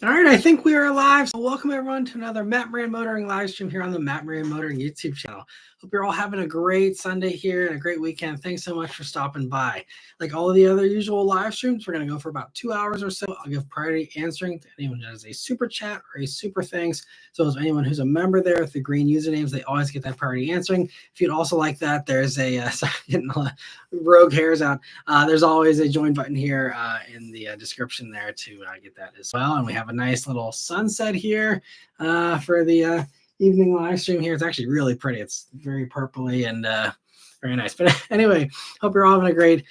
All right, I think we are live. So welcome everyone to another Matt Maran Motoring live stream here on the Matt Maran Motoring YouTube channel. Hope you're all having a great Sunday here and a great weekend. Thanks so much for stopping by. Like all of the other usual live streams, we're going to go for about 2 hours or so. I'll give priority answering to anyone who does a super chat or a super thanks. So as anyone who's a member there with the green usernames, they always get that priority answering. If you'd also like that, there's a sorry, getting a rogue hairs out. There's always a join button here in the description there to get that as well. And we have a nice little sunset here for the evening live stream here. It's actually really pretty. It's very purpley and very nice. But anyway, hope you're all having a great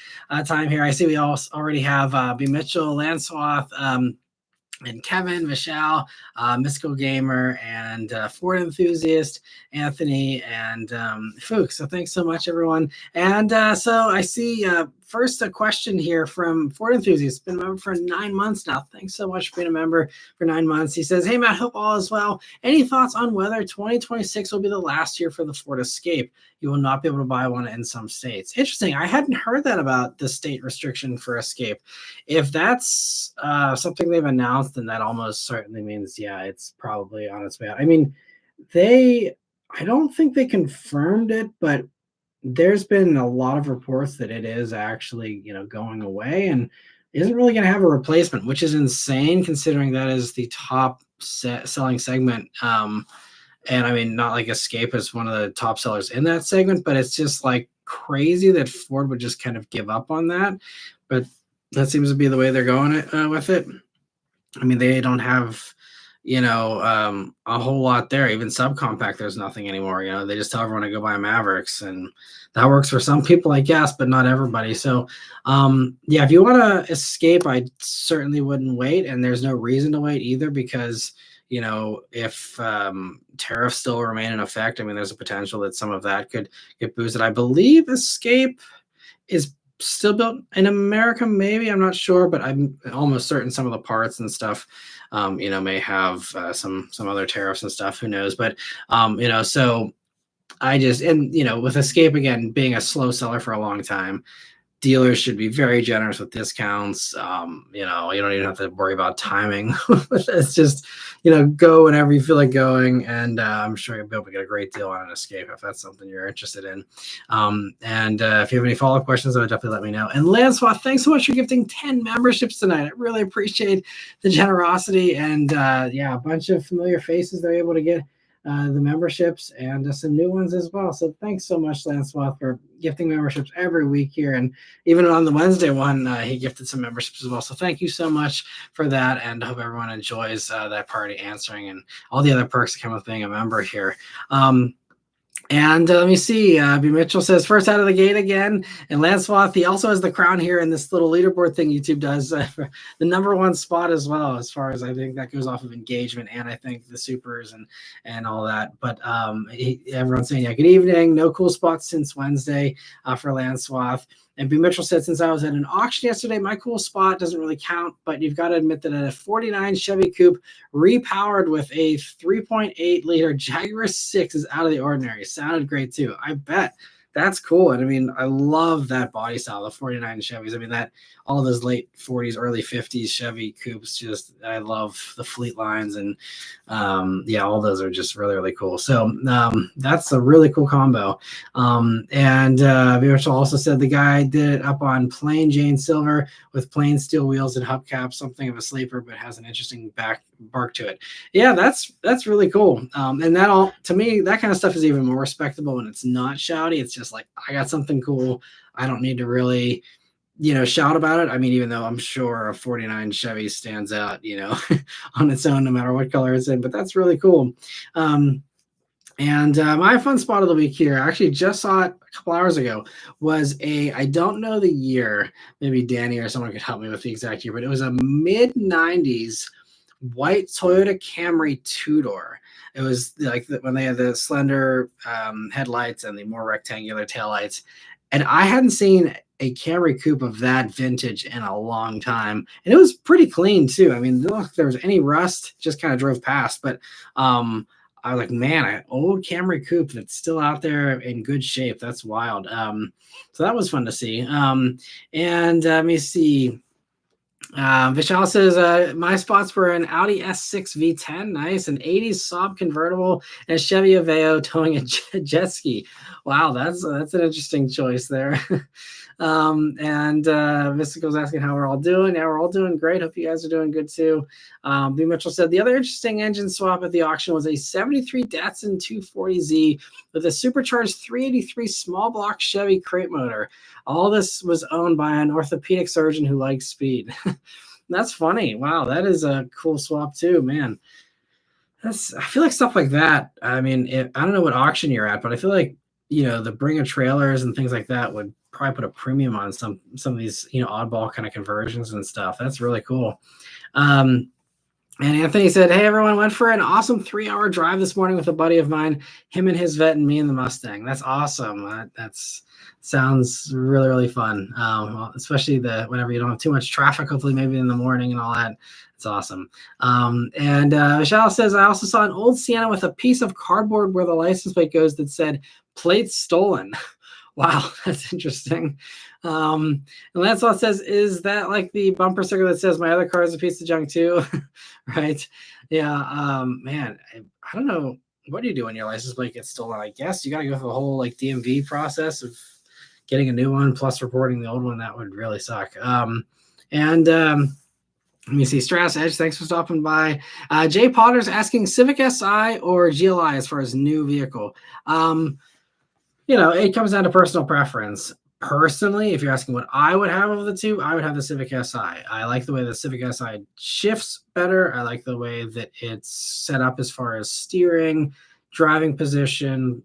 time here. I see we all already have B. Mitchell, Lanswath, and Kevin, Michelle, Mystical Gamer, and Ford Enthusiast, Anthony, and Fuchs. So thanks so much, everyone. And so I see first a question here from Ford Enthusiast. Been a member for 9 months now. Thanks so much for being a member for 9 months. He says, "Hey Matt, hope all is well. Any thoughts on whether 2026 will be the last year for the Ford Escape? You will not be able to buy one in some states." Interesting. I hadn't heard that about the state restriction for Escape. If that's something they've announced, then that almost certainly means, yeah, it's probably on its way out. I mean, I don't think they confirmed it, but there's been a lot of reports that it is actually, going away and isn't really going to have a replacement, which is insane considering that is the top selling segment. And I mean, not like Escape is one of the top sellers in that segment, but it's just like crazy that Ford would just kind of give up on that. But that seems to be the way they're going with it. I mean, they don't have, a whole lot there. Even subcompact, there's nothing anymore. They just tell everyone to go buy Mavericks, and that works for some people, I guess, but not everybody. So, yeah, if you want to Escape, I certainly wouldn't wait, and there's no reason to wait either because if tariffs still remain in effect, I mean, there's a potential that some of that could get boosted. I believe Escape is still built in America, maybe. I'm not sure, but I'm almost certain some of the parts and stuff, may have some other tariffs and stuff. Who knows? But so I just with Escape again being a slow seller for a long time, dealers should be very generous with discounts. You don't even have to worry about timing. It's just, go whenever you feel like going. And I'm sure you'll be able to get a great deal on an Escape if that's something you're interested in. And if you have any follow-up questions, I would definitely let me know. And Lanswath, thanks so much for gifting 10 memberships tonight. I really appreciate the generosity. And yeah, a bunch of familiar faces they're able to get the memberships and some new ones as well. So thanks so much, Lanswath, for gifting memberships every week here. And even on the Wednesday one, he gifted some memberships as well. So thank you so much for that. And I hope everyone enjoys that party answering and all the other perks that come with being a member here. And let me see. B. Mitchell says, first out of the gate again. And Lanswath, he also has the crown here in this little leaderboard thing YouTube does for the #1 spot as well, as far as I think that goes off of engagement and I think the supers and all that. But everyone's saying, yeah, good evening. No cool spots since Wednesday for Lanswath. And B. Mitchell said, since I was at an auction yesterday, my cool spot doesn't really count, but you've got to admit that a 49 Chevy Coupe repowered with a 3.8 liter Jaguar 6 is out of the ordinary. Sounded great too. I bet. That's cool. And I mean, I love that body style, the 49 Chevys. I mean, that all of those late 40s, early 50s Chevy Coupes, I love the fleet lines. And yeah, all those are just really, really cool. So that's a really cool combo. And Virtual also said the guy did it up on plain Jane Silver with plain steel wheels and hubcaps, something of a sleeper, but has an interesting bark to it. Yeah, that's really cool. And that all, to me, that kind of stuff is even more respectable when it's not shouty. It's just like, I got something cool. I don't need to really, shout about it. I mean, even though I'm sure a 49 Chevy stands out, on its own, no matter what color it's in, but that's really cool. And my fun spot of the week here, I actually just saw it a couple hours ago, was I don't know the year, maybe Danny or someone could help me with the exact year, but it was a mid-90s white Toyota Camry two-door. It was like when they had the slender headlights and the more rectangular taillights. And I hadn't seen a Camry coupe of that vintage in a long time. And it was pretty clean too. I mean, look, if there was any rust, just kind of drove past. But I was like, man, an old Camry coupe that's still out there in good shape. That's wild. So that was fun to see. And let me see. Vishal says, my spots were an Audi S6 V10, nice, an 80s Saab convertible, and a Chevy Aveo towing a jet ski. Wow, that's an interesting choice there. And Mystical's asking how we're all doing. Yeah, we're all doing great. Hope you guys are doing good too. B. Mitchell said the other interesting engine swap at the auction was a 73 Datsun 240Z with a supercharged 383 small block Chevy crate motor. All this was owned by an orthopedic surgeon who likes speed. That's funny. Wow, that is a cool swap too, man. I feel like stuff like that. I mean, I don't know what auction you're at, but I feel like the Bringer trailers and things like that would probably put a premium on some of these oddball kind of conversions and stuff. That's really cool. And Anthony said, hey, everyone, went for an awesome 3-hour drive this morning with a buddy of mine, him and his vet and me and the Mustang. That's awesome. That's sounds really, really fun. Well, especially whenever you don't have too much traffic, hopefully maybe in the morning and all that. It's awesome. And Michelle says, I also saw an old Sienna with a piece of cardboard where the license plate goes that said plate stolen. Wow, that's interesting. And Lancelot says, is that like the bumper sticker that says my other car is a piece of junk too? Right. Yeah. Man, I don't know. What do you do when your license plate gets stolen? I guess you got to go through the whole like DMV process of getting a new one plus reporting the old one. That would really suck. Let me see. Strass Edge, thanks for stopping by. Jay Potter's asking Civic Si or GLI as far as new vehicle. It comes down to personal preference. Personally, if you're asking what I would have of the two, I would have the Civic Si. I like the way the Civic Si shifts better. I like the way that it's set up as far as steering, driving position,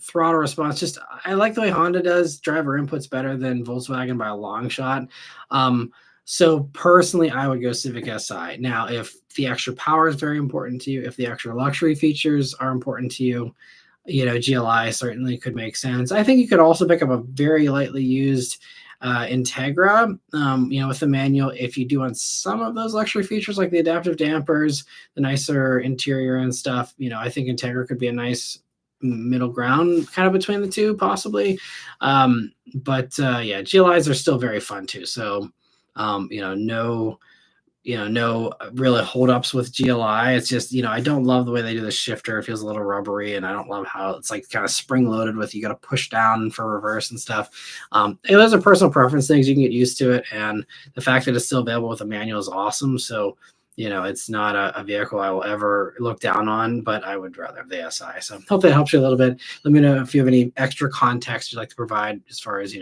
throttle response. Just I like the way Honda does driver inputs better than Volkswagen by a long shot. So personally, I would go Civic Si. Now, if the extra power is very important to you, if the extra luxury features are important to you, GLI certainly could make sense. I think you could also pick up a very lightly used Integra, with the manual, if you do want some of those luxury features like the adaptive dampers, the nicer interior and stuff. I think Integra could be a nice middle ground kind of between the two, possibly. But GLIs are still very fun too. So, no really holdups with GLI. It's just, I don't love the way they do the shifter. It feels a little rubbery, and I don't love how it's like kind of spring loaded with you got to push down for reverse and stuff. Those are personal preference things. You can get used to it, and the fact that it's still available with a manual is awesome. So, it's not a vehicle I will ever look down on, but I would rather have the SI. So hope that helps you a little bit. Let me know if you have any extra context you'd like to provide as far as,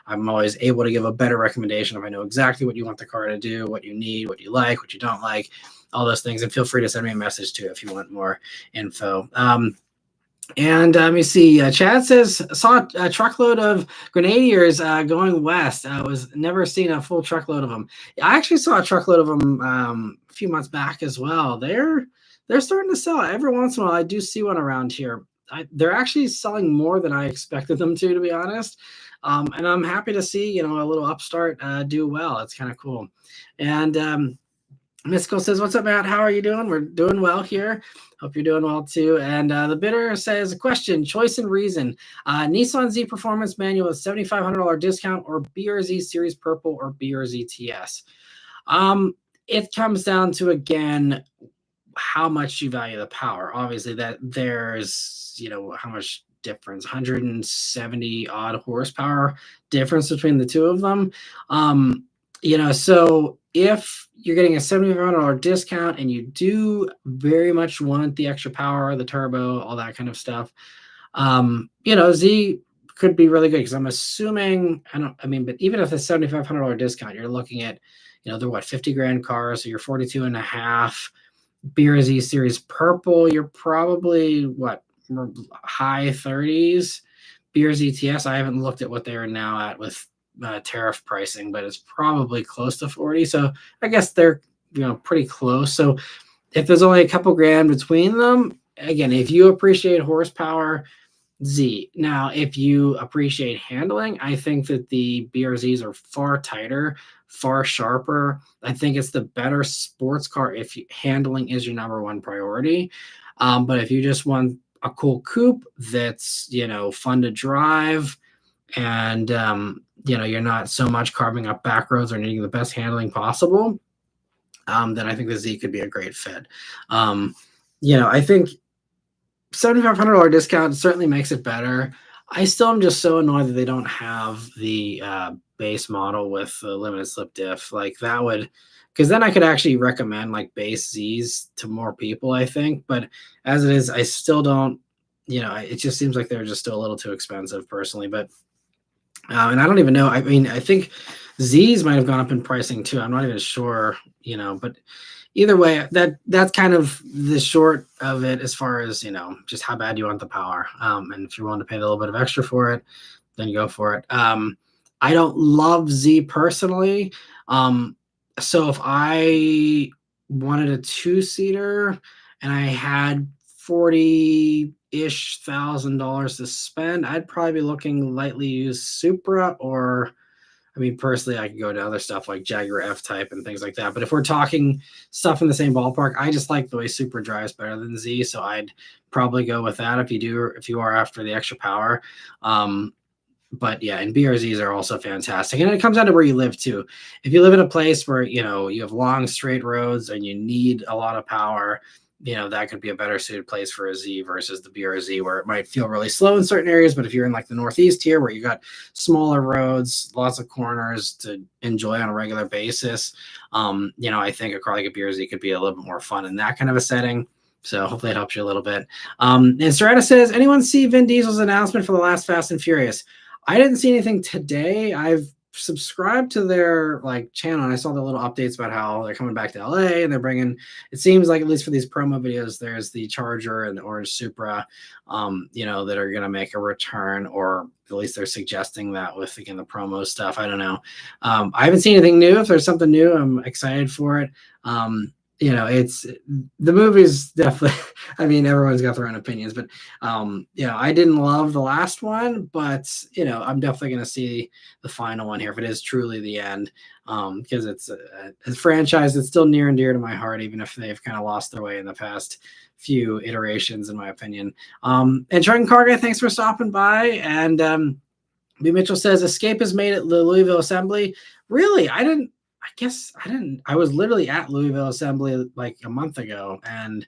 I'm always able to give a better recommendation if I know exactly what you want the car to do, what you need, what you like, what you don't like, all those things. And feel free to send me a message too if you want more info. And let me see. Chad says, saw a truckload of Grenadiers going west. I was never seen a full truckload of them. I actually saw a truckload of them a few months back as well. They're starting to sell every once in a while. I do see one around here. They're actually selling more than I expected them to be honest. And I'm happy to see, a little upstart do well. It's kind of cool. And Mystical says, what's up, Matt? How are you doing? We're doing well here. Hope you're doing well too. And the bidder says, question, choice and reason. Nissan Z Performance Manual with $7,500 discount or BRZ Series Purple or BRZ TS. It comes down to, again, how much you value the power. Obviously, that there's, how much difference, 170 odd horsepower difference between the two of them. So if you're getting a $7,500 discount and you do very much want the extra power, the turbo, all that kind of stuff, Z could be really good because I'm assuming, but even if it's $7,500 discount, you're looking at, they're what, 50 grand cars, so you're 42 and a half. BRZ Series Purple, you're probably what, high 30s. BRZ TS, I haven't looked at what they are now at with tariff pricing, but it's probably close to 40. So I guess they're pretty close. So if there's only a couple grand between them, again, if you appreciate horsepower, Z. Now, if you appreciate handling, I think that the BRZs are far tighter, far sharper. I think it's the better sports car if handling is your number one priority. But if you just want a cool coupe that's fun to drive and you're not so much carving up back roads or needing the best handling possible, then I think the Z could be a great fit. I think $7,500 discount certainly makes it better. I still am just so annoyed that they don't have the base model with the limited slip diff. Like that would, because then I could actually recommend like base Z's to more people, I think. But as it is, I still don't, it just seems like they're just still a little too expensive personally. But, and I don't even know. I mean, I think Z's might have gone up in pricing too. I'm not even sure, but either way, that's kind of the short of it as far as, just how bad you want the power. And if you're willing to pay a little bit of extra for it, then go for it. I don't love Z personally. So if I wanted a 2-seater and I had $40-ish thousand to spend, I'd probably be looking lightly used Supra, or I mean, personally, I could go to other stuff like Jaguar F-Type and things like that. But if we're talking stuff in the same ballpark, I just like the way Supra drives better than Z. So I'd probably go with that if you are after the extra power. But yeah, and BRZs are also fantastic. And it comes down to where you live too. If you live in a place where, you have long straight roads and you need a lot of power, that could be a better suited place for a Z versus the BRZ, where it might feel really slow in certain areas. But if you're in like the Northeast here, where you got smaller roads, lots of corners to enjoy on a regular basis, I think a car like a BRZ could be a little bit more fun in that kind of a setting. So hopefully it helps you a little bit. And Serrata says, anyone see Vin Diesel's announcement for the last Fast and Furious? I didn't see anything today. I've subscribed to their channel, and I saw the little updates about how they're coming back to LA and they're bringing, it seems like, at least for these promo videos, there's the Charger and the orange Supra, that are going to make a return, or at least they're suggesting that with, again, the promo stuff. I don't know. I haven't seen anything new. If there's something new, I'm excited for it. It's, the movie's definitely, I mean, everyone's got their own opinions, but, I didn't love the last one, but, I'm definitely going to see the final one here if it is truly the end, because it's a franchise that's still near and dear to my heart, even if they've kind of lost their way in the past few iterations, in my opinion. And Trenton Carga, thanks for stopping by. And B. Mitchell says, Escape is made at the Louisville Assembly. Really? I was literally at Louisville Assembly like a month ago, and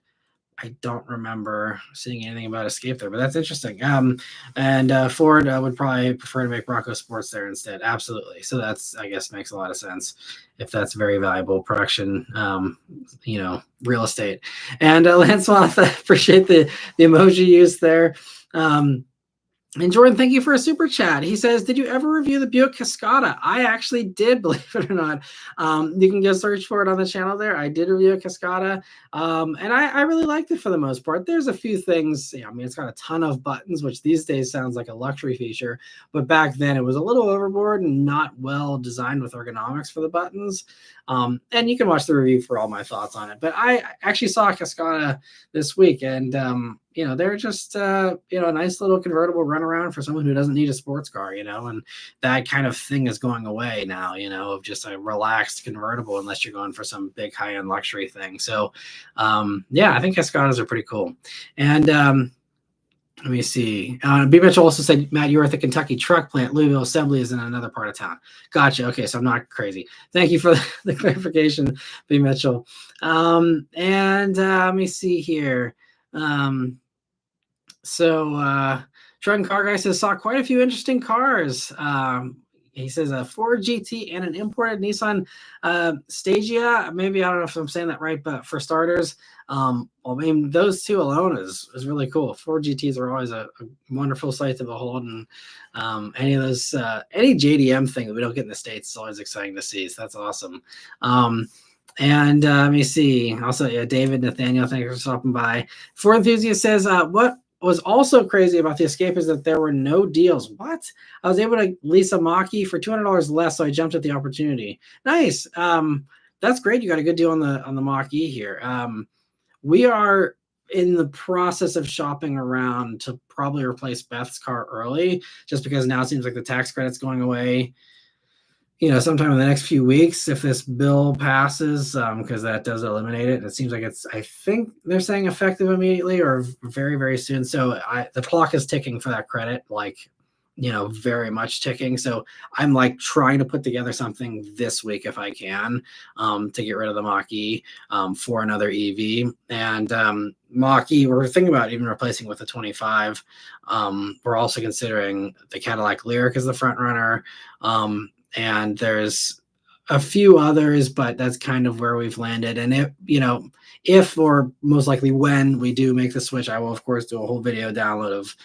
I don't remember seeing anything about Escape there, but that's interesting. And Ford would probably prefer to make Bronco Sports there instead. Absolutely. So that's, I guess, makes a lot of sense if that's very valuable production, real estate. And Lance Swath, appreciate the emoji use there. And Jordan, thank you for a super chat. He says, did you ever review the Buick Cascada? I actually did, believe it or not. You can go search for it on the channel there. I did review a Cascada, and I really liked it for the most part. There's a few things. I mean, it's got a ton of buttons, which these days sounds like a luxury feature. But back then, it was a little overboard and not well designed with ergonomics for the buttons. And you can watch the review for all my thoughts on it. But I actually saw a Cascada this week, and they're just, a nice little convertible runaround for someone who doesn't need a sports car, and that kind of thing is going away now, of just a relaxed convertible, unless you're going for some big high-end luxury thing. So, I think Cascadas are pretty cool. And let me see. B. Mitchell also said, Matt, you were at the Kentucky truck plant. Louisville Assembly is in another part of town. Gotcha. Okay, so I'm not crazy. Thank you for the clarification, B. Mitchell. And let me see here. So Trenton Car Guy says, saw quite a few interesting cars. He says a Ford GT and an imported Nissan Stagia. Maybe, I don't know if I'm saying that right, but for starters, I mean, those two alone is really cool. Ford GTs are always a wonderful sight to behold, and any of those, any JDM thing that we don't get in the States is always exciting to see. So that's awesome. And let me see. Also, David Nathaniel, thanks for stopping by. Ford Enthusiast says, what was also crazy about the Escape is that there were no deals. What? I was able to lease a Mach-E for $200 less, so I jumped at the opportunity. Nice. That's great. You got a good deal on the Mach-E here. We are in the process of shopping around to probably replace Beth's car early, just because now it seems like the tax credit's going away, sometime in the next few weeks, if this bill passes, because that does eliminate it. And it seems like I think they're saying effective immediately or very, very soon. So the clock is ticking for that credit, like very much ticking. So I'm like trying to put together something this week if I can, to get rid of the Mach-E, for another EV. And Mach-E, we're thinking about even replacing with a 25. We're also considering the Cadillac Lyriq as the front runner. And there's a few others, but that's kind of where we've landed. And if or most likely when we do make the switch, I will of course do a whole video download of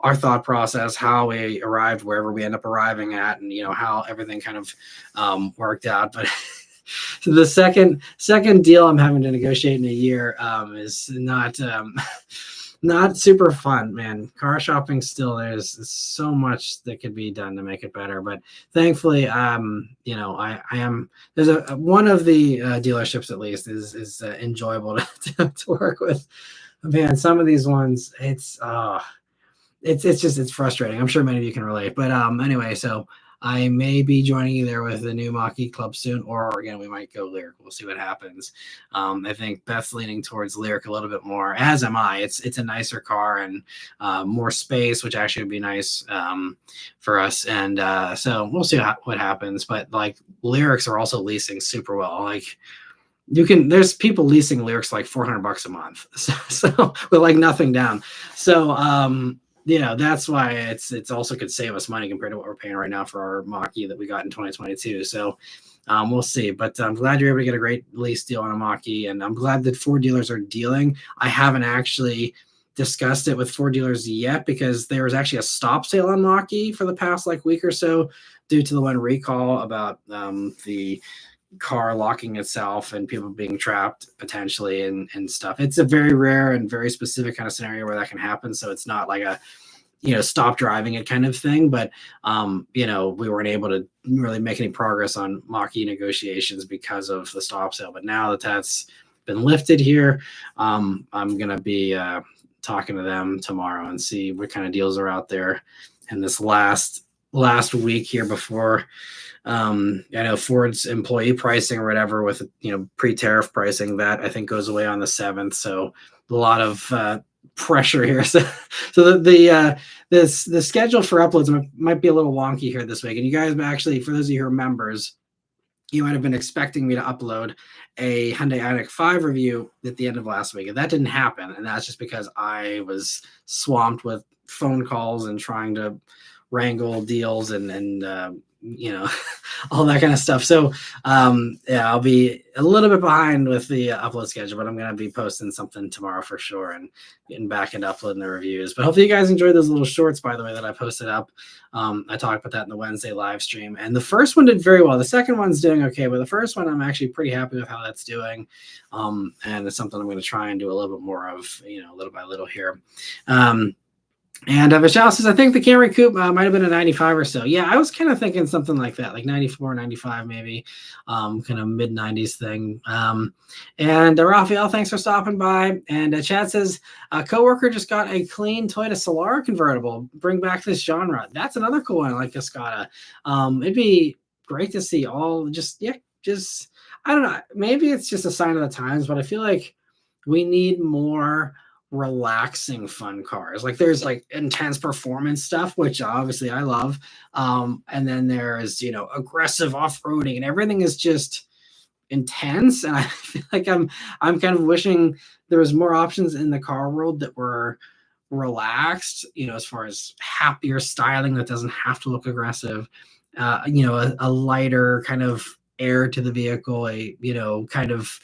our thought process, how we arrived wherever we end up arriving at, and how everything kind of worked out. But so the second deal I'm having to negotiate in a year is not super fun, man. Car shopping still, there's so much that could be done to make it better, but thankfully I am, there's one of the dealerships at least is enjoyable to work with. Man, some of these ones, it's frustrating. I'm sure many of you can relate. But anyway, so I may be joining you there with the new Mach-E club soon, or again, we might go Lyriq. We'll see what happens. I think Beth's leaning towards Lyriq a little bit more, as am I. It's a nicer car and more space, which actually would be nice for us. And so we'll see what happens. But like Lyriqs are also leasing super well. Like there's people leasing Lyriqs like $400 a month, so with like nothing down. So that's why it's also could save us money compared to what we're paying right now for our Mach-E that we got in 2022. So we'll see. But I'm glad you're able to get a great lease deal on a Mach-E, and I'm glad that Ford dealers are dealing. I haven't actually discussed it with Ford dealers yet because there was actually a stop sale on Mach-E for the past like week or so due to the one recall about the car locking itself and people being trapped potentially and stuff. It's a very rare and very specific kind of scenario where that can happen. So it's not like a stop driving it kind of thing. But we weren't able to really make any progress on Mach-E negotiations because of the stop sale. But now that that's been lifted here, I'm gonna be talking to them tomorrow and see what kind of deals are out there in this last week here before I know Ford's employee pricing or whatever with pre-tariff pricing that I think goes away on the 7th. So a lot of pressure here. So the schedule for uploads might be a little wonky here this week. And you guys actually, for those of you who are members, you might have been expecting me to upload a Hyundai Ioniq 5 review at the end of last week. And that didn't happen. And that's just because I was swamped with phone calls and trying to wrangle deals and all that kind of stuff. So I'll be a little bit behind with the upload schedule, but I'm going to be posting something tomorrow for sure and getting back into uploading the reviews. But hopefully you guys enjoyed those little shorts, by the way, that I posted up. I talked about that in the Wednesday live stream, and the first one did very well. The second one's doing okay, but the first one I'm actually pretty happy with how that's doing. And it's something I'm going to try and do a little bit more of, little by little here. And Vishal says, I think the Camry Coupe might have been a 95 or so. Yeah, I was kind of thinking something like that, like 94, 95 maybe, kind of mid-90s thing. And Raphael, thanks for stopping by. And Chad says, a coworker just got a clean Toyota Solara convertible. Bring back this genre. That's another cool one, like Cascada. It'd be great to see all just I don't know. Maybe it's just a sign of the times, but I feel like we need more relaxing fun cars. Like there's like intense performance stuff, which obviously I love, and then there's aggressive off-roading, and everything is just intense. And I feel like I'm kind of wishing there was more options in the car world that were relaxed, as far as happier styling that doesn't have to look aggressive, a lighter kind of air to the vehicle, a kind of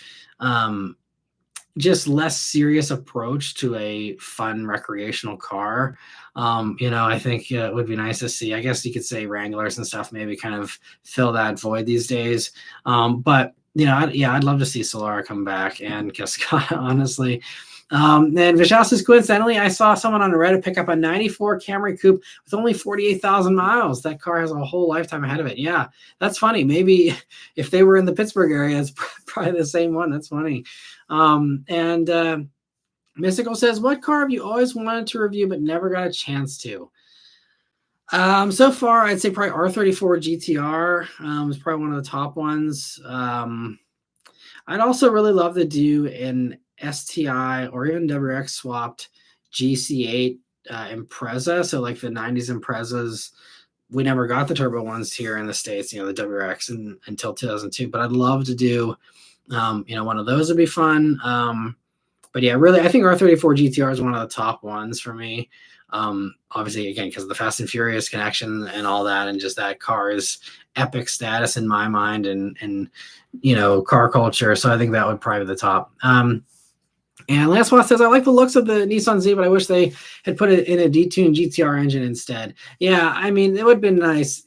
just less serious approach to a fun recreational car. I think it would be nice to see. I guess you could say Wranglers and stuff maybe kind of fill that void these days. But I'd love to see Solara come back and Cascada, honestly. And Vishal says, coincidentally, I saw someone on Reddit pick up a 94 Camry Coupe with only 48,000 miles. That car has a whole lifetime ahead of it. Yeah, that's funny. Maybe if they were in the Pittsburgh area, it's probably the same one. That's funny. And Mystical says, what car have you always wanted to review but never got a chance to? So far, I'd say probably R34 GTR is probably one of the top ones. I'd also really love to do an STI or even WX swapped GC8 Impreza. So like the 90s Imprezas, we never got the turbo ones here in the States, the WRX until 2002, but I'd love to do, one of those would be fun. But yeah, really, I think R34 GTR is one of the top ones for me. Obviously, again, because of the Fast and Furious connection and all that, and just that car is epic status in my mind, and car culture. So I think that would probably be the top. And last one says, I like the looks of the Nissan Z, but I wish they had put it in a detuned GTR engine instead. Yeah, I mean, it would have been nice.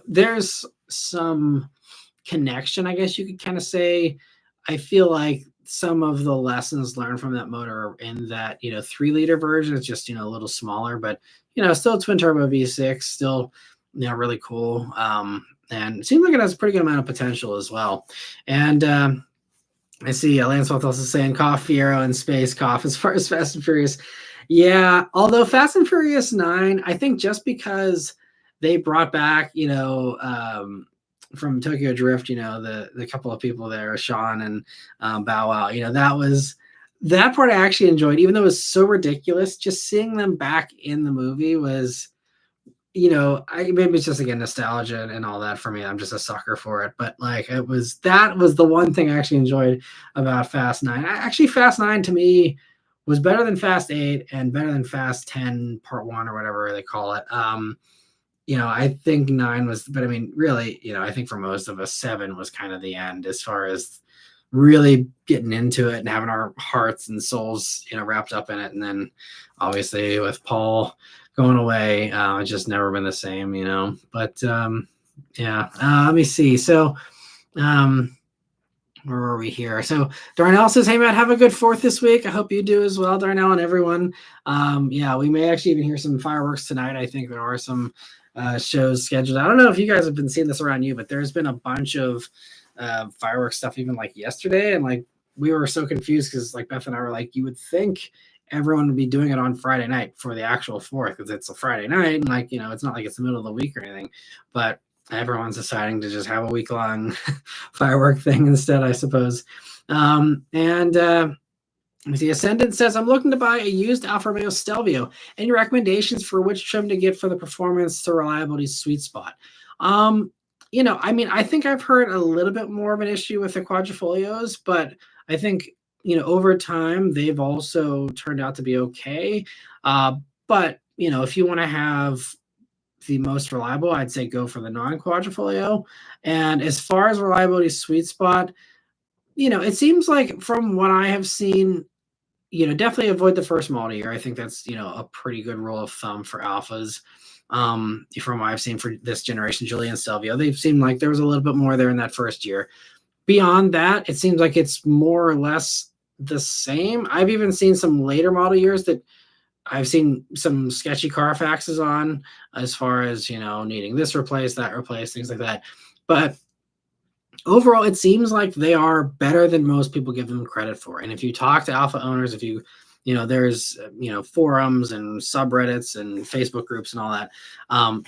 There's some connection, I guess you could kind of say. I feel like some of the lessons learned from that motor are in that 3-liter version. It's just a little smaller, but still twin turbo V6, still really cool. And it seems like it has a pretty good amount of potential as well. And I see Lancelot also saying cough Fiero and space cough as far as Fast and Furious. Yeah, although Fast and Furious 9, I think just because they brought back, from Tokyo Drift, the couple of people there, Sean and Bow Wow, that part I actually enjoyed, even though it was so ridiculous. Just seeing them back in the movie was, maybe it's just again nostalgia and all that for me. I'm just a sucker for it, but like that was the one thing I actually enjoyed about Fast 9. Actually, Fast 9 to me was better than Fast 8 and better than Fast 10 Part 1 or whatever they call it. I think 9 was, but I mean, really, I think for most of us, 7 was kind of the end as far as really getting into it and having our hearts and souls, wrapped up in it. And then obviously with Paul going away, it's just never been the same, but yeah, let me see. So, where were we here? So Darnell says, hey Matt, have a good 4th this week. I hope you do as well, Darnell, and everyone. Yeah, we may actually even hear some fireworks tonight. I think there are some shows scheduled. I don't know if you guys have been seeing this around you, but there's been a bunch of fireworks stuff even like yesterday, and like we were so confused because like Beth and I were like, you would think everyone would be doing it on Friday night for the actual 4th because it's a Friday night, and like it's not like it's the middle of the week or anything, but everyone's deciding to just have a week-long firework thing instead, I suppose. The Ascendant says, I'm looking to buy a used Alfa Romeo Stelvio. Any recommendations for which trim to get for the performance to reliability sweet spot? I mean, I think I've heard a little bit more of an issue with the quadrifolios, but I think, over time, they've also turned out to be okay. But, if you want to have the most reliable, I'd say go for the non-quadrifolio. And as far as reliability sweet spot, it seems like from what I have seen, definitely avoid the first model year. I think that's, a pretty good rule of thumb for alphas. From what I've seen for this generation, Julian Stelvio, they've seemed like there was a little bit more there in that first year. Beyond that, it seems like it's more or less the same. I've even seen some later model years that I've seen some sketchy Carfaxes on as far as, needing this replaced, that replaced, things like that. But overall, it seems like they are better than most people give them credit for. And if you talk to alpha owners, if you, there's, forums and subreddits and Facebook groups and all that,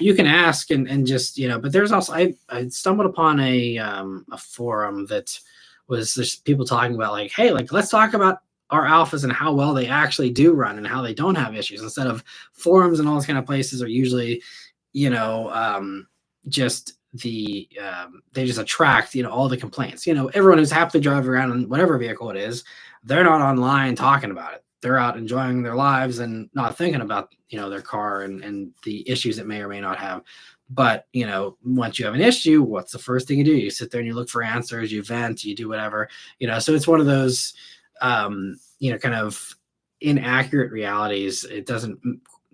you can ask and just, but there's also, I stumbled upon a forum that was just people talking about like, hey, like, let's talk about our alphas and how well they actually do run and how they don't have issues, instead of forums and all those kind of places are usually, just the they just attract all the complaints. Everyone who's happy to drive around in whatever vehicle it is, they're not online talking about it. They're out enjoying their lives and not thinking about their car and the issues it may or may not have. But once you have an issue, what's the first thing you do? You sit there and you look for answers, you vent, you do whatever. So it's one of those kind of inaccurate realities. It doesn't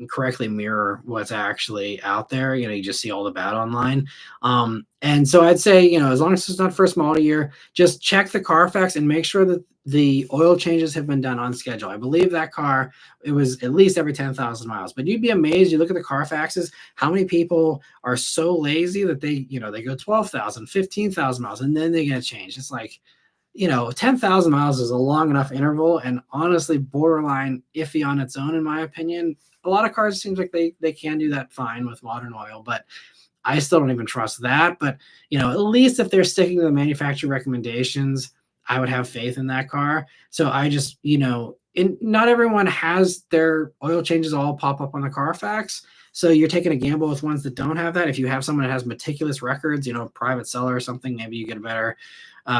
correctly mirror what's actually out there. You just see all the bad online. And so I'd say, as long as it's not first model year, just check the Carfax and make sure that the oil changes have been done on schedule. I believe that car, it was at least every 10,000 miles, but you'd be amazed. You look at the Carfaxes, how many people are so lazy that they go 12,000, 15,000 miles and then they get changed. It's like, 10,000 miles is a long enough interval and honestly borderline iffy on its own, in my opinion. A lot of cars seems like they can do that fine with modern oil, but I still don't even trust that. But, at least if they're sticking to the manufacturer recommendations, I would have faith in that car. So I just, not everyone has their oil changes all pop up on the Carfax. So you're taking a gamble with ones that don't have that. If you have someone that has meticulous records, private seller or something, maybe you get a better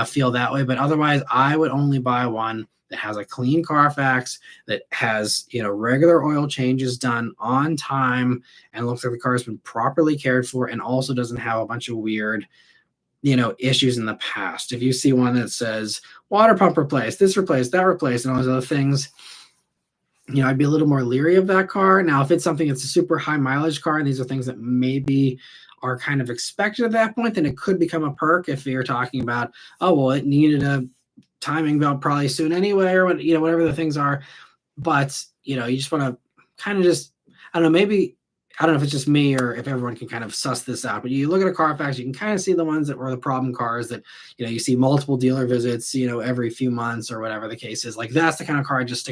feel that way. But otherwise, I would only buy one that has a clean Carfax, that has, regular oil changes done on time and looks like the car has been properly cared for, and also doesn't have a bunch of weird, issues in the past. If you see one that says water pump replaced, this replaced, that replaced, and all those other things, I'd be a little more leery of that car. Now, if it's something that's a super high mileage car, and these are things that maybe are kind of expected at that point, then it could become a perk. If you're talking about, oh, well, it needed a timing belt probably soon anyway, or whatever the things are. But, you just want to kind of just, I don't know, maybe, I don't know if it's just me or if everyone can kind of suss this out, but you look at a Carfax, you can kind of see the ones that were the problem cars that, you see multiple dealer visits, every few months or whatever the case is. Like, that's the kind of car I just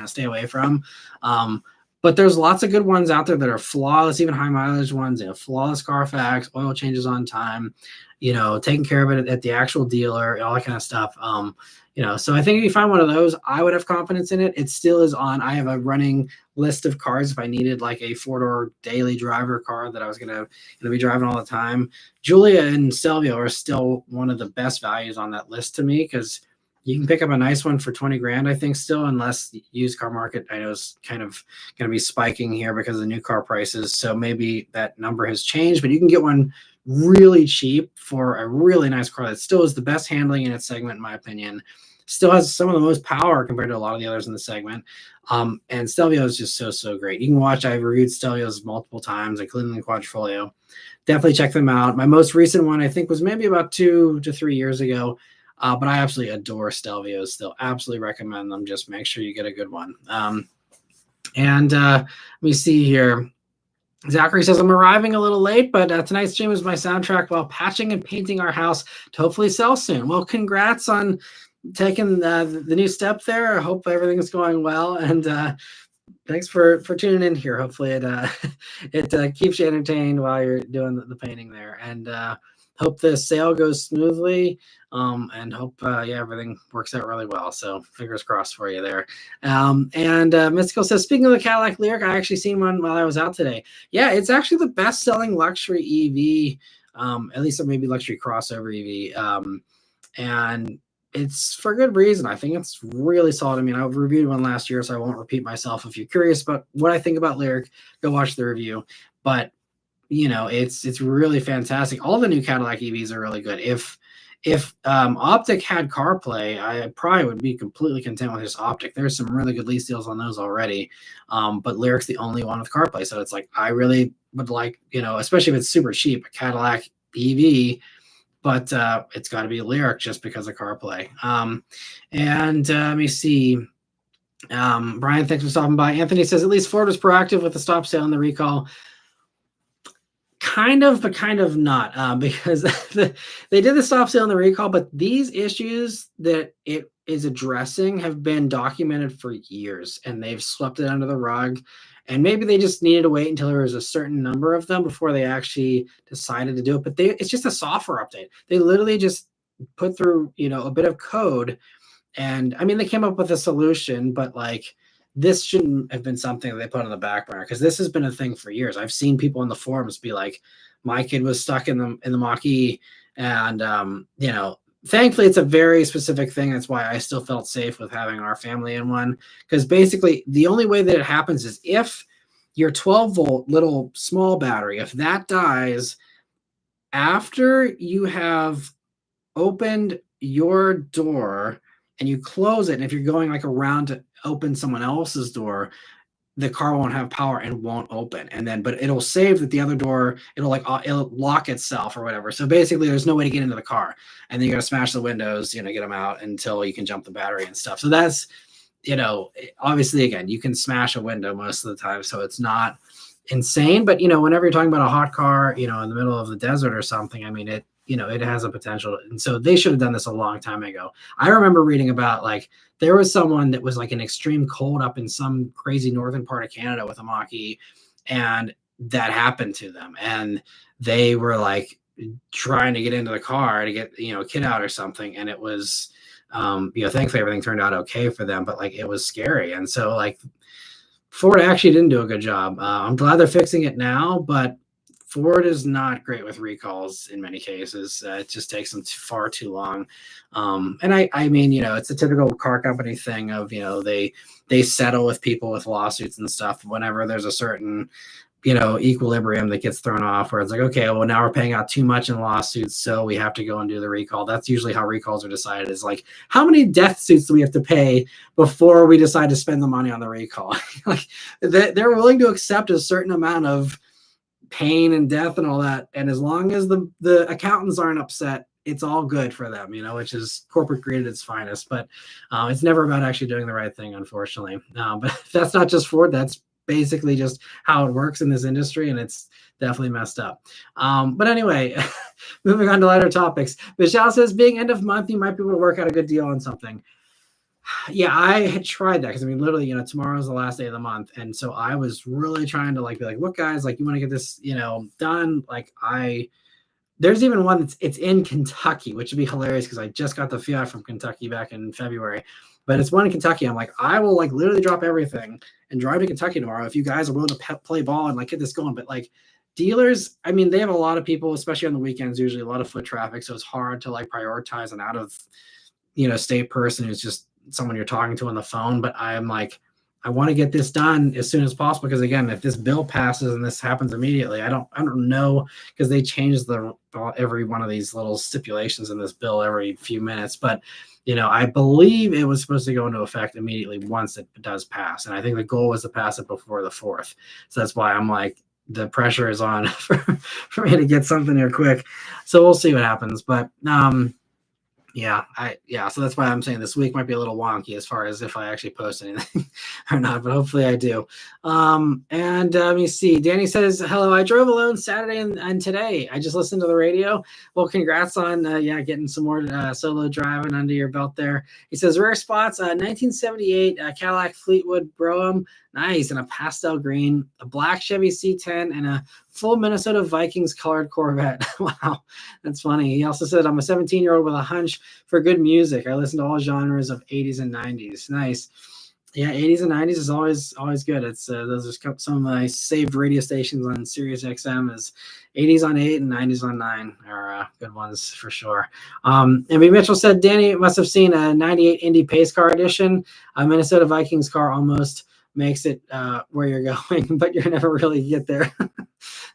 stay away from. But there's lots of good ones out there that are flawless, even high mileage ones, flawless Carfax, oil changes on time, taking care of it at the actual dealer, all that kind of stuff. So I think if you find one of those, I would have confidence in it. It still is on. I have a running list of cars if I needed like a 4-door daily driver car that I was gonna be driving all the time. Julia and Stelvio are still one of the best values on that list to me, because you can pick up a nice one for 20 grand, I think, still, unless the used car market, I know, is kind of going to be spiking here because of the new car prices. So maybe that number has changed, but you can get one really cheap for a really nice car that still is the best handling in its segment, in my opinion. Still has some of the most power compared to a lot of the others in the segment. And Stelvio is just so great. You can watch, I've reviewed Stelvios multiple times, including the Quadrifoglio. Definitely check them out. My most recent one, I think, was maybe about 2 to 3 years ago. But I absolutely adore Stelvios still. Absolutely recommend them. Just make sure you get a good one. Let me see here. Zachary says, I'm arriving a little late, but tonight's stream is my soundtrack while patching and painting our house to hopefully sell soon. Well, congrats on taking the new step there. I hope everything's going well. And thanks for tuning in here. Hopefully it keeps you entertained while you're doing the painting there. And hope the sale goes smoothly, and hope everything works out really well. So fingers crossed for you there. And Mystical says, speaking of the Cadillac Lyric, I actually seen one while I was out today. Yeah, it's actually the best selling luxury EV, at least maybe luxury crossover EV. And it's for good reason. I think it's really solid. I mean, I reviewed one last year, so I won't repeat myself. If you're curious about what I think about Lyric, go watch the review. But it's really fantastic. All the new Cadillac EVs are really good. If Optic had CarPlay, I probably would be completely content with just Optic. There's some really good lease deals on those already. But Lyric's the only one with CarPlay. So it's like, I really would like, especially if it's super cheap, a Cadillac EV, but it's got to be Lyric just because of CarPlay. Let me see. Brian, thanks for stopping by. Anthony says, at least Ford was proactive with the stop sale and the recall. Kind of, but kind of not, because they did the stop sale and the recall, but these issues that it is addressing have been documented for years, and they've swept it under the rug. And maybe they just needed to wait until there was a certain number of them before they actually decided to do it. But it's just a software update. They literally just put through, a bit of code. And I mean, they came up with a solution, but like, this shouldn't have been something that they put on the back burner, because this has been a thing for years. I've seen people in the forums be like, my kid was stuck in the Mach-E, and thankfully it's a very specific thing. That's why I still felt safe with having our family in one, because basically the only way that it happens is if your 12-volt little small battery, if that dies after you have opened your door and you close it, and if you're going like around to open someone else's door, the car won't have power and won't open. And then, but it'll save that the other door, it'll lock itself or whatever. So basically there's no way to get into the car, and then you got to smash the windows, get them out until you can jump the battery and stuff. So that's, obviously, again, you can smash a window most of the time, so it's not insane. But, whenever you're talking about a hot car, in the middle of the desert or something, I mean, it has a potential. And so they should have done this a long time ago. I remember reading about, like, there was someone that was like an extreme cold up in some crazy northern part of Canada with a Mach-E, and that happened to them. And they were like trying to get into the car to get, a kid out or something. And it was, Thankfully everything turned out okay for them, but like it was scary. And so like Ford actually didn't do a good job. I'm glad they're fixing it now, but Ford is not great with recalls in many cases. It just takes them far too long. And I mean, it's a typical car company thing of, they settle with people with lawsuits and stuff whenever there's a certain equilibrium that gets thrown off where it's like, okay, well, now we're paying out too much in lawsuits, so we have to go and do the recall. That's usually how recalls are decided, is like, how many death suits do we have to pay before we decide to spend the money on the recall? Like they're willing to accept a certain amount of pain and death and all that, and as long as the accountants aren't upset, it's all good for them, which is corporate greed at its finest. But it's never about actually doing the right thing, unfortunately. But that's not just Ford. That's basically just how it works in this industry, and it's definitely messed up. But anyway, moving on to lighter topics. Michelle says, being end of month, you might be able to work out a good deal on something. Yeah, I had tried that because I mean, literally, tomorrow's the last day of the month, and so I was really trying to like be like, look, guys, like, you want to get this, done. Like, there's even one it's in Kentucky, which would be hilarious because I just got the Fiat from Kentucky back in February. But it's one in Kentucky. I'm like, I will like literally drop everything and drive to Kentucky tomorrow if you guys are willing to play ball and like get this going. But like dealers, I mean, they have a lot of people, especially on the weekends, usually a lot of foot traffic. So it's hard to like prioritize an out of, state person who's just someone you're talking to on the phone. But I'm like, I want to get this done as soon as possible, because again, if this bill passes and this happens immediately, I don't know, because they change every one of these little stipulations in this bill every few minutes. But I believe it was supposed to go into effect immediately once it does pass, and I think the goal was to pass it before the 4th. So that's why I'm like, the pressure is on for me to get something here quick. So we'll see what happens. But so that's why I'm saying this week might be a little wonky as far as if I actually post anything or not, but hopefully I do. And let me see. Danny says, hello, I drove alone Saturday and today. I just listened to the radio. Well, congrats on getting some more solo driving under your belt there. He says, rare spots, 1978 Cadillac Fleetwood Brougham. Nice. And a pastel green, a black Chevy C10, and a full Minnesota Vikings colored Corvette. Wow, that's funny. He also said, I'm a 17-year-old with a hunch for good music. I listen to all genres of 80s and 90s. Nice. Yeah, 80s and 90s is always good. It's those are some of my saved radio stations on Sirius XM. Is 80s on 8 and 90s on 9 are good ones for sure. And B. Mitchell said, Danny must have seen a 98 Indy Pace Car edition. A Minnesota Vikings car almost makes it where you're going, but you're never really get there.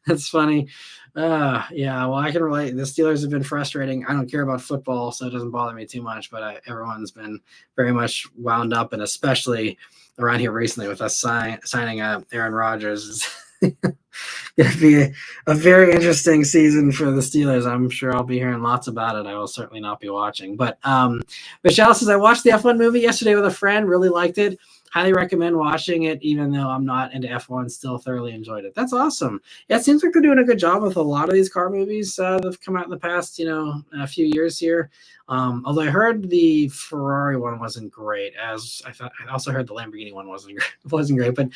That's funny. Well, I can relate. The Steelers have been frustrating. I don't care about football, so it doesn't bother me too much, but everyone's been very much wound up, and especially around here recently with us signing Aaron Rodgers. It's going to be a very interesting season for the Steelers. I'm sure I'll be hearing lots about it. I will certainly not be watching. But Michelle says, I watched the F1 movie yesterday with a friend, really liked it. Highly recommend watching it, even though I'm not into F1, still thoroughly enjoyed it. That's awesome. Yeah, it seems like they're doing a good job with a lot of these car movies that have come out in the past, a few years here. Although I heard the Ferrari one wasn't great, as I thought. I also heard the Lamborghini one wasn't great. But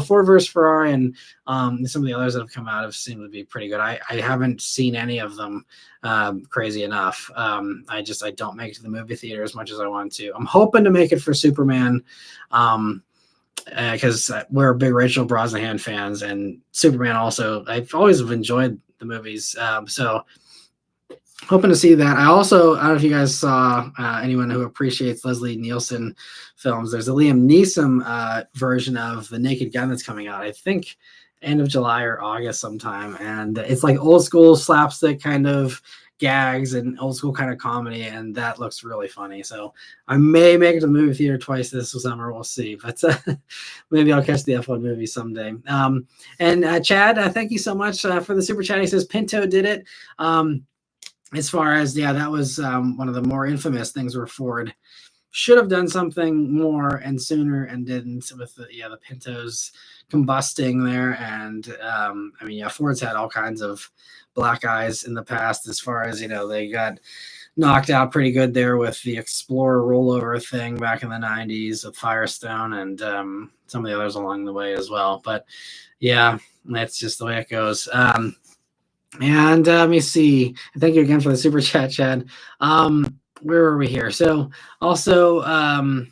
Ford versus Ferrari and some of the others that have come out have seemed to be pretty good. I haven't seen any of them, crazy enough. I don't make it to the movie theater as much as I want to. I'm hoping to make it for Superman, because we're big Rachel Brosnahan fans, and Superman also. I've always enjoyed the movies, so hoping to see that. I don't know if you guys saw anyone who appreciates Leslie Nielsen films. There's a Liam Neeson version of The Naked Gun that's coming out, I think end of July or August sometime, and it's like old school slapstick kind of gags and old school kind of comedy, and that looks really funny. So I may make it to the movie theater twice this summer. We'll see, but maybe I'll catch the F1 movie someday. And Chad, thank you so much for the super chat. He says Pinto did it. As far as that was one of the more infamous things where Ford should have done something more and sooner and didn't, with the Pintos combusting there. And Ford's had all kinds of black eyes in the past, as far as they got knocked out pretty good there with the Explorer rollover thing back in the 90s with Firestone, and some of the others along the way as well. But yeah, that's just the way it goes. And let me see. Thank you again for the super chat, Chad. where are we here? So also,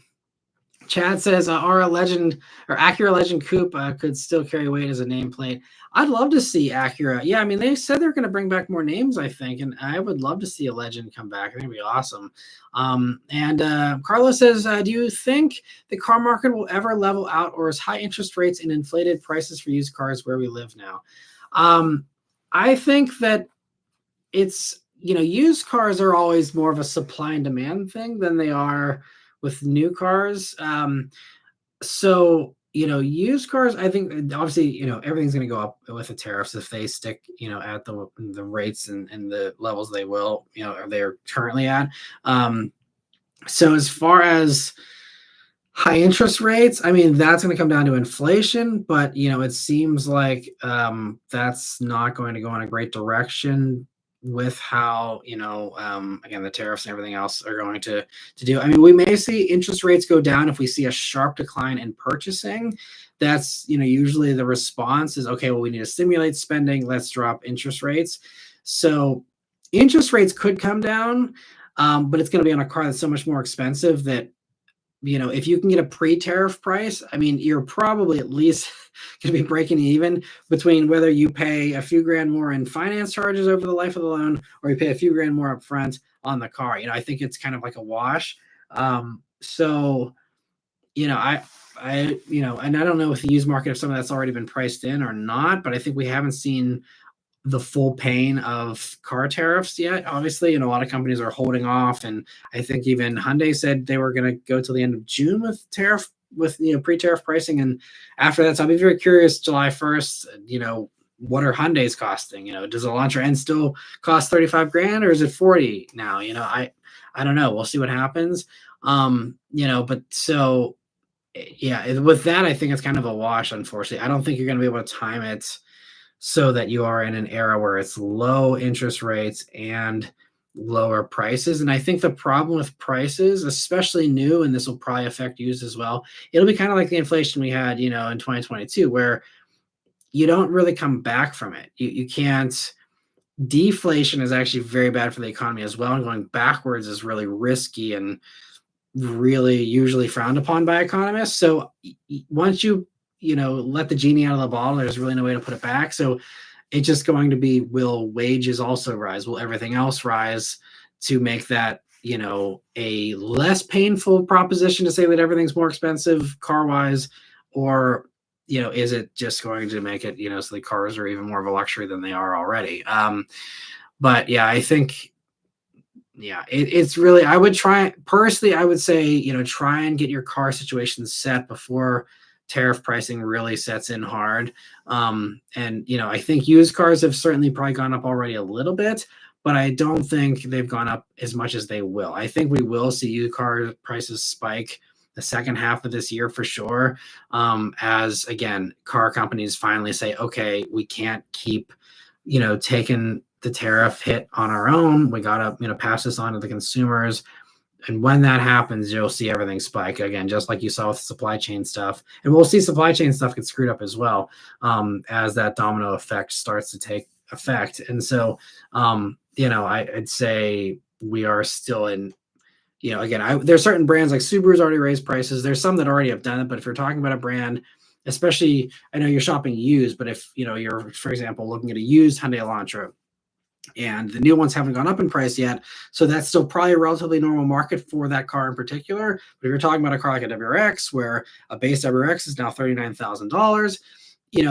Chad says Aura Legend or Acura Legend Coupe could still carry weight as a nameplate. I'd love to see Acura. Yeah, I mean, they said they're going to bring back more names, I think, and I would love to see a Legend come back. I think it'd be awesome. And Carlos says, do you think the car market will ever level out, or is high interest rates and inflated prices for used cars where we live now? I think that it's, used cars are always more of a supply and demand thing than they are with new cars. So, used cars, I think obviously, everything's going to go up with the tariffs if they stick, at the rates and the levels they will, or they're currently at. So as far as high interest rates, I mean, that's going to come down to inflation, but it seems like that's not going to go in a great direction with how again, the tariffs and everything else are going to do. I mean, we may see interest rates go down if we see a sharp decline in purchasing. That's usually the response is, okay, well, we need to stimulate spending, let's drop interest rates. So interest rates could come down, but it's going to be on a car that's so much more expensive that if you can get a pre-tariff price, I mean, you're probably at least going to be breaking even between whether you pay a few grand more in finance charges over the life of the loan, or you pay a few grand more up front on the car. I think it's kind of like a wash. So, and I don't know with the used market if some of that's already been priced in or not, but I think we haven't seen the full pain of car tariffs yet, obviously, and a lot of companies are holding off. And I think even Hyundai said they were going to go till the end of June with pre-tariff pricing. And after that, so I'll be very curious, July 1st, what are Hyundai's costing? Does the Elantra N still cost 35 grand, or is it 40 now? I don't know. We'll see what happens. But so, yeah, with that, I think it's kind of a wash, unfortunately. I don't think you're going to be able to time it so that you are in an era where it's low interest rates and lower prices. And I think the problem with prices, especially new, and this will probably affect used as well, it'll be kind of like the inflation we had, in 2022, where you don't really come back from it. You can't. Deflation is actually very bad for the economy as well. And going backwards is really risky and really usually frowned upon by economists. So once you let the genie out of the bottle, there's really no way to put it back. So it's just going to be, will wages also rise? Will everything else rise to make that, a less painful proposition to say that everything's more expensive car wise? Or, is it just going to make it, so the cars are even more of a luxury than they are already? But yeah, I think, it's really, I would try personally, I would say, try and get your car situation set before tariff pricing really sets in hard. And, I think used cars have certainly probably gone up already a little bit, but I don't think they've gone up as much as they will. I think we will see used car prices spike the second half of this year for sure. As again, car companies finally say, okay, we can't keep, taking the tariff hit on our own. We got to, pass this on to the consumers. And when that happens, you'll see everything spike again, just like you saw with supply chain stuff. And we'll see supply chain stuff get screwed up as well, as that domino effect starts to take effect. And so, I'd say we are still in, again, there's certain brands like Subaru's already raised prices. There's some that already have done it. But if you're talking about a brand, especially, I know you're shopping used, but if, you're, for example, looking at a used Hyundai Elantra, and the new ones haven't gone up in price yet. So that's still probably a relatively normal market for that car in particular. But if you're talking about a car like a WRX, where a base WRX is now $39,000,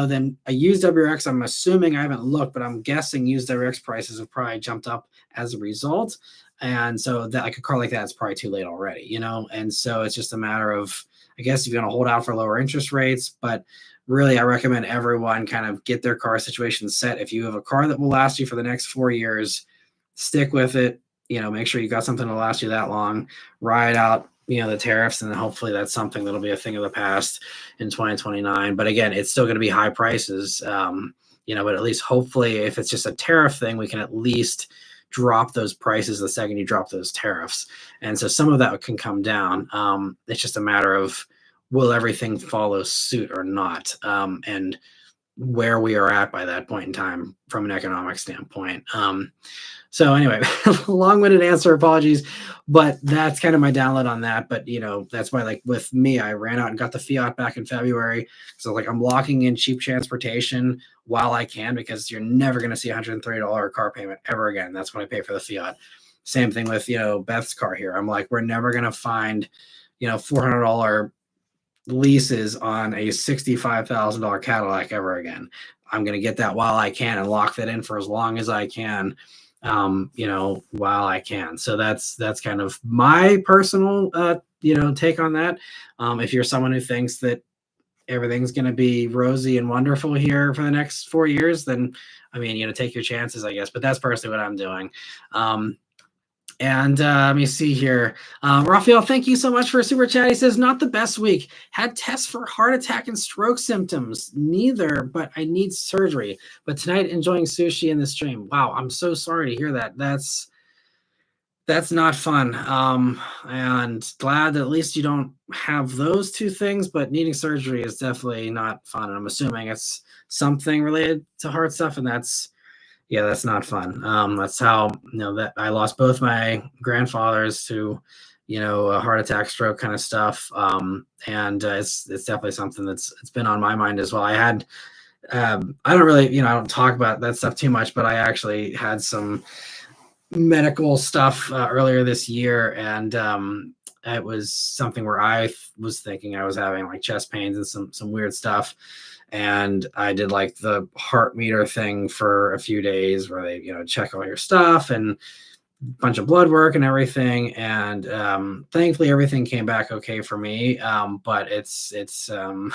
then a used WRX, I'm assuming, I haven't looked, but I'm guessing used WRX prices have probably jumped up as a result. And so that, like a car like that, is probably too late already, And so it's just a matter of, I guess, if you're going to hold out for lower interest rates, but really, I recommend everyone kind of get their car situation set. If you have a car that will last you for the next 4 years, stick with it. Make sure you got something to last you that long. Ride out, the tariffs, and then hopefully that's something that'll be a thing of the past in 2029. But again, it's still going to be high prices. But at least hopefully, if it's just a tariff thing, we can at least drop those prices the second you drop those tariffs. And so some of that can come down. It's just a matter of, will everything follow suit or not? And where we are at by that point in time from an economic standpoint. So anyway, long-winded answer, apologies, but that's kind of my download on that. But that's why, like with me, I ran out and got the Fiat back in February. So like I'm locking in cheap transportation while I can, because you're never going to see $130 car payment ever again. That's when I pay for the Fiat. Same thing with Beth's car here. I'm like, we're never going to find $400 leases on a $65,000 Cadillac ever again. I'm going to get that while I can and lock that in for as long as I can, while I can. So that's kind of my personal, take on that. If you're someone who thinks that everything's going to be rosy and wonderful here for the next 4 years, then, take your chances, I guess. But that's personally what I'm doing. And let me see here. Raphael, thank you so much for a super chat. He says, not the best week. Had tests for heart attack and stroke symptoms. Neither, but I need surgery. But tonight, enjoying sushi in the stream. Wow, I'm so sorry to hear that. That's not fun. And glad that at least you don't have those two things, but needing surgery is definitely not fun. And I'm assuming it's something related to heart stuff, and that's not fun. That's how, that I lost both my grandfathers to, a heart attack, stroke kind of stuff. And it's definitely something it's been on my mind as well. I had, I don't really, I don't talk about that stuff too much, but I actually had some medical stuff earlier this year. And it was something where I was thinking I was having like chest pains and some weird stuff. And I did like the heart meter thing for a few days where they, check all your stuff and a bunch of blood work and everything. And thankfully everything came back okay for me. But it's I'm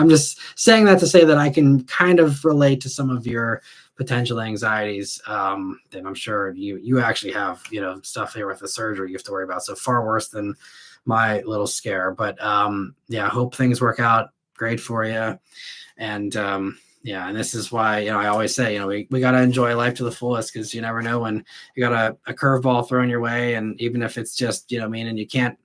just saying that to say that I can kind of relate to some of your potential anxieties that I'm sure you actually have, stuff here with the surgery you have to worry about. So far worse than my little scare. But hope things work out great for you. And and this is why I always say we got to enjoy life to the fullest, because you never know when you got a curveball thrown your way, and even if it's just and you can't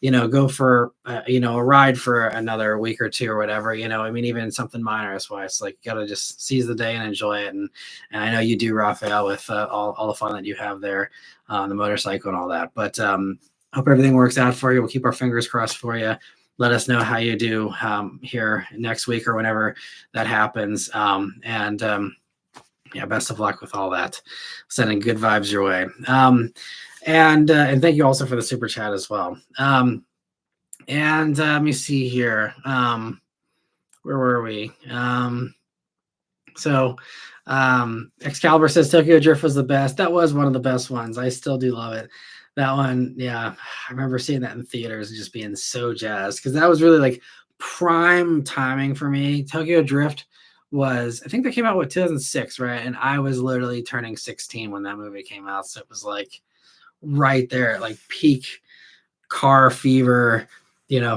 go for a ride for another week or two or whatever, even something minor. That's why it's like you got to just seize the day and enjoy it. And I know you do, Raphael, with all the fun that you have there on the motorcycle and all that. But hope everything works out for you. We'll keep our fingers crossed for you. Let us know how you do here next week or whenever that happens. Best of luck with all that. Sending good vibes your way. And thank you also for the super chat as well. Let me see here. Where were we? Excalibur says Tokyo Drift was the best. That was one of the best ones. I still do love it. That one, I remember seeing that in theaters and just being so jazzed, because that was really like prime timing for me. Tokyo Drift was, I think that came out with 2006, right? And I was literally turning 16 when that movie came out. So it was like right there, like peak car fever,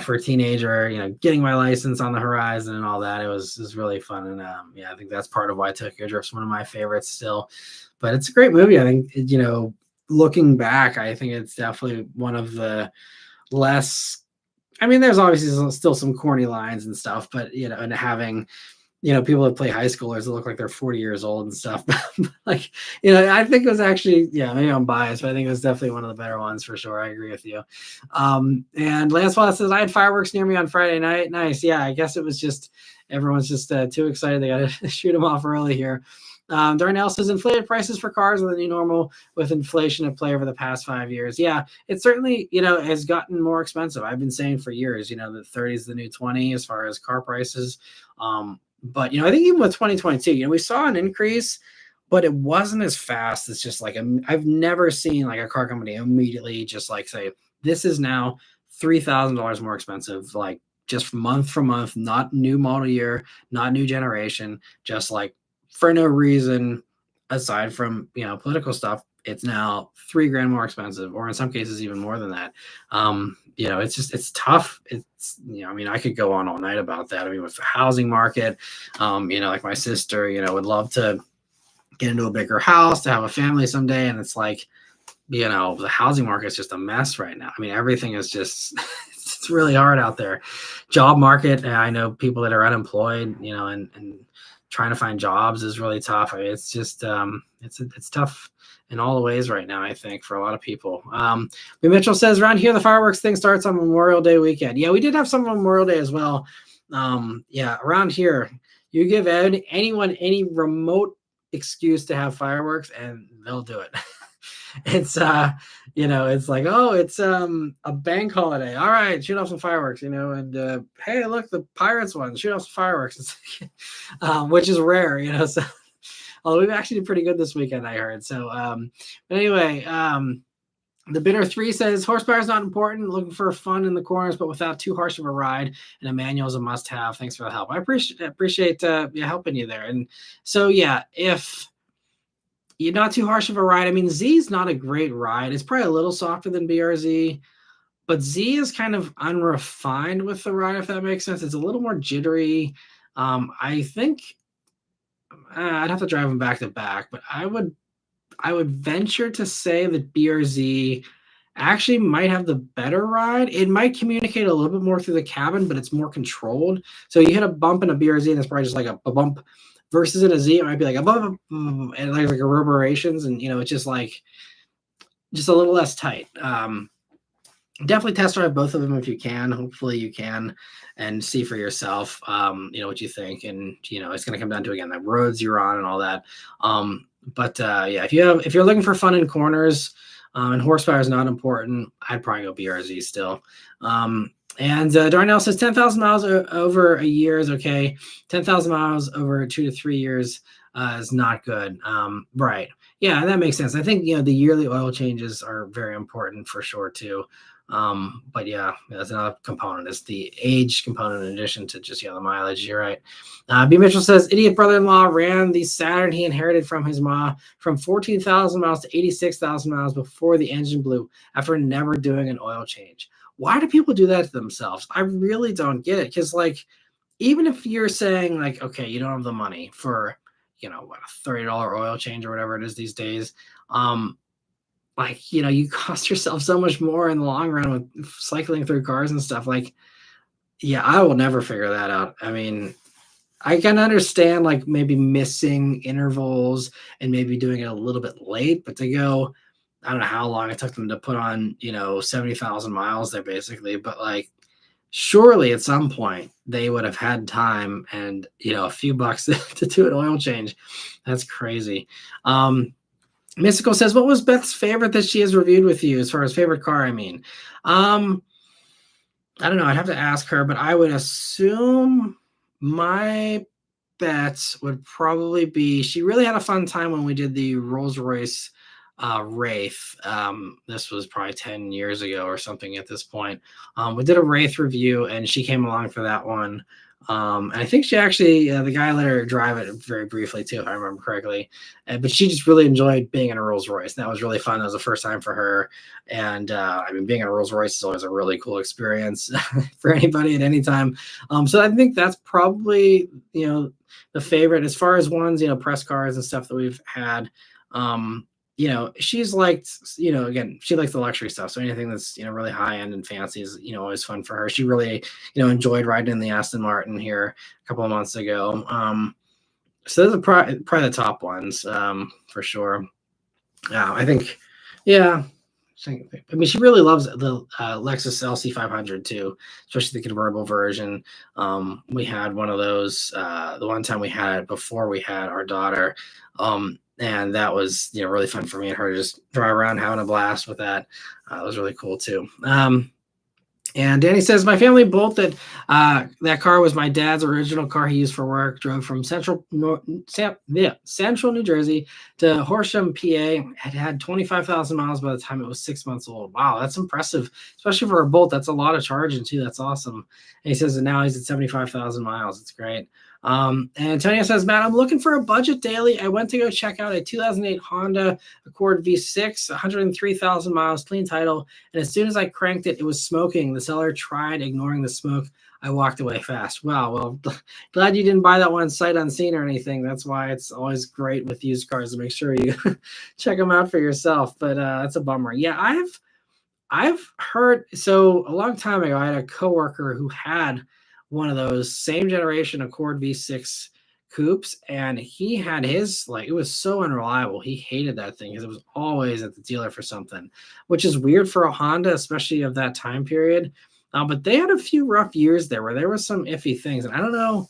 for a teenager, getting my license on the horizon and all that. It was really fun. And I think that's part of why Tokyo Drift's one of my favorites still. But it's a great movie. I think, looking back, I think it's definitely one of the less, there's obviously still some corny lines and stuff, but, and having, people that play high schoolers that look like they're 40 years old and stuff. Like, I think it was actually, maybe I'm biased, but I think it was definitely one of the better ones for sure. I agree with you. And Lance Wallace says, I had fireworks near me on Friday night. Nice. Yeah, I guess it was just, everyone's just too excited. They got to shoot them off early here. Darnell says inflated prices for cars are the new normal with inflation at play over the past 5 years. Yeah, it certainly, has gotten more expensive. I've been saying for years, that 30 is the new 20 as far as car prices. But, I think even with 2022, we saw an increase, but it wasn't as fast as just like, I've never seen like a car company immediately just like say, this is now $3,000 more expensive, like just month for month, not new model year, not new generation, just like for no reason aside from political stuff. It's now $3,000 more expensive, or in some cases even more than that. It's tough. It's I could go on all night about that. With the housing market, like my sister, would love to get into a bigger house, to have a family someday, and it's like, the housing market is just a mess right now. Everything is just it's really hard out there. Job market, I know people that are unemployed, and trying to find jobs is really tough. I mean, it's just it's tough in all the ways right now, I think, for a lot of people. Mitchell says around here the fireworks thing starts on Memorial Day weekend. Yeah, we did have some on Memorial Day as well. Yeah, around here, you give anyone any remote excuse to have fireworks and they'll do it. It's it's like, oh, it's a bank holiday, all right, shoot off some fireworks, and hey, look, the Pirates won, shoot off some fireworks. Which is rare, so although we've actually did pretty good this weekend, I heard. So but anyway, the Bitter 3 says horsepower is not important, looking for fun in the corners but without too harsh of a ride, and a manual is a must-have. Thanks for the help. I appreciate helping you there. And so yeah, if you're not too harsh of a ride. I mean, Z is not a great ride. It's probably a little softer than BRZ, but Z is kind of unrefined with the ride, if that makes sense. It's a little more jittery. I think I'd have to drive them back to back, but I would venture to say that BRZ actually might have the better ride. It might communicate a little bit more through the cabin, but it's more controlled. So you hit a bump in a BRZ, and it's probably just like a bump. Versus in a Z, it might be like a bump and like reverberations, and it's just a little less tight. Definitely test drive both of them if you can. Hopefully you can, and see for yourself, what you think. And it's going to come down to, again, the roads you're on and all that. But yeah, if you're looking for fun in corners, and horsepower is not important, I'd probably go BRZ still. And Darnell says 10,000 miles over a year is okay. 10,000 miles over 2 to 3 years is not good. Right. Yeah, that makes sense. I think, the yearly oil changes are very important for sure too. But yeah, that's another component. It's the age component in addition to just, the mileage. You're right. B. Mitchell says, idiot brother-in-law ran the Saturn he inherited from his ma from 14,000 miles to 86,000 miles before the engine blew after never doing an oil change. Why do people do that to themselves? I really don't get it. Because, even if you're saying, okay, you don't have the money for, a $30 oil change or whatever it is these days, you cost yourself so much more in the long run with cycling through cars and stuff. Yeah, I will never figure that out. I mean, I can understand, maybe missing intervals and maybe doing it a little bit late, but to go, I don't know how long it took them to put on, 70,000 miles there basically, but surely at some point they would have had time and, a few bucks to do an oil change. That's crazy. Mystical says, what was Beth's favorite that she has reviewed with you as far as favorite car? I mean, I don't know. I'd have to ask her, but I would assume my bets would probably be, she really had a fun time when we did the Rolls-Royce Wraith. This was probably 10 years ago or something at this point. We did a Wraith review and she came along for that one. And I think she actually, the guy let her drive it very briefly too, if I remember correctly. But she just really enjoyed being in a Rolls Royce. And that was really fun. That was the first time for her. And I mean, being in a Rolls Royce is always a really cool experience for anybody at any time. So I think that's probably, the favorite as far as ones, press cars and stuff that we've had. She's liked, again, she likes the luxury stuff. So anything that's, really high end and fancy is, always fun for her. She really, enjoyed riding in the Aston Martin here a couple of months ago. So those are probably the top ones, for sure. I think, yeah. I mean, she really loves the Lexus LC500 too, especially the convertible version. We had one of those the one time we had it before we had our daughter. And that was, really fun for me and her to just drive around having a blast with that. It was really cool too. And Danny says, my family bolted. That car was my dad's original car he used for work. Drove from Central New Jersey to Horsham, PA. It had 25,000 miles by the time it was 6 months old. Wow, that's impressive, especially for a Bolt. That's a lot of charging too. That's awesome. And he says that now he's at 75,000 miles. It's great. And Antonio says, Matt, I'm looking for a budget daily. I went to go check out a 2008 Honda Accord V6, 103,000 miles, clean title. And as soon as I cranked it, it was smoking. The seller tried ignoring the smoke. I walked away fast. Wow. Well, glad you didn't buy that one sight unseen or anything. That's why it's always great with used cars to make sure you check them out for yourself. But that's a bummer. Yeah, I've heard. So a long time ago, I had a coworker who had one of those same generation Accord V6 coupes, and he had his, like, it was so unreliable. He hated that thing because it was always at the dealer for something, which is weird for a Honda, especially of that time period. But they had a few rough years there where there was some iffy things, and I don't know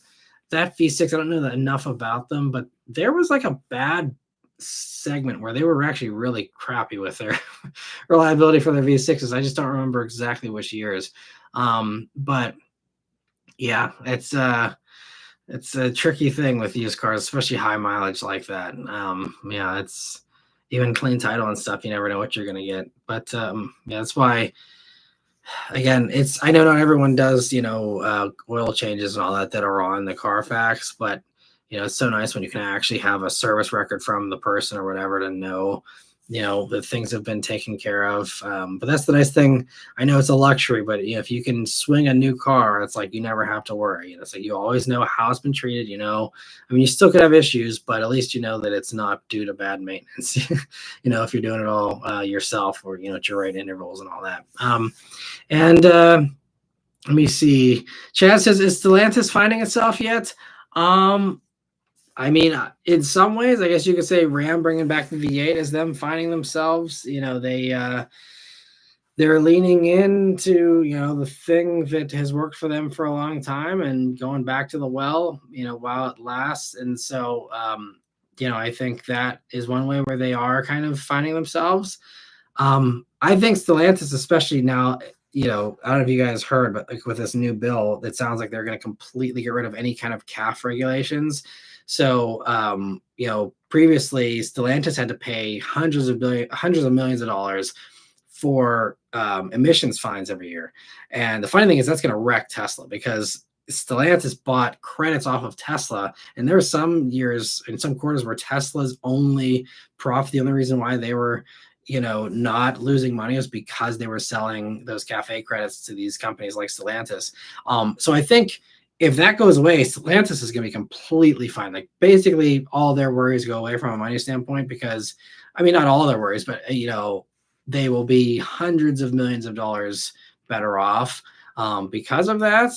that V6. I don't know enough about them, but there was like a bad segment where they were actually really crappy with their reliability for their V6s. I just don't remember exactly which years. But yeah, it's a tricky thing with used cars, especially high mileage like that. Yeah, it's even clean title and stuff. You never know what you're gonna get. But yeah, that's why. Again, it's I know not everyone does oil changes and all that are on the Carfax, but it's so nice when you can actually have a service record from the person or whatever to know that things have been taken care of. But that's the nice thing. I know it's a luxury, but if you can swing a new car, it's like you never have to worry. It's like you always know how it's been treated. I mean, you still could have issues, but at least you know that it's not due to bad maintenance. If you're doing it all yourself, or at your right intervals and all that. And let me see. Chad says, "Is Stellantis finding itself yet?" I mean, in some ways, I guess you could say Ram bringing back the V8 is them finding themselves. They're leaning into the thing that has worked for them for a long time and going back to the well, while it lasts. And so, I think that is one way where they are kind of finding themselves. I think Stellantis, especially now, I don't know if you guys heard, but like with this new bill, it sounds like they're going to completely get rid of any kind of CAF regulations. So, previously Stellantis had to pay hundreds of millions of dollars for emissions fines every year. And the funny thing is that's going to wreck Tesla, because Stellantis bought credits off of Tesla, and there were some years in some quarters where Tesla's only profit, the only reason why they were not losing money was because they were selling those CAFE credits to these companies like Stellantis. So I think if that goes away, Stellantis is going to be completely fine. Like basically all their worries go away from a money standpoint, because I mean, not all their worries, but they will be hundreds of millions of dollars better off because of that.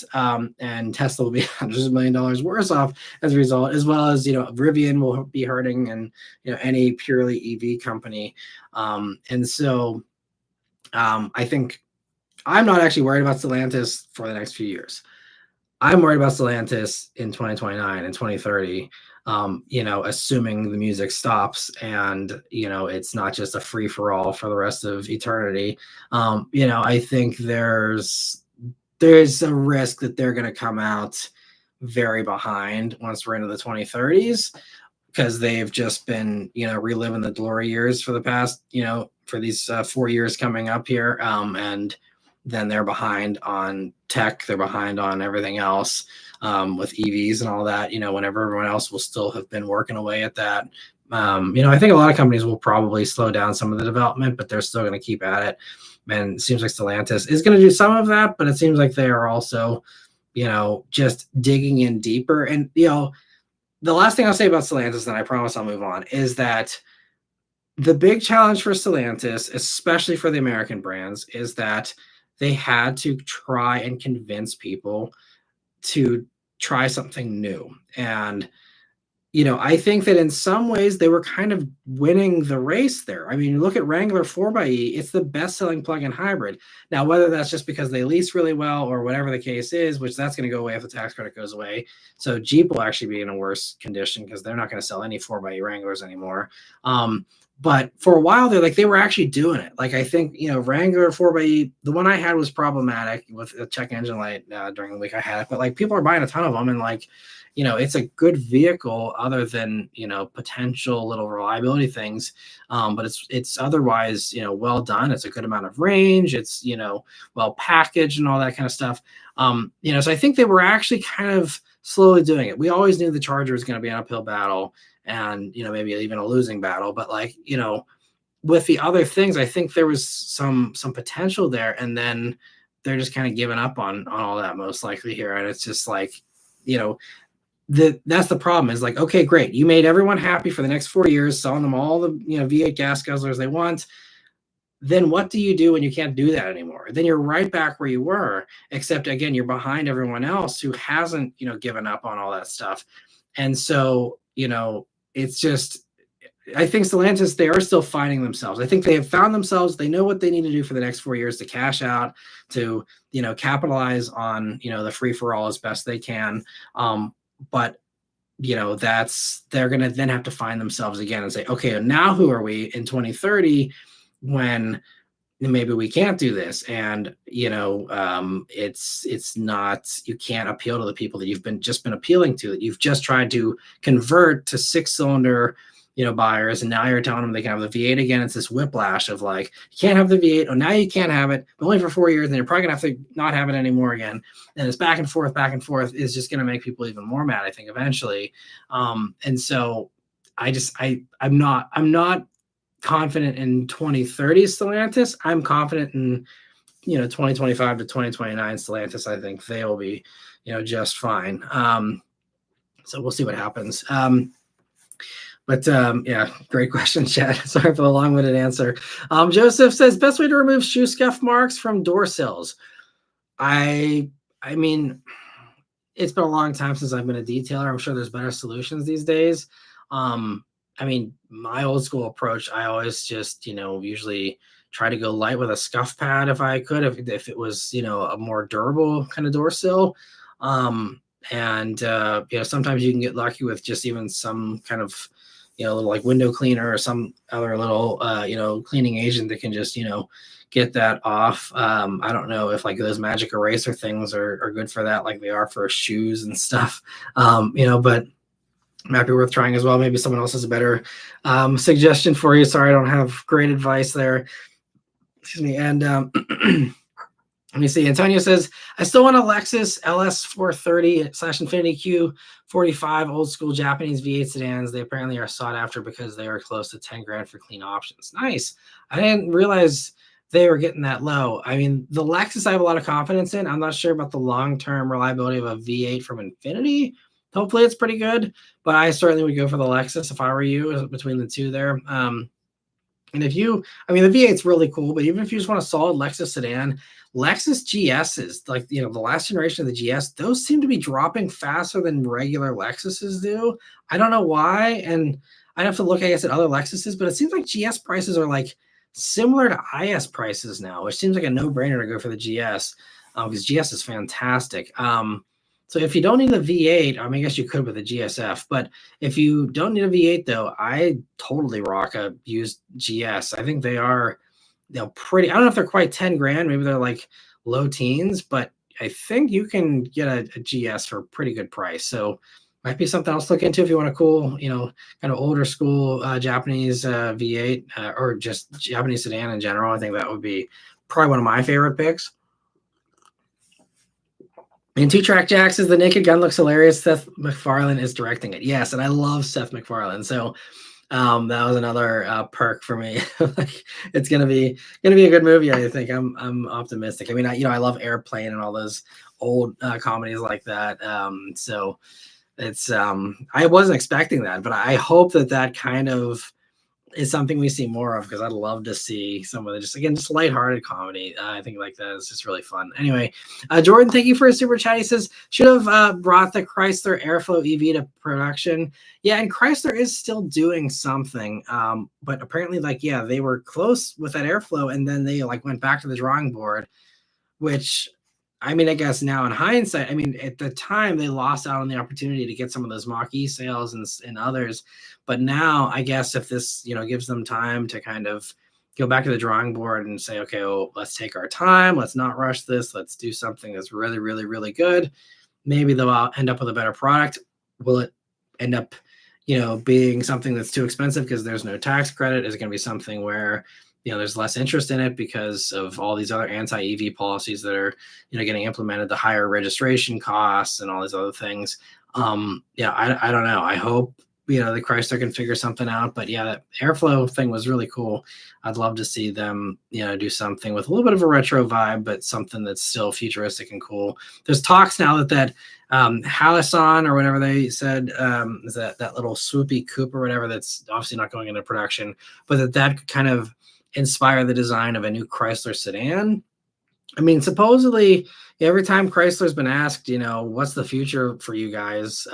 And Tesla will be hundreds of millions of dollars worse off as a result, as well as, Rivian will be hurting, and, any purely EV company. And so I think I'm not actually worried about Stellantis for the next few years. I'm worried about Stellantis in 2029 and 2030, assuming the music stops and, it's not just a free for all for the rest of eternity. I think there's a risk that they're going to come out very behind once we're into the 2030s, because they've just been, reliving the glory years for the past, for these 4 years coming up here. And then they're behind on tech. They're behind on everything else with EVs and all that, whenever everyone else will still have been working away at that. I think a lot of companies will probably slow down some of the development, but they're still going to keep at it. And it seems like Stellantis is going to do some of that, but it seems like they are also, just digging in deeper. And, the last thing I'll say about Stellantis, and I promise I'll move on, is that the big challenge for Stellantis, especially for the American brands, is that they had to try and convince people to try something new. And, I think that in some ways they were kind of winning the race there. I mean, look at Wrangler 4xe. It's the best-selling plug-in hybrid. Now, whether that's just because they lease really well or whatever the case is, which that's going to go away if the tax credit goes away. So Jeep will actually be in a worse condition because they're not going to sell any 4xe Wranglers anymore. But for a while they were actually doing it. Like, I think, Wrangler 4xe, the one I had was problematic with a check engine light during the week I had it, but like people are buying a ton of them, and like, it's a good vehicle other than, potential little reliability things. But it's otherwise, well done. It's a good amount of range. It's, well packaged and all that kind of stuff. So I think they were actually kind of slowly doing it. We always knew the Charger was going to be an uphill battle, and, maybe even a losing battle, but like, with the other things, I think there was some potential there, and then they're just kind of giving up on all that most likely here. And it's just like, that's the problem, is like, okay, great. You made everyone happy for the next 4 years, selling them all the, V8 gas guzzlers they want. Then what do you do when you can't do that anymore? Then you're right back where you were, except again, you're behind everyone else who hasn't, given up on all that stuff. And so, it's just, I think Stellantis, they are still finding themselves. I think they have found themselves. They know what they need to do for the next 4 years to cash out, to, capitalize on, the free for all as best they can. But they're going to then have to find themselves again and say, okay, now who are we in 2030 when maybe we can't do this? And it's not, you can't appeal to the people that you've been appealing to, that you've just tried to convert to 6-cylinder buyers, and now you're telling them they can have the V8 again. It's this whiplash of like, you can't have the V8. Oh, now you can't have it, but only for 4 years, and you're probably gonna have to not have it anymore again. And it's back and forth is just gonna make people even more mad, I think, eventually. And so I'm not confident in 2030 Stellantis. I'm confident in 2025 to 2029 Stellantis. I think they will be just fine. So we'll see what happens. But yeah, great question, Chad. Sorry for the long-winded answer. Joseph says, best way to remove shoe scuff marks from door sills. I mean, it's been a long time since I've been a detailer. I'm sure there's better solutions these days. I mean, my old school approach, I always just, usually try to go light with a scuff pad if I could, if it was, a more durable kind of door sill. And sometimes you can get lucky with just even some kind of, little like window cleaner or some other little, cleaning agent that can just, get that off. I don't know if like those magic eraser things are good for that, like they are for shoes and stuff, but might be worth trying as well. Maybe someone else has a better suggestion for you. Sorry, I don't have great advice there. Excuse me. And let me see. Antonio says, I still want a Lexus LS430/Infiniti Q45 old school Japanese V8 sedans. They apparently are sought after because they are close to 10 grand for clean options. Nice. I didn't realize they were getting that low. I mean, the Lexus I have a lot of confidence in. I'm not sure about the long-term reliability of a V8 from Infiniti. Hopefully it's pretty good, but I certainly would go for the Lexus if I were you, between the two there. And if you, I mean, the V8's really cool, but even if you just want a solid Lexus sedan, Lexus GSs, like, the last generation of the GS, those seem to be dropping faster than regular Lexuses do. I don't know why. And I'd have to look, I guess, at other Lexuses, but it seems like GS prices are like similar to IS prices now, which seems like a no-brainer to go for the GS, because GS is fantastic. So if you don't need a V8, I mean, I guess you could with a GSF, but if you don't need a V8 though, I totally rock a used GS. I think they are, pretty, I don't know if they're quite 10 grand, maybe they're like low teens, but I think you can get a GS for a pretty good price. So might be something else to look into if you want a cool, kind of older school Japanese V8 or just Japanese sedan in general. I think that would be probably one of my favorite picks. And Two Track Jack says the Naked Gun looks hilarious. Seth MacFarlane is directing it. Yes, and I love Seth MacFarlane. So that was another perk for me. Like, it's gonna be a good movie. I think I'm optimistic. I mean, I love Airplane and all those old comedies like that. So it's I wasn't expecting that, but I hope that kind of is something we see more of, because I'd love to see some of the just lighthearted comedy. I think like that is just really fun. Anyway, Jordan, thank you for a super chat. He says, should have brought the Chrysler Airflow EV to production. Yeah, and Chrysler is still doing something, but apparently, they were close with that Airflow, and then they went back to the drawing board, which, I mean, I guess now in hindsight, I mean, at the time they lost out on the opportunity to get some of those Mach-E sales and others. But now I guess if this, gives them time to kind of go back to the drawing board and say, okay, well, let's take our time. Let's not rush this. Let's do something that's really, really, really good. Maybe they'll end up with a better product. Will it end up, being something that's too expensive because there's no tax credit? Is it going to be something where, there's less interest in it because of all these other anti-EV policies that are, getting implemented, the higher registration costs and all these other things? I don't know. I hope, the Chrysler can figure something out. But yeah, that Airflow thing was really cool. I'd love to see them, do something with a little bit of a retro vibe, but something that's still futuristic and cool. There's talks now that Halcyon or whatever they said, is that little swoopy coupe or whatever, that's obviously not going into production, but that could kind of inspire the design of a new Chrysler sedan, I mean, supposedly every time Chrysler's been asked, what's the future for you guys?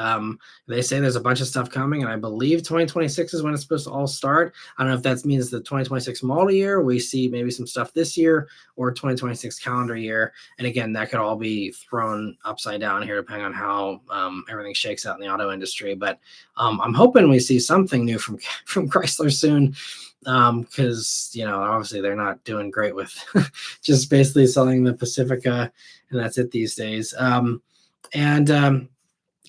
They say there's a bunch of stuff coming, and I believe 2026 is when it's supposed to all start. I don't know if that means the 2026 model year. We see maybe some stuff this year or 2026 calendar year. And again, that could all be thrown upside down here depending on how everything shakes out in the auto industry. But I'm hoping we see something new from Chrysler soon. Because obviously they're not doing great with just basically selling the Pacifica, and that's it these days. And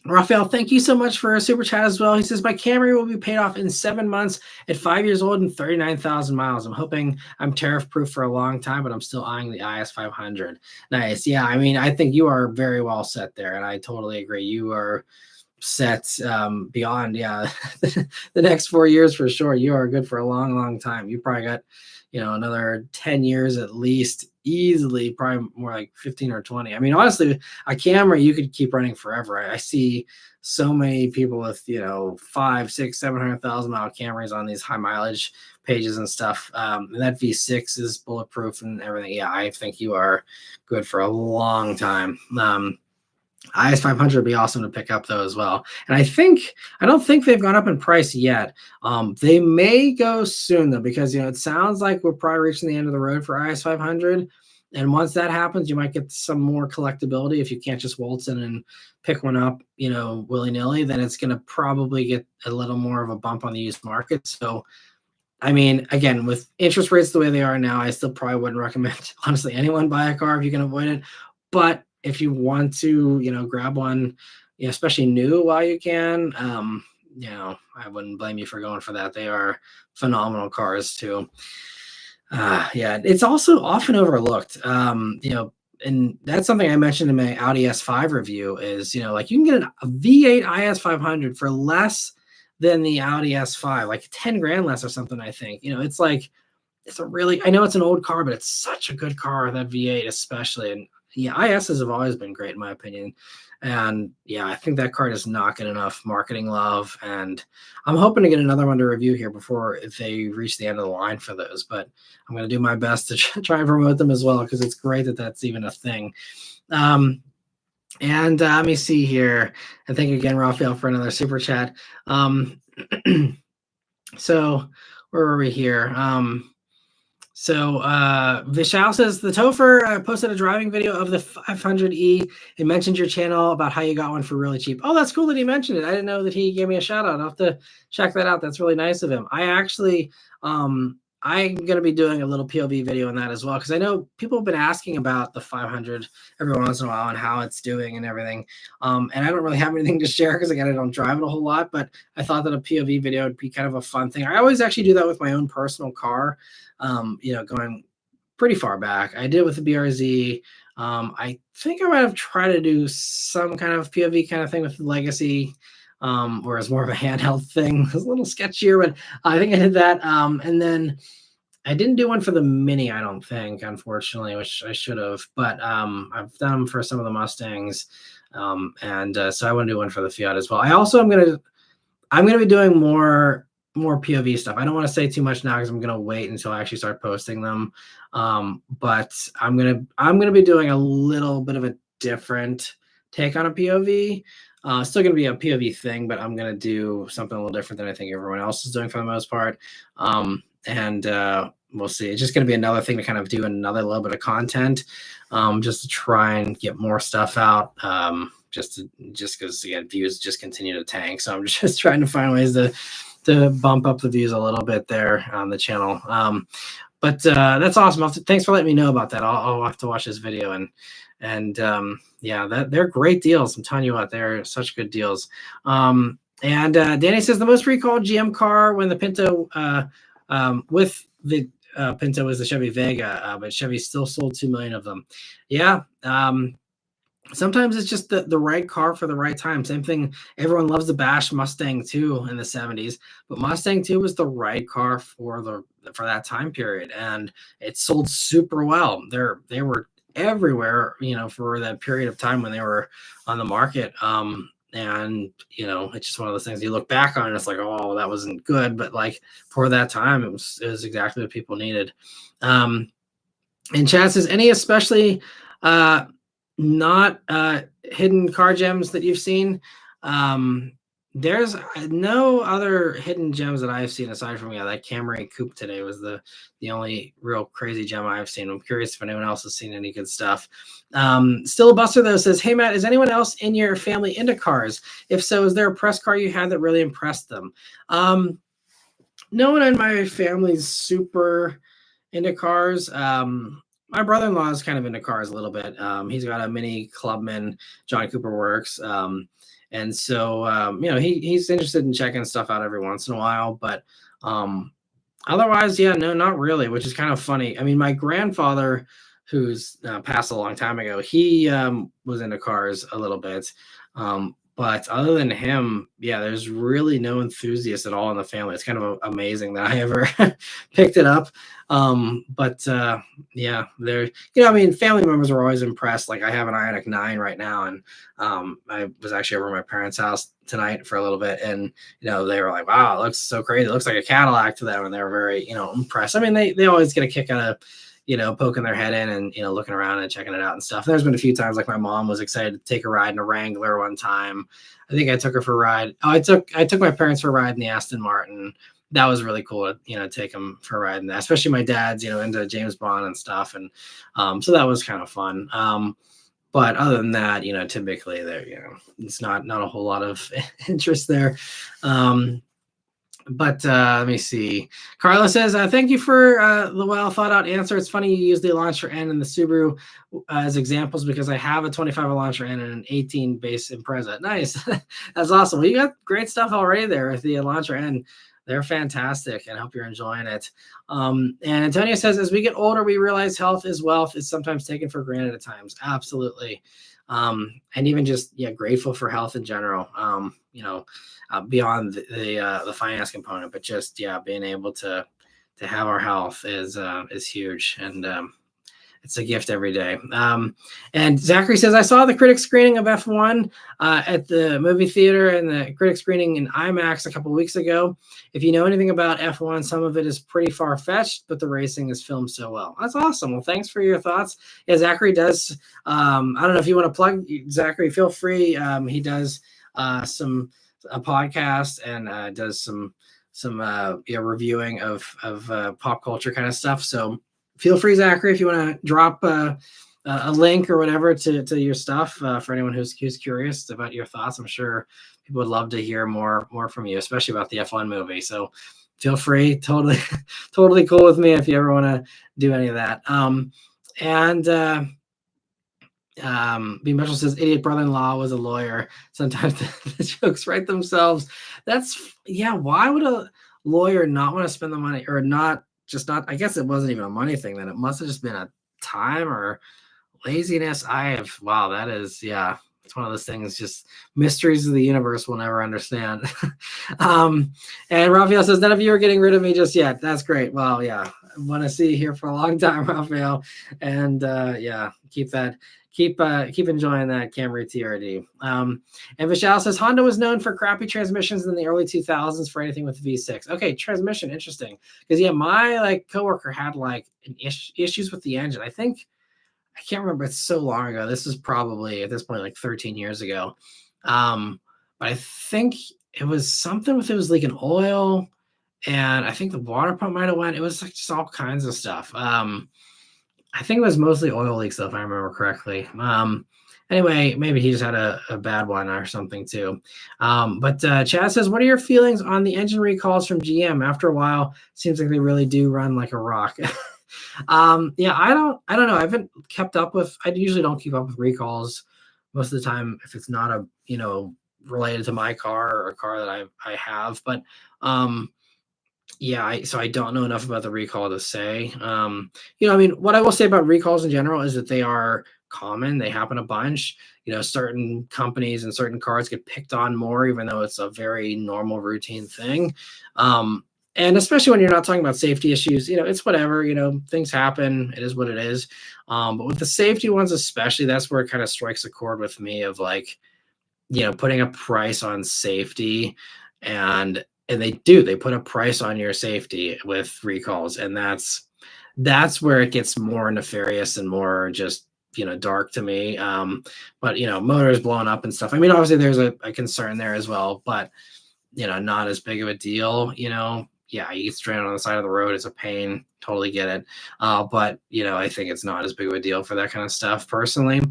Raphael, thank you so much for a super chat as well. He says my Camry will be paid off in 7 months at 5 years old and 39,000 miles. I'm hoping I'm tariff proof for a long time, but I'm still eyeing the IS 500. Nice. Yeah, I mean, I think you are very well set there, and I totally agree. You are set beyond the next 4 years for sure. You are good for a long time. You probably got another 10 years at least, easily, probably more like 15 or 20. I mean, honestly, a Camry you could keep running forever. I see so many people with 5, 6, 700,000 mile Camrys on these high mileage pages and stuff. And that V6 is bulletproof and everything. Yeah, I think you are good for a long time. IS 500 would be awesome to pick up though as well. And I don't think they've gone up in price yet. They may go soon though, because it sounds like we're probably reaching the end of the road for IS 500. And once that happens, you might get some more collectability. If you can't just waltz in and pick one up, willy-nilly, then it's going to probably get a little more of a bump on the used market. So I mean, again, with interest rates the way they are now, I still probably wouldn't recommend honestly anyone buy a car if you can avoid it. But if you want to, grab one, especially new while you can, I wouldn't blame you for going for that. They are phenomenal cars too. Yeah, it's also often overlooked. And that's something I mentioned in my Audi S5 review is, like you can get a V8 IS 500 for less than the Audi S5, like 10 grand less or something, I think. It's like, I know it's an old car, but it's such a good car, that V8 especially. And yeah, ISs have always been great in my opinion. And yeah, I think that car does not get enough marketing love. And I'm hoping to get another one to review here before they reach the end of the line for those. But I'm going to do my best to try and promote them as well, because it's great that that's even a thing. And let me see here. And thank you again, Raphael, for another super chat. So where were we here? So Vishal says the Topher posted a driving video of the 500e and mentioned your channel about how you got one for really cheap. Oh, that's cool that he mentioned it. I didn't know that he gave me a shout out. I'll have to check that out. That's really nice of him. I actually, I'm going to be doing a little POV video on that as well, because I know people have been asking about the 500 every once in a while and how it's doing and everything. And I don't really have anything to share because, again, I don't drive it a whole lot, but I thought that a POV video would be kind of a fun thing. I always actually do that with my own personal car, going pretty far back. I did with the BRZ. I think I might have tried to do some kind of POV kind of thing with the Legacy, whereas more of a handheld thing. It was a little sketchier, but I think I did that. And then I didn't do one for the Mini, I don't think, unfortunately, which I should have. But I've done them for some of the Mustangs, and so I want to do one for the Fiat as well. I also I'm gonna be doing more POV stuff. I don't want to say too much now because I'm gonna wait until I actually start posting them. But I'm gonna be doing a little bit of a different take on a POV. Still going to be a POV thing, but I'm going to do something a little different than I think everyone else is doing for the most part. And we'll see. It's just going to be another thing to kind of do another little bit of content, just to try and get more stuff out. Just because again, views just continue to tank. So I'm just trying to find ways to bump up the views a little bit there on the channel. But that's awesome. Thanks for letting me know about that. I'll have to watch this video and yeah, they're great deals. I'm telling you what, they're such good deals. And Danny says the most recalled GM car when the Pinto with the Pinto was the Chevy Vega, but Chevy still sold 2 million of them. Yeah. Sometimes it's just the right car for the right time. Same thing. Everyone loves the bash Mustang 2 in the 70s, but Mustang 2 was the right car for that time period, and it sold super well. They were everywhere, for that period of time when they were on the market. And it's just one of those things you look back on and it's like, oh, that wasn't good, but like for that time, it was exactly what people needed. And Chad says, any especially uh, not hidden car gems that you've seen? There's no other hidden gems that I've seen aside from that Camry Coupe today was the only real crazy gem I've seen. I'm curious if anyone else has seen any good stuff. Still a Buster though says, hey Matt, is anyone else in your family into cars? If so, is there a press car you had that really impressed them? No one in my family's super into cars. My brother-in-law is kind of into cars a little bit. He's got a Mini Clubman, John Cooper Works. And so, he's interested in checking stuff out every once in a while, but otherwise, yeah, no, not really, which is kind of funny. I mean, my grandfather, who's passed a long time ago, he was into cars a little bit. But other than him, yeah, there's really no enthusiast at all in the family. It's kind of amazing that I ever picked it up. Yeah, I mean, family members are always impressed. Like I have an Ioniq 9 right now, and I was actually over at my parents' house tonight for a little bit, and they were like, "Wow, it looks so crazy! It looks like a Cadillac" to them, and they were very impressed. I mean, they always get a kick out of poking their head in and, looking around and checking it out and stuff. There's been a few times like my mom was excited to take a ride in a Wrangler one time. I think I took her for a ride. Oh, I took my parents for a ride in the Aston Martin. That was really cool to, take them for a ride in that, especially my dad's, into James Bond and stuff. And so that was kind of fun. But other than that, typically there, it's not a whole lot of interest there. But let me see. Carla says, thank you for the well thought out answer. It's funny you use the Elantra N and the Subaru as examples because I have a 25 Elantra N and an 18 base Impreza. Nice. That's awesome. Well, you got great stuff already there with the Elantra N. They're fantastic, and I hope you're enjoying it. And Antonio says, as we get older, we realize health is wealth. It's sometimes taken for granted at times. Absolutely. And even just, grateful for health in general. Beyond the finance component, but just being able to have our health is huge, and it's a gift every day. And Zachary says, I saw the critic screening of F1 at the movie theater and the critic screening in IMAX a couple weeks ago. If you know anything about F1, some of it is pretty far-fetched, but the racing is filmed so well. That's awesome. Well, thanks for your thoughts. Yeah, Zachary does. I don't know if you want to plug Zachary, feel free. He does a podcast and does some reviewing of pop culture kind of stuff. So feel free, Zachary, if you want to drop a link or whatever to your stuff for anyone who's curious about your thoughts. I'm sure people would love to hear more from you, especially about the F1 movie. So feel free. Totally cool with me if you ever want to do any of that. B. Mitchell says, idiot brother-in-law was a lawyer. Sometimes the jokes write themselves. Why would a lawyer not want to spend the money or not, I guess it wasn't even a money thing then. It must have just been a time or laziness. That is, it's one of those things, just mysteries of the universe we'll never understand. And Raphael says, none of you are getting rid of me just yet. That's great. Well, I want to see you here for a long time, Raphael. And keep enjoying that Camry TRD. And Vishal says, Honda was known for crappy transmissions in the early 2000s for anything with V6. Okay, transmission, interesting. Because my coworker had issues with the engine. I can't remember. It's so long ago. This was probably at this point 13 years ago. But I think it was something with it was leaking oil, and I think the water pump might have went. It was just all kinds of stuff. I think it was mostly oil leaks, though, if I remember correctly. Anyway, maybe he just had a bad one or something too. But Chad says, what are your feelings on the engine recalls from GM? After a while, it seems like they really do run like a rock. I don't know. I haven't kept up with, I usually don't keep up with recalls most of the time if it's not related to my car or a car that I have. But so I don't know enough about the recall to say. What I will say about recalls in general is that they are common. They happen a bunch. Certain companies and certain cars get picked on more, even though it's a very normal routine thing. And especially when you're not talking about safety issues, it's whatever, things happen. It is what it is. But with the safety ones, especially, that's where it kind of strikes a chord with me of putting a price on safety, and they put a price on your safety with recalls, and that's that's where it gets more nefarious and more just, dark to me. But motors blowing up and stuff. I mean, obviously there's a concern there as well, but not as big of a deal. Yeah, you get stranded on the side of the road. It's a pain. Totally get it. But I think it's not as big of a deal for that kind of stuff personally.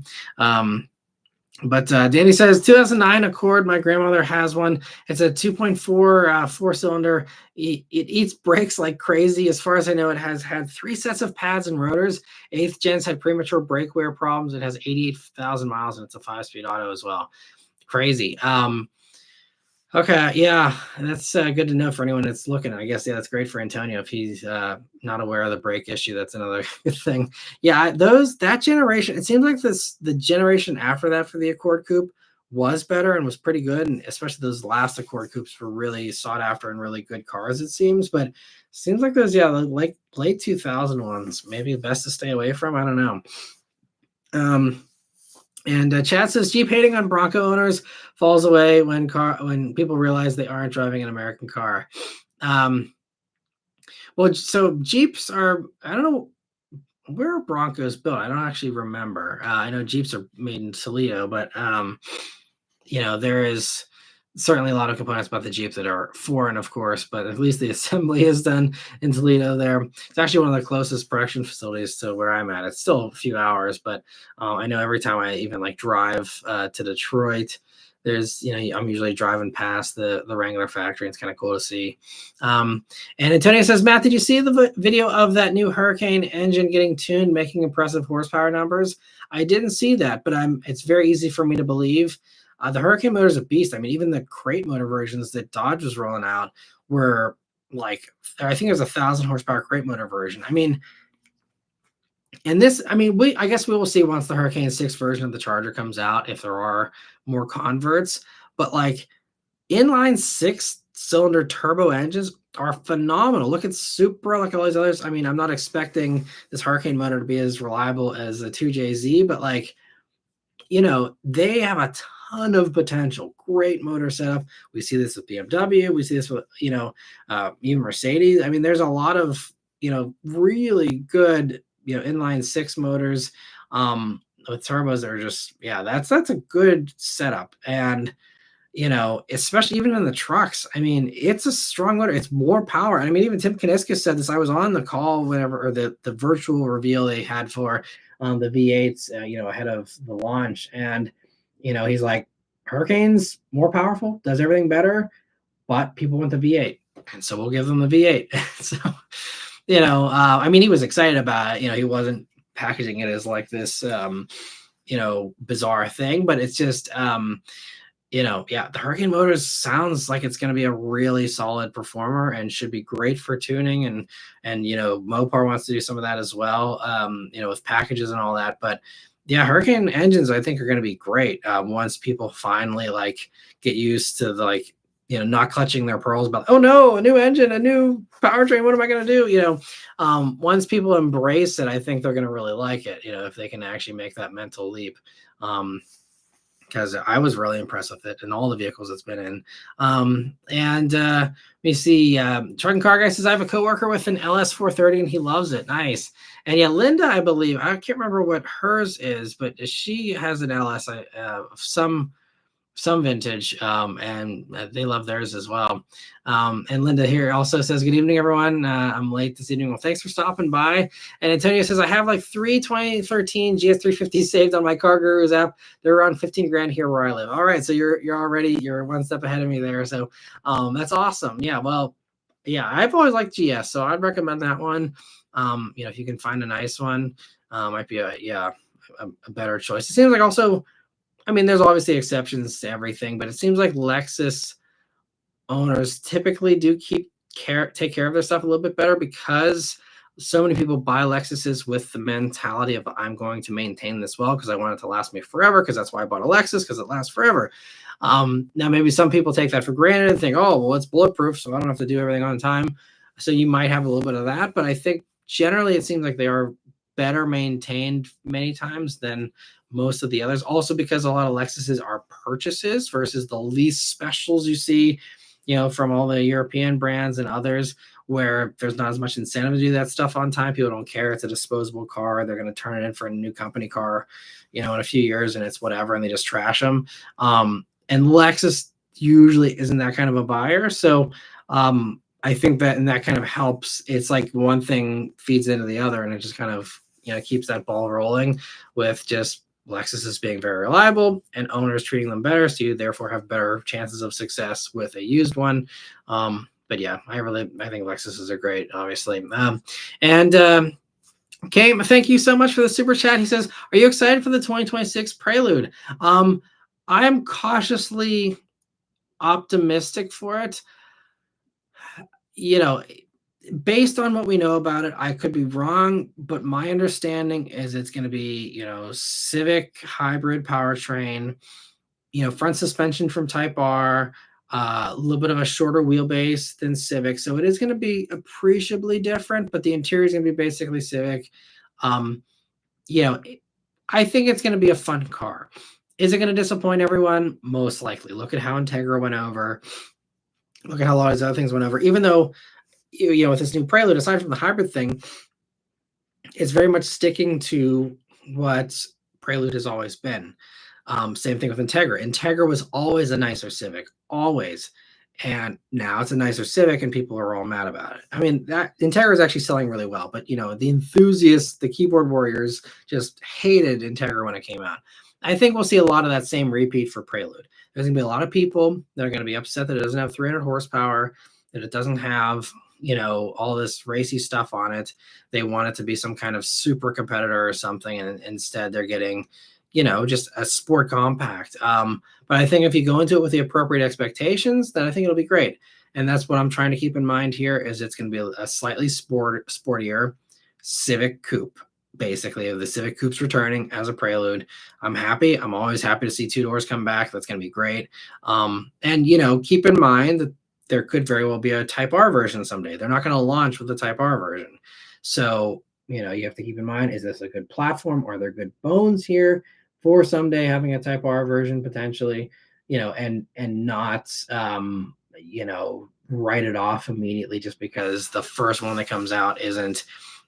But Danny says 2009 Accord. My grandmother has one. It's a 2.4 4-cylinder. It eats brakes like crazy. As far as I know, it has had 3 sets of pads and rotors. 8th gens had premature brake wear problems. It has 88,000 miles and it's a 5-speed auto as well. Crazy. Okay, yeah, that's good to know for anyone that's looking. I guess, yeah, that's great for Antonio if he's not aware of the brake issue. That's another good thing. Yeah, that generation, it seems like the generation after that for the Accord Coupe was better and was pretty good, and especially those last Accord Coupes were really sought after and really good cars, it seems. But it seems like those, like late 2000 ones, maybe best to stay away from. I don't know. And Chad says Jeep hating on Bronco owners falls away when people realize they aren't driving an American car. Well, so Jeeps are, I don't know, where are Broncos built? I don't actually remember. I know Jeeps are made in Toledo, but there is certainly a lot of components about the Jeep that are foreign, of course, but at least the assembly is done in Toledo there. It's actually one of the closest production facilities to where I'm at. It's still a few hours, but I know every time I even drive to Detroit, there's, I'm usually driving past the Wrangler factory. It's kind of cool to see. And Antonio says, Matt, did you see the video of that new Hurricane engine getting tuned, making impressive horsepower numbers? I didn't see that, but it's very easy for me to believe. The Hurricane motor is a beast. I mean, even the crate motor versions that Dodge was rolling out were I think there's 1,000 horsepower crate motor version. I mean, and this, I guess we will see once the Hurricane 6 version of the Charger comes out, if there are more converts, but inline 6-cylinder turbo engines are phenomenal. Look at Supra, like all these others. I mean, I'm not expecting this Hurricane motor to be as reliable as the 2JZ, but they have a ton of potential. Great motor setup. We see this with BMW. We see this with, even Mercedes. I mean, there's a lot of, really good, inline 6 motors with turbos that are just, that's a good setup. And, especially even in the trucks, I mean, it's a strong motor. It's more power. I mean, even Tim Kuniskis said this. I was on the call, or the virtual reveal they had for the V8s, ahead of the launch. And, he's like, Hurricane's more powerful, does everything better, but people want the V8. And so we'll give them the V8. So, he was excited about it. He wasn't packaging it as this, bizarre thing, but it's just, the Hurricane motors sounds like it's going to be a really solid performer and should be great for tuning. And Mopar wants to do some of that as well, with packages and all that. But yeah, Hurricane engines, I think, are going to be great once people finally get used to not clutching their pearls about, oh no, a new engine, a new powertrain, what am I going to do? Once people embrace it, I think they're going to really like it, if they can actually make that mental leap. Because I was really impressed with it and all the vehicles it's been in. Let me see. Truck and Car Guy says, I have a coworker with an LS 430 and he loves it. Nice. And yeah, Linda, I believe, I can't remember what hers is, but she has an LS, some vintage, and they love theirs as well. And Linda here also says, good evening, everyone. I'm late this evening. Well, thanks for stopping by. And Antonio says, I have 3 2013 GS350 saved on my Car Gurus app. They're around 15 grand here where I live. All right. So you're one step ahead of me there. So that's awesome. Yeah. Well, yeah, I've always liked GS, so I'd recommend that one. If you can find a nice one, might be a better choice. It seems like also, there's obviously exceptions to everything, but it seems like Lexus owners typically do take care of their stuff a little bit better because so many people buy Lexuses with the mentality of I'm going to maintain this well because I want it to last me forever, because that's why I bought a Lexus, because it lasts forever. Now, maybe some people take that for granted and think, oh, well, it's bulletproof, so I don't have to do everything on time. So you might have a little bit of that, but I think generally it seems like they are better maintained many times than most of the others. Also because a lot of Lexuses are purchases versus the lease specials you see, from all the European brands and others, where there's not as much incentive to do that stuff on time. People don't care. It's a disposable car. They're going to turn it in for a new company car, in a few years, and it's whatever, and they just trash them. And Lexus usually isn't that kind of a buyer. So I think that, and that kind of helps. It's like one thing feeds into the other, and it just kind of, keeps that ball rolling with just Lexus is being very reliable and owners treating them better. So you therefore have better chances of success with a used one. But yeah, I think Lexus are great, obviously. Kame, thank you so much for the super chat. He says, are you excited for the 2026 Prelude? I'm cautiously optimistic for it. Based on what we know about it, I could be wrong, but my understanding is it's going to be, Civic hybrid powertrain, front suspension from Type R, a little bit of a shorter wheelbase than Civic. So it is going to be appreciably different, but the interior is going to be basically Civic. I think it's going to be a fun car. Is it going to disappoint everyone? Most likely. Look at how Integra went over. Look at how a lot of these other things went over. Even though, with this new Prelude, aside from the hybrid thing, it's very much sticking to what Prelude has always been. Same thing with Integra. Integra was always a nicer Civic, always. And now it's a nicer Civic, and people are all mad about it. I mean, that Integra is actually selling really well, but the enthusiasts, the keyboard warriors, just hated Integra when it came out. I think we'll see a lot of that same repeat for Prelude. There's going to be a lot of people that are going to be upset that it doesn't have 300 horsepower, that it doesn't have, all this racy stuff on it. They want it to be some kind of super competitor or something, and instead they're getting, just a sport compact. But I think if you go into it with the appropriate expectations, then I think it'll be great. And that's what I'm trying to keep in mind here, is it's going to be a slightly sportier Civic Coupe. Basically, the Civic Coupe's returning as a Prelude. I'm happy. I'm always happy to see two doors come back. That's going to be great. And keep in mind that there could very well be a Type R version someday. They're not going to launch with the Type R version. So, you have to keep in mind, is this a good platform? Are there good bones here for someday having a Type R version potentially, and not, write it off immediately just because the first one that comes out isn't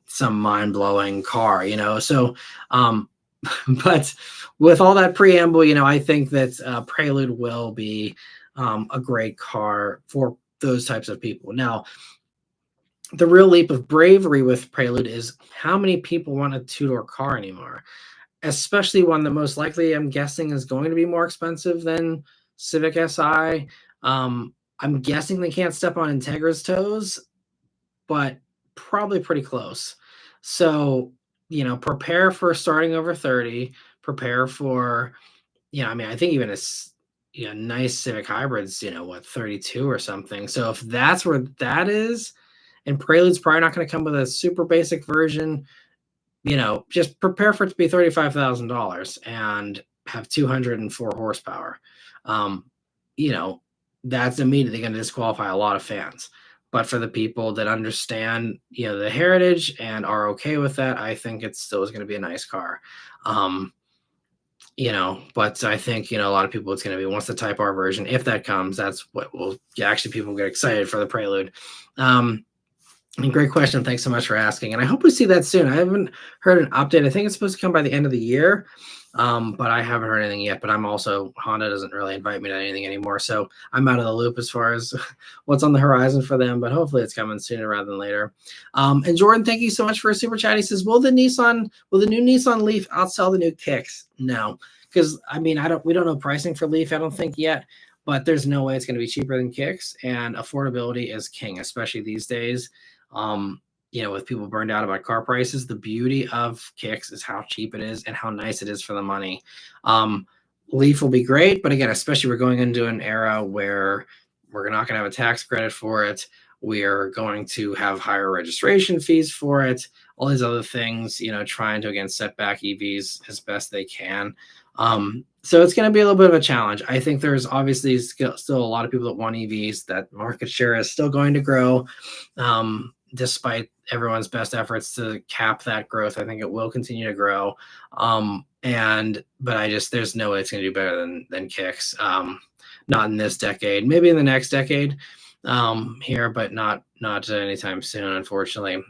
some mind-blowing car, So, but with all that preamble, I think that Prelude will be a great car for those types of people. Now, the real leap of bravery with Prelude is how many people want a two-door car anymore, especially one that most likely, I'm guessing, is going to be more expensive than Civic Si. I'm guessing they can't step on Integra's toes, but probably pretty close. So, prepare for starting over 30, prepare for, I think even a nice Civic hybrids, 32 or something. So if that's where that is, and Prelude's probably not going to come with a super basic version, just prepare for it to be $35,000 and have 204 horsepower. That's immediately going to disqualify a lot of fans. But for the people that understand, the heritage and are okay with that, I think it still is going to be a nice car. But I think, a lot of people, it's going to be, once the Type R version, if that comes, that's what will actually people get excited for the Prelude. And great question. Thanks so much for asking. And I hope we see that soon. I haven't heard an update. I think it's supposed to come by the end of the year. But I haven't heard anything yet. But I'm also, Honda doesn't really invite me to anything anymore. So I'm out of the loop as far as what's on the horizon for them. But hopefully it's coming sooner rather than later. And Jordan, thank you so much for a super chat. He says, will the new Nissan Leaf outsell the new Kicks? No. Because we don't know pricing for Leaf, I don't think yet. But there's no way it's going to be cheaper than Kicks. And affordability is king, especially these days. With people burned out about car prices, the beauty of Kicks is how cheap it is and how nice it is for the money. Leaf will be great, but again, especially we're going into an era where we're not going to have a tax credit for it. We are going to have higher registration fees for it. All these other things, trying to, again, set back EVs as best they can. So it's going to be a little bit of a challenge. I think there's obviously still a lot of people that want EVs. That market share is still going to grow. Despite everyone's best efforts to cap that growth, I think it will continue to grow. But there's no way it's going to do better than Kicks. Not in this decade, maybe in the next decade. here, but not anytime soon, unfortunately.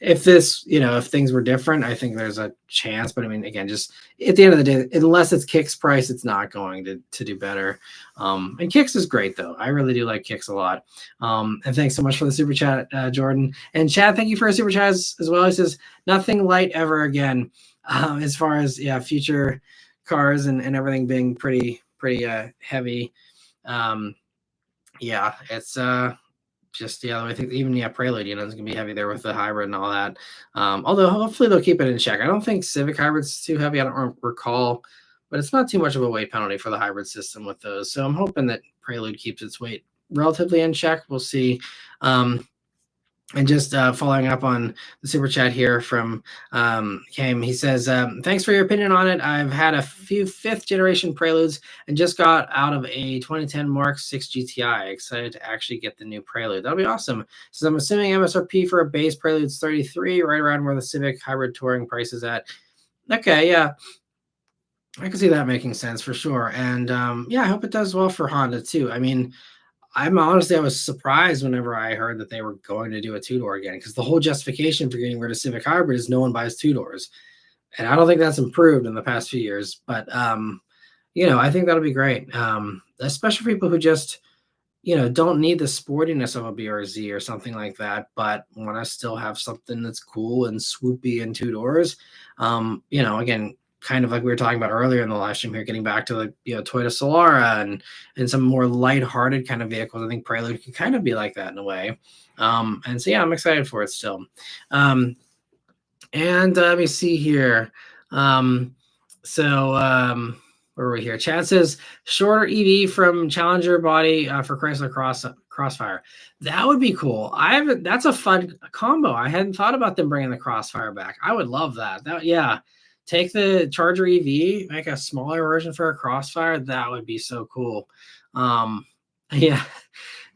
If this, if things were different, I think there's a chance. But I mean, again, just at the end of the day, unless it's Kicks price, it's not going to do better. And Kicks is great though. I really do like Kicks a lot. And thanks so much for the super chat, Jordan. And Chad, thank you for a super chat as well. He says nothing light ever again. As far as future cars and everything being pretty heavy. It's just I think even Prelude, it's gonna be heavy there with the hybrid and all that. Although hopefully they'll keep it in check. I don't think Civic hybrid's too heavy. I don't recall, but it's not too much of a weight penalty for the hybrid system with those. So I'm hoping that Prelude keeps its weight relatively in check. We'll see. And just following up on the super chat here from Cam, he says, thanks for your opinion on it. I've had a few 5th generation Preludes and just got out of a 2010 Mark 6 GTI. Excited to actually get the new Prelude. That'll be awesome. So I'm assuming MSRP for a base Prelude's 33, right around where the Civic Hybrid Touring price is at. Okay, yeah. I can see that making sense for sure. And I hope it does well for Honda too. I mean, I was surprised whenever I heard that they were going to do a 2-door again, because the whole justification for getting rid of Civic Hybrid is no one buys 2-doors. And I don't think that's improved in the past few years, but I think that'll be great. Especially for people who just, don't need the sportiness of a BRZ or something like that, but want to still have something that's cool and swoopy in 2 doors. Again, kind of like we were talking about earlier in the live stream here, getting back to the Toyota Solara and some more lighthearted kind of vehicles. I think Prelude can kind of be like that in a way. And so I'm excited for it still. And let me see here. Where are we here? Chad says shorter EV from Challenger body for Chrysler Crossfire. That would be cool. That's a fun combo. I hadn't thought about them bringing the Crossfire back. I would love that. Take the Charger EV, make a smaller version for a Crossfire. That would be so cool.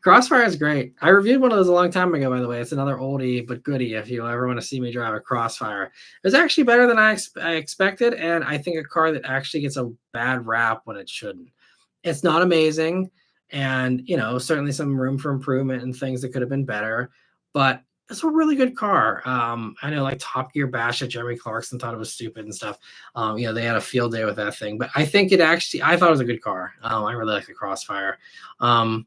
Crossfire is great. I reviewed one of those a long time ago, by the way. It's another oldie but goodie if you ever want to see me drive a Crossfire. It's actually better than I expected, and I think a car that actually gets a bad rap when it shouldn't. It's not amazing, and certainly some room for improvement and things that could have been better, but it's a really good car. I know like Top Gear Bash at Jeremy Clarkson thought it was stupid and stuff. They had a field day with that thing, but I think I thought it was a good car. I really like the Crossfire. And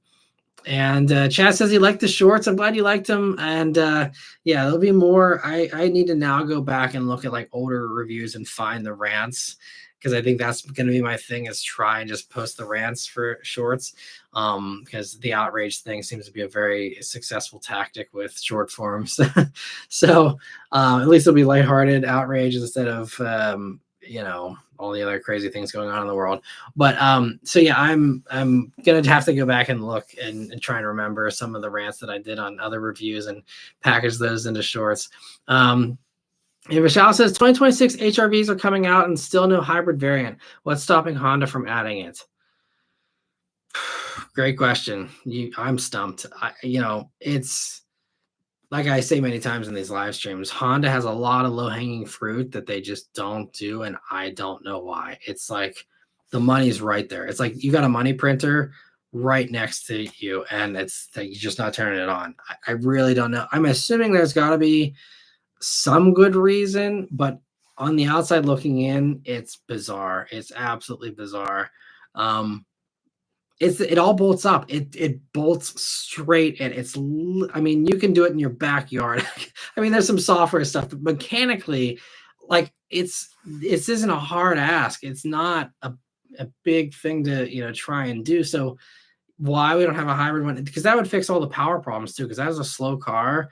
Chad says he liked the shorts. I'm glad you liked them. And there'll be more. I need to now go back and look at like older reviews and find the rants, because I think that's going to be my thing, is try and just post the rants for shorts, because the outrage thing seems to be a very successful tactic with short forms. So at least it'll be lighthearted outrage instead of all the other crazy things going on in the world. But I'm gonna have to go back and look and try and remember some of the rants that I did on other reviews and package those into shorts. And Michelle says 2026 HRVs are coming out and still no hybrid variant. What's stopping Honda from adding it? Great question. I'm stumped. It's like I say many times in these live streams, Honda has a lot of low-hanging fruit that they just don't do, and I don't know why. It's like the money's right there. It's like you got a money printer right next to you, and it's like you're just not turning it on. I really don't know. I'm assuming there's got to be some good reason, but on the outside looking in, it's bizarre. It's absolutely bizarre. It all bolts up. It bolts straight, and you can do it in your backyard. There's some software stuff, but mechanically, like this isn't a hard ask. It's not a big thing to try and do. So why we don't have a hybrid one? Because that would fix all the power problems too. Because that is a slow car,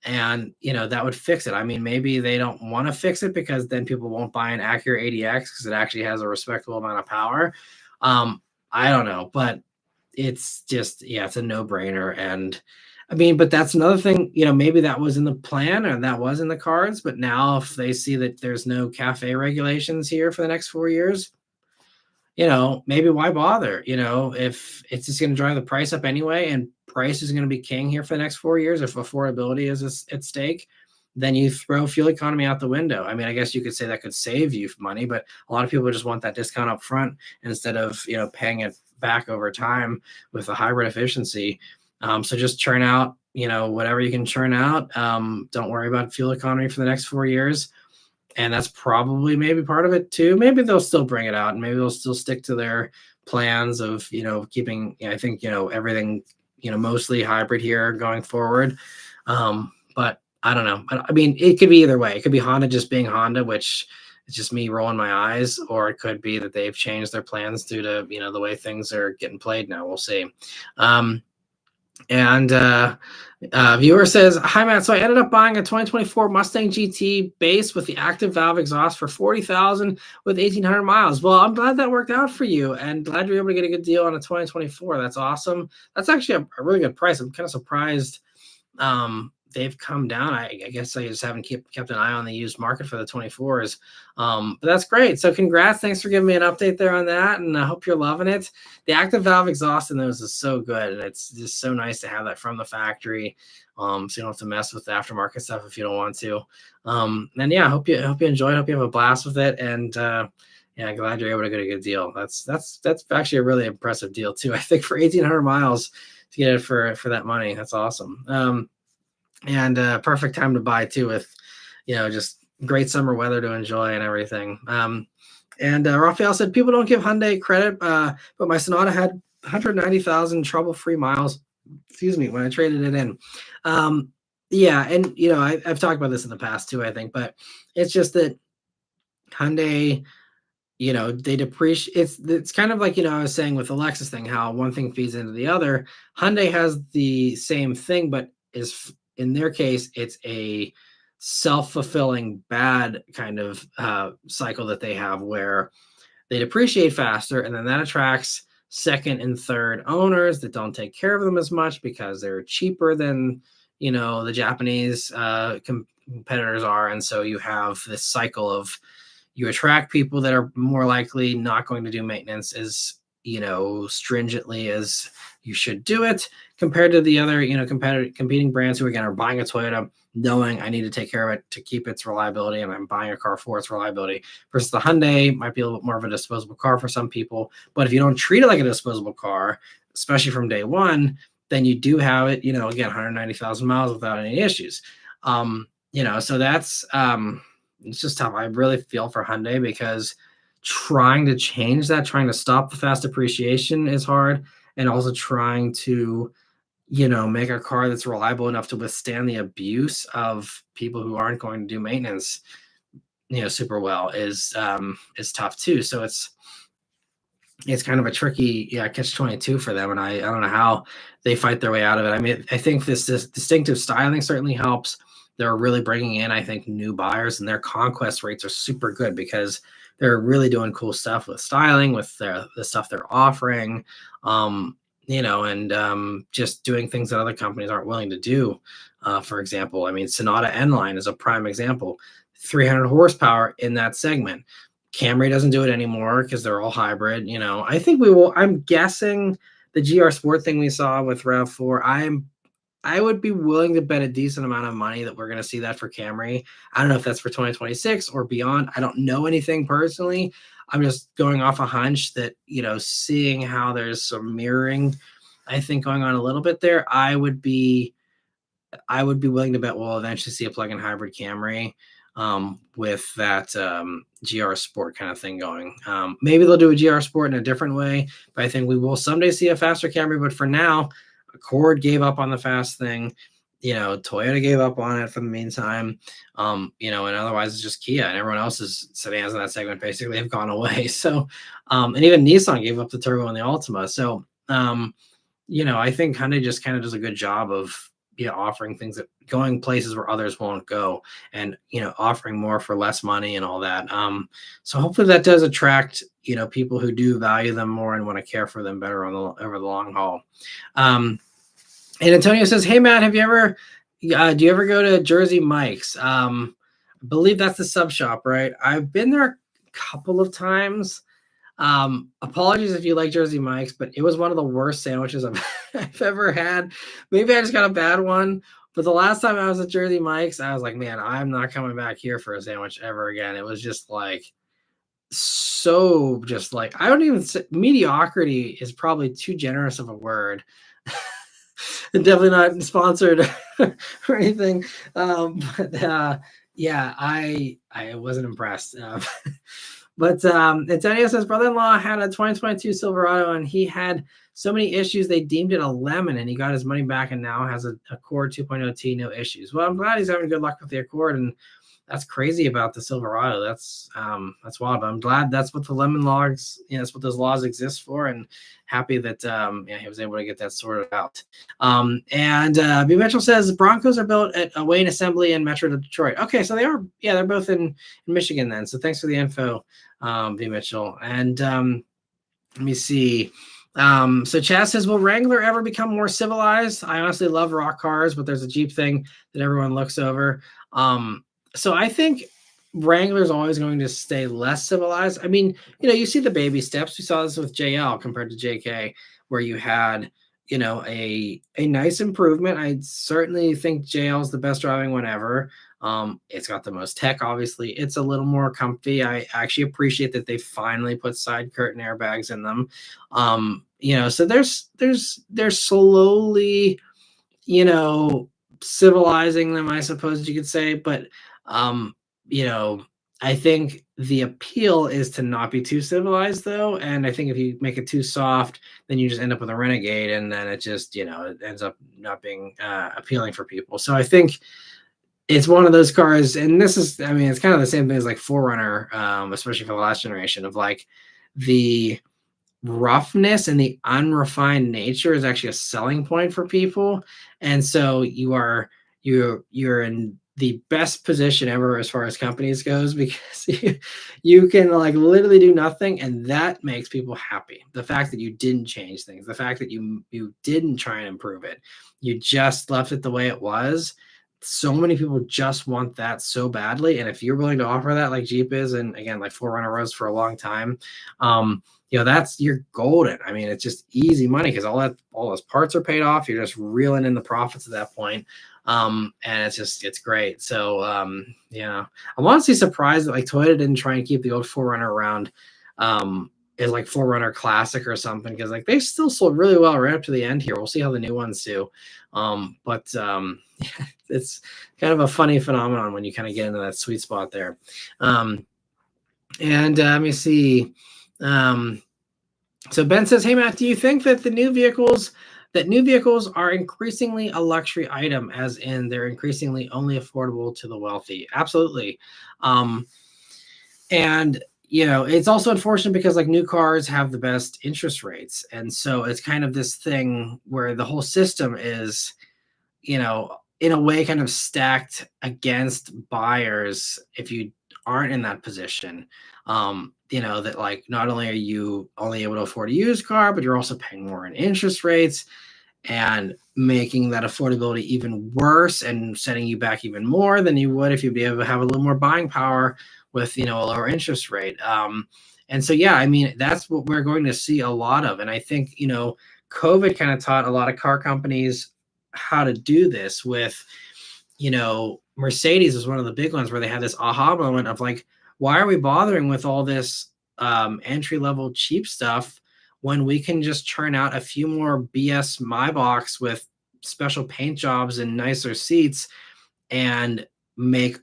and that would fix it. Maybe they don't want to fix it because then people won't buy an Acura ADX because it actually has a respectable amount of power. I don't know, but it's just, it's a no-brainer. And but that's another thing, maybe that was in the plan or that was in the cards, but now if they see that there's no CAFE regulations here for the next 4 years, maybe why bother? If it's just going to drive the price up anyway, and price is going to be king here for the next 4 years, if affordability is at stake, then you throw fuel economy out the window. I guess you could say that could save you money, but a lot of people just want that discount up front instead of, paying it back over time with the hybrid efficiency. So just churn out, whatever you can churn out. Don't worry about fuel economy for the next 4 years. And that's probably maybe part of it too. Maybe they'll still bring it out, and maybe they'll still stick to their plans of, keeping, I think, everything, mostly hybrid here going forward. But I don't know. I mean, it could be either way. It could be Honda just being Honda, which is just me rolling my eyes, or it could be that they've changed their plans due to, the way things are getting played now. We'll see. And Viewer says, "Hi Matt. So I ended up buying a 2024 Mustang GT base with the active valve exhaust for 40,000 with 1,800 miles. Well, I'm glad that worked out for you, and glad you're able to get a good deal on a 2024. That's awesome. That's actually a really good price. I'm kind of surprised they've come down. I guess I just haven't kept an eye on the used market for the 24s. But that's great. So congrats. Thanks for giving me an update there on that. And I hope you're loving it. The active valve exhaust in those is so good. And it's just so nice to have that from the factory. So you don't have to mess with the aftermarket stuff if you don't want to. And yeah, I hope you enjoy it. Hope you have a blast with it. And yeah, glad you're able to get a good deal. That's actually a really impressive deal too. I think for 1,800 miles to get it for that money, that's awesome. And perfect time to buy too, with just great summer weather to enjoy and everything. And Raphael said people don't give Hyundai credit, but my Sonata had 190,000 trouble-free miles. Excuse me, when I traded it in. Yeah, and I've talked about this in the past too, I think, but it's just that Hyundai, they depreciate. It's kind of like, I was saying with the Lexus thing, how one thing feeds into the other. Hyundai has the same thing, but is, in their case, it's a self-fulfilling bad kind of cycle that they have, where they depreciate faster, and then that attracts second and third owners that don't take care of them as much because they're cheaper than the Japanese competitors are. And so you have this cycle of, you attract people that are more likely not going to do maintenance as stringently as you should do it, compared to the other competing brands who again are buying a Toyota knowing I need to take care of it to keep its reliability, and I'm buying a car for its reliability. Versus the Hyundai might be a little bit more of a disposable car for some people, but if you don't treat it like a disposable car, especially from day one, then you do have it, again, 190,000 miles without any issues. So that's it's just tough. I really feel for Hyundai, because trying to change that, trying to stop the fast depreciation is hard, and also trying to, make a car that's reliable enough to withstand the abuse of people who aren't going to do maintenance, super well is tough too. So it's kind of a tricky, catch-22 for them, and I don't know how they fight their way out of it. I mean, I think this distinctive styling certainly helps. They're really bringing in, I think, new buyers, and their conquest rates are super good because they're really doing cool stuff with styling, with the stuff they're offering, and just doing things that other companies aren't willing to do. For example, I mean, Sonata N-Line is a prime example, 300 horsepower in that segment. Camry doesn't do it anymore because they're all hybrid. I think we will. I'm guessing the GR Sport thing we saw with RAV4, I would be willing to bet a decent amount of money that we're going to see that for Camry. I don't know if that's for 2026 or beyond. I don't know anything personally. I'm just going off a hunch that, seeing how there's some mirroring, I think, going on a little bit there, I would be willing to bet we'll eventually see a plug-in hybrid Camry with that GR Sport kind of thing going. Maybe they'll do a GR Sport in a different way, but I think we will someday see a faster Camry. But for now, Accord gave up on the fast thing. Toyota gave up on it for the meantime. And otherwise it's just Kia, and everyone else's sedans in that segment basically have gone away. So, and even Nissan gave up the turbo in the Altima. So, I think Hyundai just kind of does a good job of offering things, that going places where others won't go, and offering more for less money and all that. So hopefully that does attract people who do value them more and want to care for them better over the long haul. And Antonio says, "Hey Matt, have you ever do you ever go to Jersey Mike's? I believe that's the sub shop, right? I've been there a couple of times. Apologies if you like Jersey Mike's, but it was one of the worst sandwiches I've ever had. Maybe I just got a bad one, but the last time I was at Jersey Mike's, I was like, man, I'm not coming back here for a sandwich ever again. It was just like, I don't even say, mediocrity is probably too generous of a word. Definitely not sponsored or anything. But yeah, I wasn't impressed. But Antonio says brother-in-law had a 2022 Silverado and he had so many issues they deemed it a lemon, and he got his money back and now has a Accord 2.0 T, no issues. Well, I'm glad he's having good luck with the Accord, and that's crazy about the Silverado. That's wild. But I'm glad that's what the lemon logs, that's what those laws exist for, and happy that he was able to get that sorted out. And B Mitchell says Broncos are built at a Wayne Assembly in Metro Detroit. Okay, so they're both in Michigan then. So thanks for the info, B Mitchell. And let me see. So Chaz says, will Wrangler ever become more civilized? I honestly love rock cars, but there's a Jeep thing that everyone looks over. So I think Wrangler's always going to stay less civilized. I mean, you see the baby steps. We saw this with JL compared to JK, where you had, a nice improvement. I certainly think JL is the best driving one ever. It's got the most tech, obviously. It's a little more comfy. I actually appreciate that they finally put side curtain airbags in them. So they're slowly, civilizing them, I suppose you could say. But I think the appeal is to not be too civilized, though. And I think if you make it too soft, then you just end up with a Renegade, and then it just, it ends up not being appealing for people. So I think it's one of those cars, and this is, it's kind of the same thing as like 4Runner, especially for the last generation, of like the roughness and the unrefined nature is actually a selling point for people. And so you're in the best position ever as far as companies goes, because you can like literally do nothing, and that makes people happy. The fact that you didn't change things, the fact that you didn't try and improve it, you just left it the way it was. So many people just want that so badly, and if you're willing to offer that, like Jeep is, and again, like 4Runner was for a long time, you're golden. It's just easy money because all those parts are paid off. You're just reeling in the profits at that point. And it's great. So I'm honestly surprised that like Toyota didn't try and keep the old 4Runner around as like 4Runner Classic or something, because like they still sold really well right up to the end here. We'll see how the new ones do. It's kind of a funny phenomenon when you kind of get into that sweet spot there. And let me see. So Ben says, hey Matt, do you think that new vehicles are increasingly a luxury item, as in they're increasingly only affordable to the wealthy? Absolutely. And it's also unfortunate because like new cars have the best interest rates, and so it's kind of this thing where the whole system is, in a way kind of stacked against buyers if you aren't in that position. That like not only are you only able to afford a used car, but you're also paying more in interest rates and making that affordability even worse and setting you back even more than you would if you'd be able to have a little more buying power with, a lower interest rate. And so, that's what we're going to see a lot of. And I think, COVID kind of taught a lot of car companies how to do this with, Mercedes is one of the big ones where they had this aha moment of like, why are we bothering with all this entry-level cheap stuff when we can just churn out a few more BS Maybachs with special paint jobs and nicer seats and make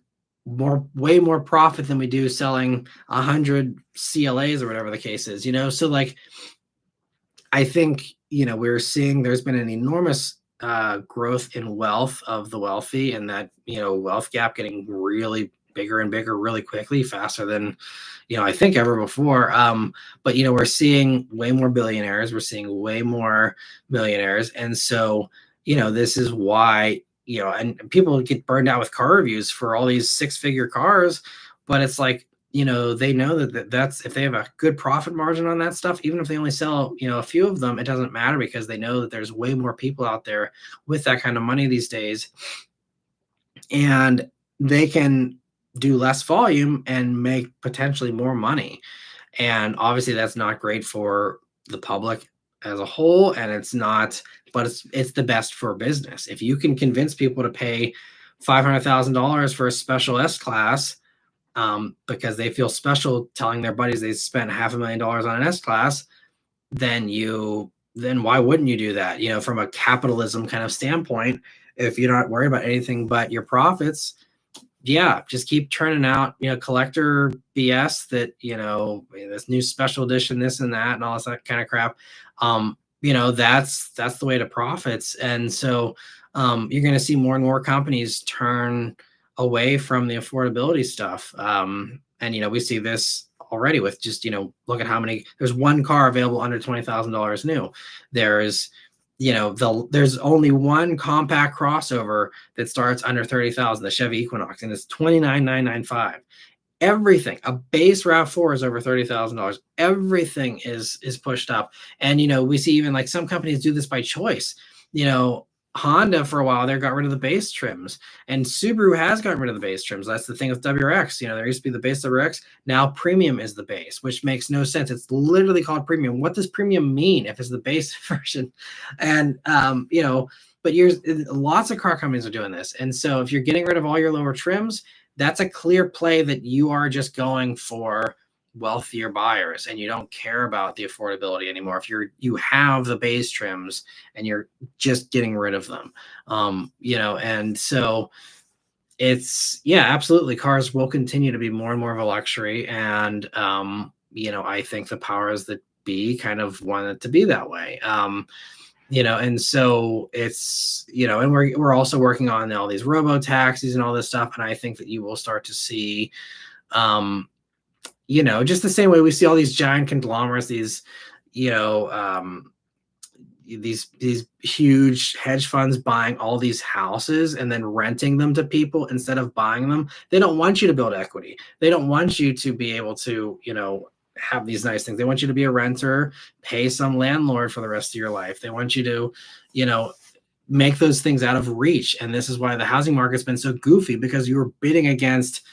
way more profit than we do selling 100 CLAs or whatever the case is, So like, I think, we're seeing there's been an enormous growth in wealth of the wealthy, and that, wealth gap getting really bigger and bigger really quickly, faster than, I think ever before. But, we're seeing way more billionaires. We're seeing way more millionaires. And so, this is why, and people get burned out with car reviews for all these 6-figure cars, but it's like, they know that's, if they have a good profit margin on that stuff, even if they only sell, a few of them, it doesn't matter, because they know that there's way more people out there with that kind of money these days, and they can do less volume and make potentially more money. And obviously that's not great for the public as a whole, and it's not, but it's the best for business. If you can convince people to pay $500,000 for a special S-Class, because they feel special telling their buddies they spent $500,000 on an S-Class, then you then why wouldn't you do that? From a capitalism kind of standpoint, if you're not worried about anything but your profits, yeah, just keep churning out, collector BS that, this new special edition, this and that, and all that kind of crap. That's the way to profits. And so you're going to see more and more companies turn away from the affordability stuff. And we see this already with just, look at how many, there's one car available under $20,000 new. There's, there's only one compact crossover that starts under 30,000, the Chevy Equinox, and it's 29,995. Everything, a base RAV4 is over $30,000. Everything is pushed up. And we see even like some companies do this by choice. Honda for a while there got rid of the base trims, and Subaru has gotten rid of the base trims. That's the thing with WRX. There used to be the base WRX. Now premium is the base, which makes no sense. It's literally called premium. What does premium mean if it's the base version? And but lots of car companies are doing this. And so if you're getting rid of all your lower trims, that's a clear play that you are just going for wealthier buyers and you don't care about the affordability anymore. If you have the base trims and you're just getting rid of them, and so it's, yeah, absolutely. Cars will continue to be more and more of a luxury. And, I think the powers that be kind of want it to be that way. And so it's, and we're also working on all these robo taxis and all this stuff. And I think that you will start to see, just the same way we see all these giant conglomerates, these, these huge hedge funds buying all these houses and then renting them to people instead of buying them. They don't want you to build equity. They don't want you to be able to, have these nice things. They want you to be a renter, pay some landlord for the rest of your life. They want you to, make those things out of reach. And this is why the housing market's been so goofy, because you were bidding against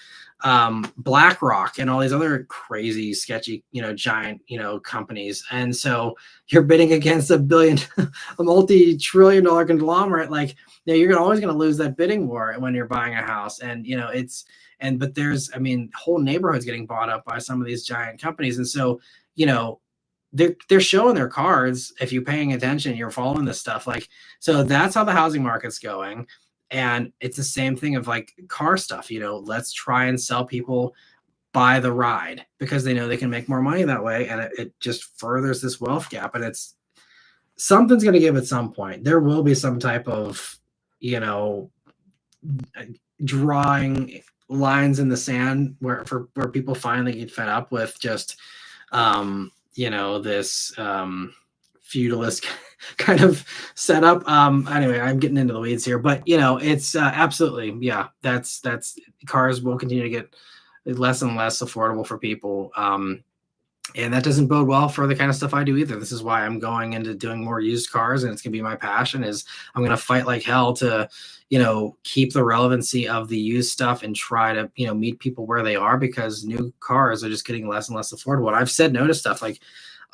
BlackRock and all these other crazy, sketchy, giant, companies. And so you're bidding against a multi-trillion-dollar conglomerate. Like, you're always going to lose that bidding war when you're buying a house. And, but there's, whole neighborhoods getting bought up by some of these giant companies. And so, they're showing their cards. If you're paying attention, you're following this stuff. Like, so that's how the housing market's going. And it's the same thing of like car stuff, let's try and sell people by the ride because they know they can make more money that way. And it just furthers this wealth gap. And something's going to give at some point. There will be some type of, drawing lines in the sand where people finally get fed up with just, this feudalist kind of setup. Anyway, I'm getting into the weeds here, but it's absolutely, yeah, that's cars will continue to get less and less affordable for people. And that doesn't bode well for the kind of stuff I do either. This is why I'm going into doing more used cars, and it's going to be my passion. Is I'm going to fight like hell to, keep the relevancy of the used stuff and try to, meet people where they are, because new cars are just getting less and less affordable. And I've said no to stuff like,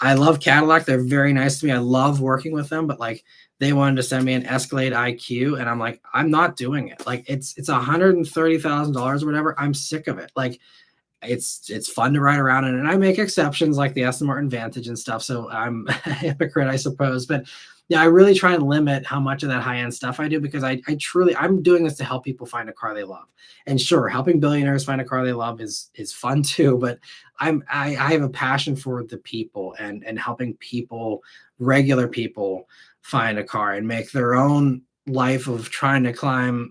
I love Cadillac. They're very nice to me. I love working with them, but like they wanted to send me an Escalade IQ, and I'm like, I'm not doing it. Like it's $130,000 or whatever. I'm sick of it. Like it's fun to ride around in, and I make exceptions like the Aston Martin Vantage and stuff. So I'm a hypocrite, I suppose. But yeah, I really try and limit how much of that high-end stuff I do, because I truly, I'm doing this to help people find a car they love. And sure, helping billionaires find a car they love is fun too, but I have a passion for the people and helping people, regular people, find a car and make their own life of trying to climb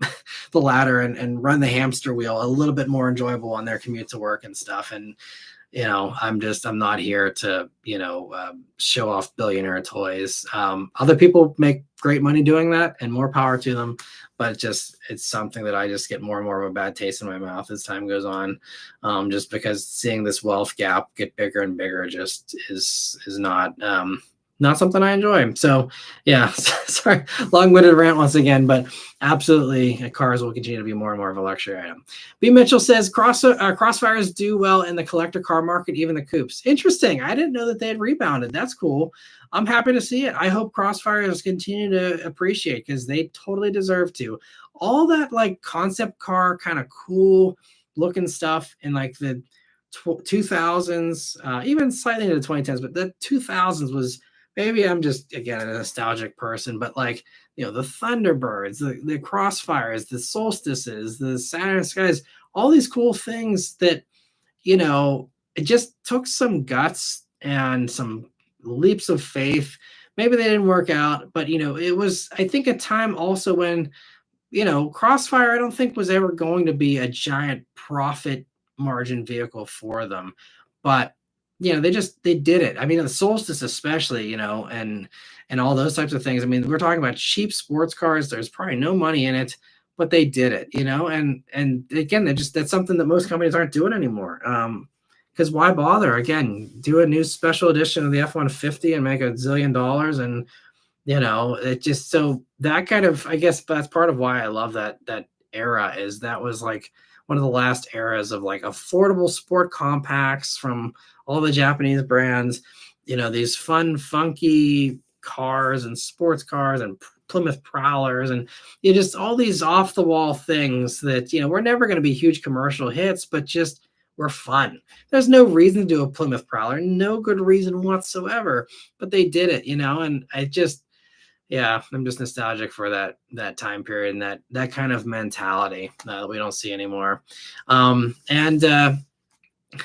the ladder and run the hamster wheel a little bit more enjoyable on their commute to work and stuff. And I'm not here to show off billionaire toys. Other people make great money doing that, and more power to them, but it's something that I just get more and more of a bad taste in my mouth as time goes on, just because seeing this wealth gap get bigger and bigger just is not something I enjoy. So yeah, sorry, long-winded rant once again, but absolutely, cars will continue to be more and more of a luxury item. B. Mitchell says Crossfires do well in the collector car market, even the coupes. Interesting. I didn't know that they had rebounded. That's cool. I'm happy to see it. I hope Crossfires continue to appreciate, because they totally deserve to. All that like concept car kind of cool looking stuff in like the 2000s, even slightly into the 2010s, but the 2000s was maybe I'm just again a nostalgic person, but like the Thunderbirds, the Crossfires, the Solstices, the Saturn Skies, all these cool things that it just took some guts and some leaps of faith. Maybe they didn't work out, but it was, I think, a time also when Crossfire, I don't think was ever going to be a giant profit margin vehicle for them, but they did it. I mean, the Solstice especially, and all those types of things. I mean, we're talking about cheap sports cars. There's probably no money in it, but they did it, and again, that's something that most companies aren't doing anymore. Because why bother? Again, do a new special edition of the F-150 and make $1 zillion, and it just, so that kind of, I guess that's part of why I love that era, is that was like one of the last eras of like affordable sport compacts from all the Japanese brands, these fun, funky cars and sports cars and Plymouth Prowlers, and just all these off the wall things that, we're never going to be huge commercial hits, but just were fun. There's no reason to do a Plymouth Prowler, no good reason whatsoever, but they did it, and I just, yeah, I'm just nostalgic for that time period and that kind of mentality that we don't see anymore. And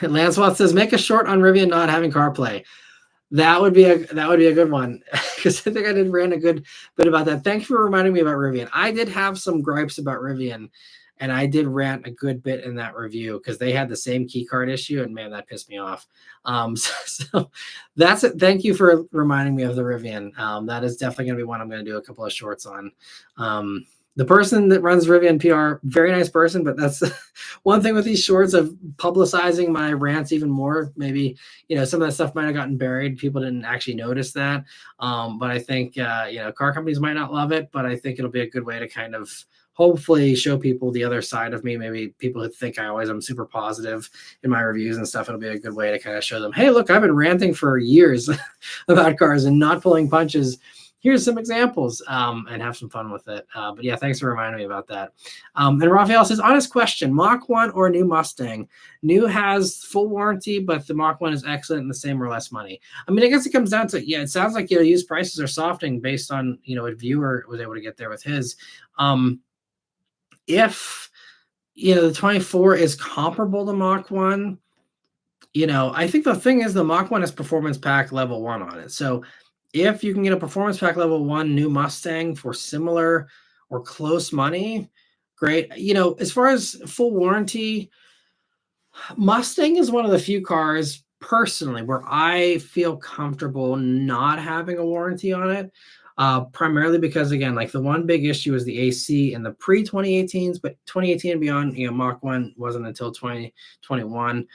Lancelot says, make a short on Rivian not having CarPlay. That would be a good one, because I think I did rant a good bit about that. Thanks for reminding me about Rivian. I did have some gripes about Rivian, and I did rant a good bit in that review because they had the same key card issue, and man, that pissed me off. So that's it. Thank you for reminding me of the Rivian. That is definitely going to be one I'm going to do a couple of shorts on. The person that runs Rivian PR, very nice person, but that's one thing with these shorts of publicizing my rants even more. Maybe, some of that stuff might have gotten buried. People didn't actually notice that. But I think, car companies might not love it, but I think it'll be a good way to kind of hopefully show people the other side of me. Maybe people who think I'm super positive in my reviews and stuff. It'll be a good way to kind of show them, hey, look, I've been ranting for years about cars and not pulling punches. Here's some examples, and have some fun with it. But yeah, thanks for reminding me about that. And Raphael says, honest question, Mach 1 or new Mustang? New has full warranty, but the Mach 1 is excellent and the same or less money. I mean, I guess it comes down to, it sounds like, used prices are softening based on, what viewer was able to get there with his. If, the 24 is comparable to Mach 1, I think the thing is the Mach 1 has performance pack level 1 on it. So if you can get a performance pack level 1 new Mustang for similar or close money, great. As far as full warranty, Mustang is one of the few cars personally where I feel comfortable not having a warranty on it. Primarily because, again, like the one big issue is the AC in the pre-2018s, but 2018 and beyond, Mach 1 wasn't until 2021.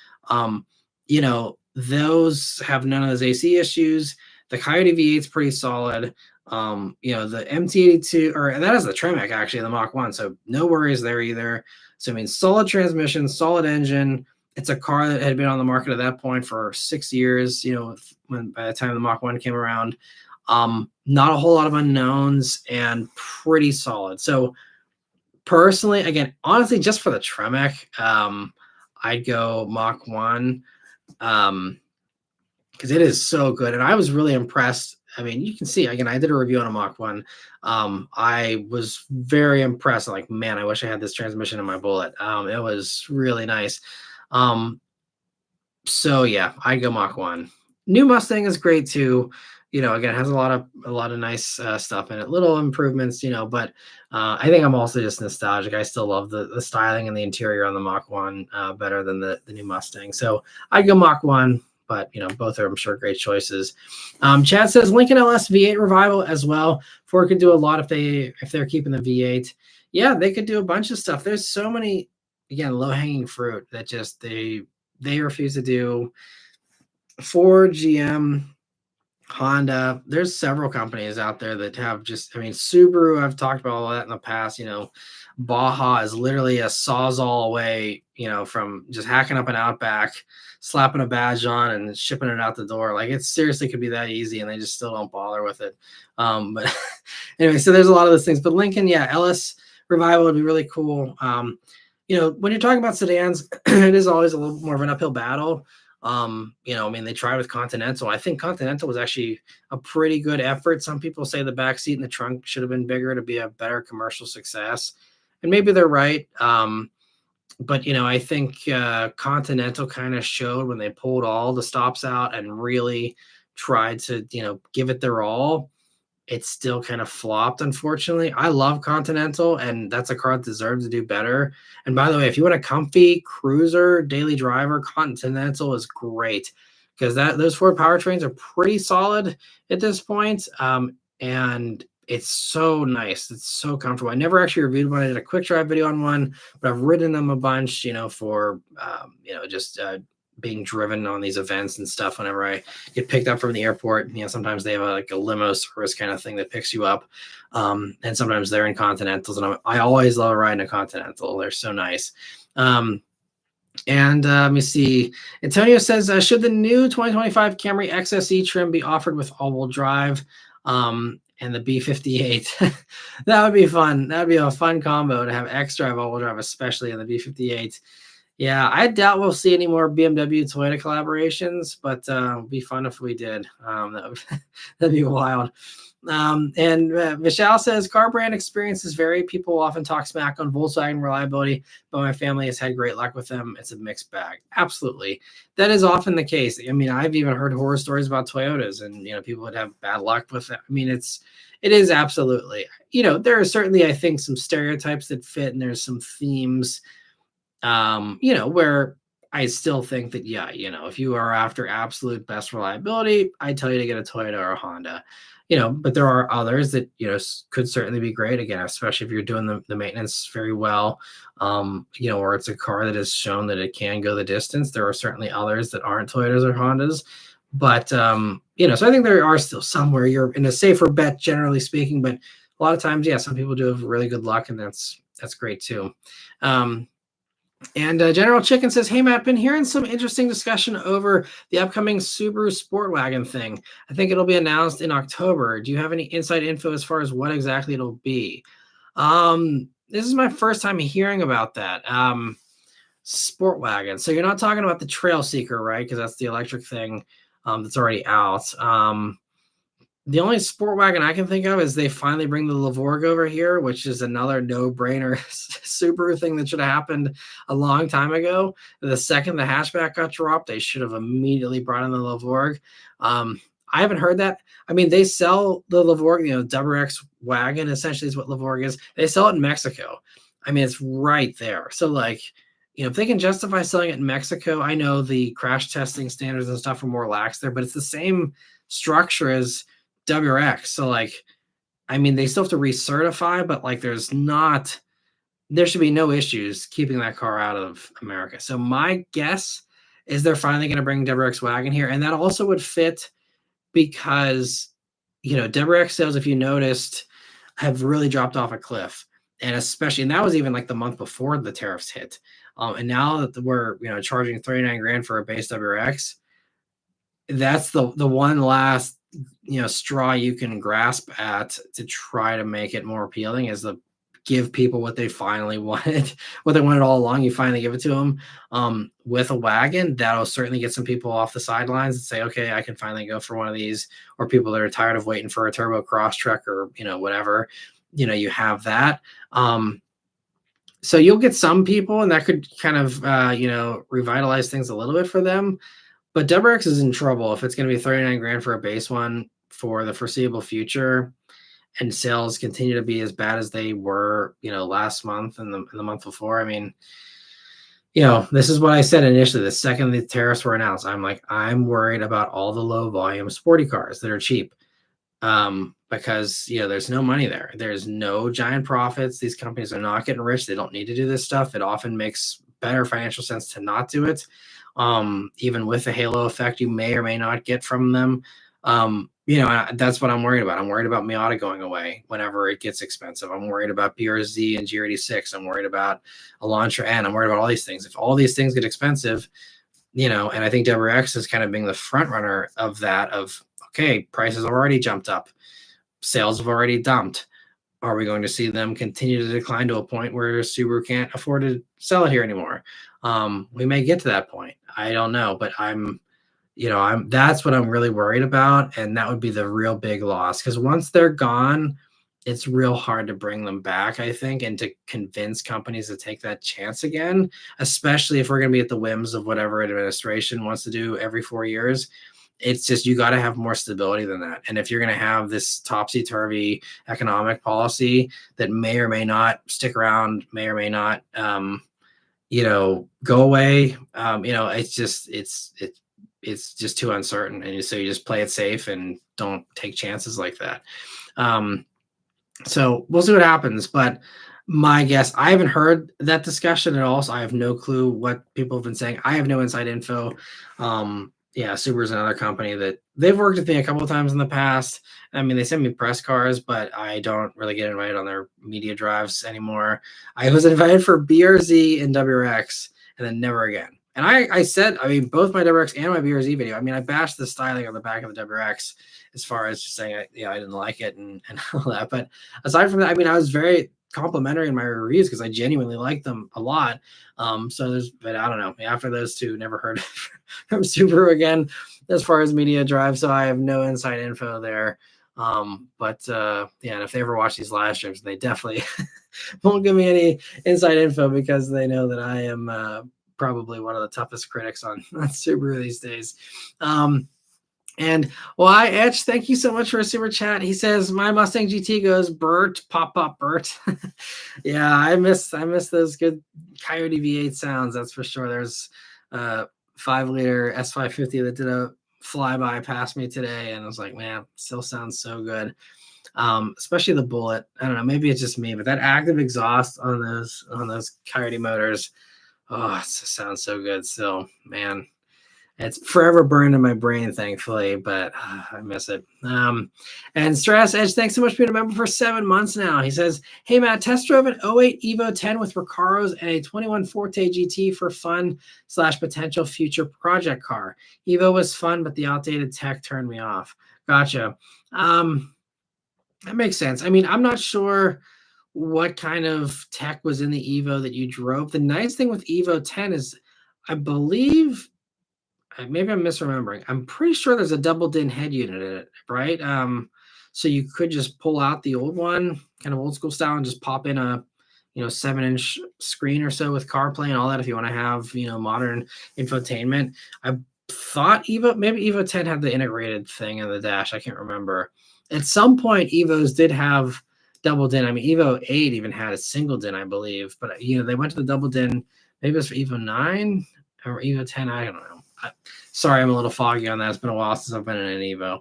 Those have none of those AC issues. The Coyote V8 is pretty solid. The MT82, or that is the Tremec actually, the Mach 1, so no worries there either. So I mean, solid transmission, solid engine. It's a car that had been on the market at that point for 6 years, when by the time the Mach 1 came around. Not a whole lot of unknowns and pretty solid. So personally, again, honestly, just for the Tremec, I'd go Mach 1. Because it is so good. And I was really impressed. I mean, you can see, again, I did a review on a Mach 1. I was very impressed. Like, man, I wish I had this transmission in my Bullet. It was really nice. So yeah, I go Mach 1. New Mustang is great too. Again, it has a lot of nice stuff in it, little improvements, but I think I'm also just nostalgic. I still love the styling and the interior on the Mach 1 better than the new Mustang. So I go Mach 1, but both are, I'm sure, great choices. Chad says Lincoln LS V8 revival as well. Ford could do a lot if they're keeping the V8. Yeah, they could do a bunch of stuff. There's so many, again, low-hanging fruit that just they refuse to do. Ford, GM, Honda, there's several companies out there that have just, I mean, Subaru, I've talked about all that in the past. Baja is literally a sawzall away, from just hacking up an Outback, slapping a badge on and shipping it out the door. Like, it seriously could be that easy, and they just still don't bother with it. But anyway, so there's a lot of those things. But Lincoln, yeah, LS revival would be really cool. When you're talking about sedans, it is always a little more of an uphill battle. I mean, they tried with Continental. I think Continental was actually a pretty good effort. Some people say the back seat and the trunk should have been bigger to be a better commercial success, and maybe they're right. But I think Continental kind of showed when they pulled all the stops out and really tried to give it their all. It still kind of flopped, unfortunately. I love Continental, and that's a car that deserves to do better. And by the way, if you want a comfy cruiser daily driver, Continental is great because those Ford powertrains are pretty solid at this point. And it's so nice. It's so comfortable. I never actually reviewed one. I did a quick drive video on one, but I've ridden them a bunch, for just being driven on these events and stuff. Whenever I get picked up from the airport, sometimes they have a limo service kind of thing that picks you up, and sometimes they're in Continentals, and I always love riding a Continental. They're so nice. And let me see. Antonio says, should the new 2025 Camry XSE trim be offered with all-wheel drive and the B58? That would be fun. That would be a fun combo to have X-Drive, all-wheel drive, especially in the B58. Yeah, I doubt we'll see any more BMW Toyota collaborations, but it'd be fun if we did. That'd be wild. And Michelle says, car brand experiences vary. People often talk smack on Volkswagen reliability, but my family has had great luck with them. It's a mixed bag. Absolutely. That is often the case. I mean, I've even heard horror stories about Toyotas and, people would have bad luck with it. I mean, it is absolutely, there are certainly, I think, some stereotypes that fit, and there's some themes, where I still think that, if you are after absolute best reliability, I tell you to get a Toyota or a Honda. But there are others that, could certainly be great, again, especially if you're doing the maintenance very well, or it's a car that has shown that it can go the distance. There are certainly others that aren't Toyotas or Hondas. But, so I think there are still some where you're in a safer bet, generally speaking. But a lot of times, some people do have really good luck, and that's great too. And General Chicken says, hey, Matt, been hearing some interesting discussion over the upcoming Subaru Sport Wagon thing. I think it'll be announced in October. Do you have any inside info as far as what exactly it'll be? This is my first time hearing about that. Sport Wagon. So you're not talking about the Trail Seeker, right? Because that's the electric thing that's already out. The only sport wagon I can think of is they finally bring the Lavorg over here, which is another no-brainer Subaru thing that should have happened a long time ago. The second the hatchback got dropped, they should have immediately brought in the Lavorg. I haven't heard that. I mean, they sell the Lavorg, WX wagon essentially is what Lavorg is. They sell it in Mexico. I mean, it's right there. So, if they can justify selling it in Mexico, I know the crash testing standards and stuff are more lax there, but it's the same structure as WRX. So I mean, they still have to recertify, but there should be no issues keeping that car out of America. So my guess is they're finally going to bring WRX wagon here. And that also would fit because, WRX sales, if you noticed, have really dropped off a cliff. And especially, and that was even the month before the tariffs hit. And now that we're, charging $39,000 for a base WRX, that's the one last straw you can grasp at to try to make it more appealing, is to give people what they finally wanted, what they wanted all along. You finally give it to them with a wagon. That'll certainly get some people off the sidelines and say, okay, I can finally go for one of these. Or people that are tired of waiting for a turbo Crosstrek or whatever, you have that. So you'll get some people, and that could kind of revitalize things a little bit for them. But WRX is in trouble if it's going to be $39,000 for a base one for the foreseeable future, and sales continue to be as bad as they were, last month and the month before. I mean, this is what I said initially. The second the tariffs were announced, I'm worried about all the low volume sporty cars that are cheap, because there's no money there. There's no giant profits. These companies are not getting rich. They don't need to do this stuff. It often makes better financial sense to not do it. Even with the halo effect you may or may not get from them. That's what I'm worried about. I'm worried about Miata going away whenever it gets expensive. I'm worried about BRZ and G86. I'm worried about Elantra N. I'm worried about all these things. If all these things get expensive, and I think WRX is kind of being the front runner of that, okay, prices have already jumped up. Sales have already dumped. are we going to see them continue to decline to a point where Subaru can't afford to sell it here anymore? We may get to that point. I don't know, but that's what I'm really worried about, and that would be the real big loss, because once they're gone, it's real hard to bring them back, I think, and to convince companies to take that chance again, especially if we're going to be at the whims of whatever administration wants to do every 4 years. It's just, you got to have more stability than that. And if you're going to have this topsy-turvy economic policy that may or may not stick around, may or may not, go away, it's just too uncertain. And so you just play it safe and don't take chances like that. So we'll see what happens. But my guess, I haven't heard that discussion at all, so I have no clue what people have been saying. I have no inside info. Subaru's another company that they've worked with me a couple of times in the past. I mean, they send me press cars, but I don't really get invited on their media drives anymore. I was invited for BRZ and WRX, and then never again. And I said, I mean, both my WRX and my BRZ video, I mean, I bashed the styling on the back of the WRX as far as just saying, I didn't like it and all that. But aside from that, I mean, I was very complimentary in my reviews because I genuinely liked them a lot. But I don't know. After those two, never heard from Subaru again as far as media drive. So I have no inside info there. And if they ever watch these live streams, they definitely won't give me any inside info, because they know that I am probably one of the toughest critics on Subaru these days. And why Etch, thank you so much for a super chat. He says, my Mustang GT goes Bert, pop Bert. Yeah, I miss those good Coyote V8 sounds, that's for sure. There's a 5-liter S550 that did a flyby past me today, and I was like, man, still sounds so good. Especially the Bullet. I don't know, maybe it's just me, but that active exhaust on those Coyote motors, oh, it sounds so good still, man. It's forever burned in my brain, thankfully, but I miss it. And Stress Edge, thanks so much for being a member for 7 months now. He says, hey, Matt, test drove an 08 Evo 10 with Recaros and a 21 Forte GT for fun/potential future project car. Evo was fun, but the outdated tech turned me off. Gotcha. That makes sense. I mean, I'm not sure what kind of tech was in the Evo that you drove. The nice thing with Evo 10 is, I believe, maybe I'm misremembering, I'm pretty sure there's a double din head unit in it, right? So you could just pull out the old one, kind of old school style, and just pop in a 7-inch screen or so with CarPlay and all that if you want to have modern infotainment. I thought maybe Evo 10 had the integrated thing in the dash. I can't remember. At some point, Evos did have double din. I mean, Evo 8 even had a single din, I believe, but they went to the double din. Maybe it was for Evo 9 or Evo 10. I don't know. Sorry, I'm a little foggy on that. It's been a while since I've been in an Evo.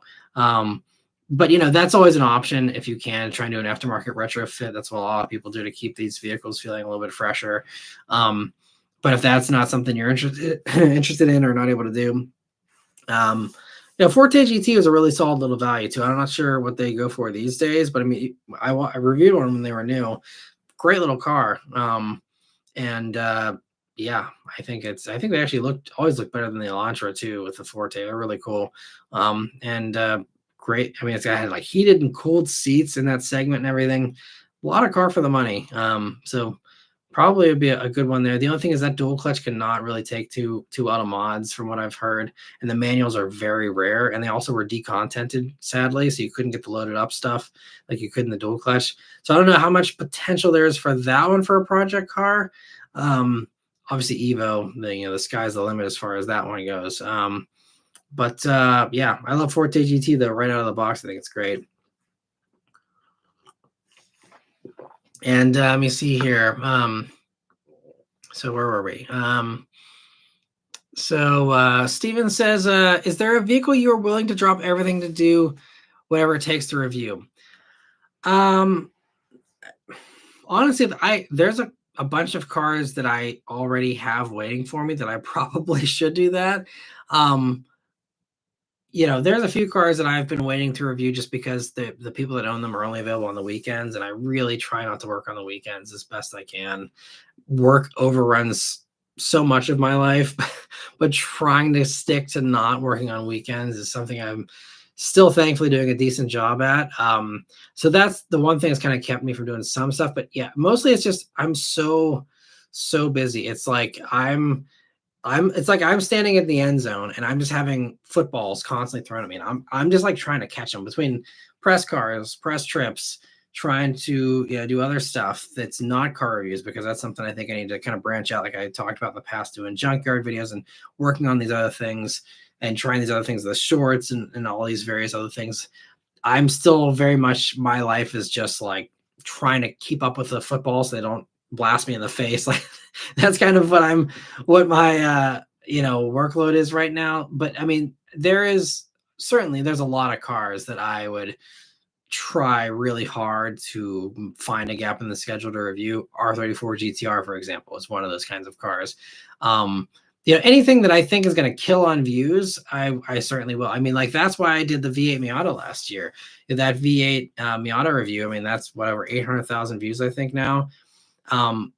But that's always an option if you can try and do an aftermarket retrofit. That's what a lot of people do to keep these vehicles feeling a little bit fresher. But if that's not something you're interested in or not able to do, Forte GT is a really solid little value too. I'm not sure what they go for these days, but I mean, I reviewed one when they were new. Great little car. Yeah, I think they actually always look better than the Elantra too with the Forte. They're really cool. Great. I mean, it's got like heated and cooled seats in that segment and everything. A lot of car for the money. So probably would be a good one there. The only thing is that dual clutch cannot really take too out of mods from what I've heard. And the manuals are very rare. And they also were decontented, sadly. So you couldn't get the loaded up stuff like you could in the dual clutch. So I don't know how much potential there is for that one for a project car. Obviously Evo, the sky's the limit as far as that one goes. I love Forte GT though, right out of the box. I think it's great. And let me see here. So where were we? Steven says, is there a vehicle you are willing to drop everything to do whatever it takes to review? Honestly, there's a bunch of cars that I already have waiting for me that I probably should do that. There's a few cars that I've been waiting to review just because the people that own them are only available on the weekends, and I really try not to work on the weekends as best I can. Work overruns so much of my life, but trying to stick to not working on weekends is something I'm still thankfully doing a decent job at. So that's the one thing that's kind of kept me from doing some stuff. But yeah, mostly it's just I'm so busy. It's like I'm standing in the end zone and I'm just having footballs constantly thrown at me. And I'm just like trying to catch them between press cars, press trips, trying to do other stuff that's not car reviews, because that's something I think I need to kind of branch out. Like I talked about in the past, doing junkyard videos and working on these other things and trying these other things, the shorts and all these various other things. I'm still very much, my life is just like trying to keep up with the football so they don't blast me in the face. Like that's kind of what my workload is right now. But I mean, there's a lot of cars that I would try really hard to find a gap in the schedule to review. R34 GTR, for example, is one of those kinds of cars. Anything that I think is going to kill on views, I certainly will. I mean, like that's why I did the V8 Miata last year. That V8 Miata review, I mean, that's whatever 800,000 views I think now. I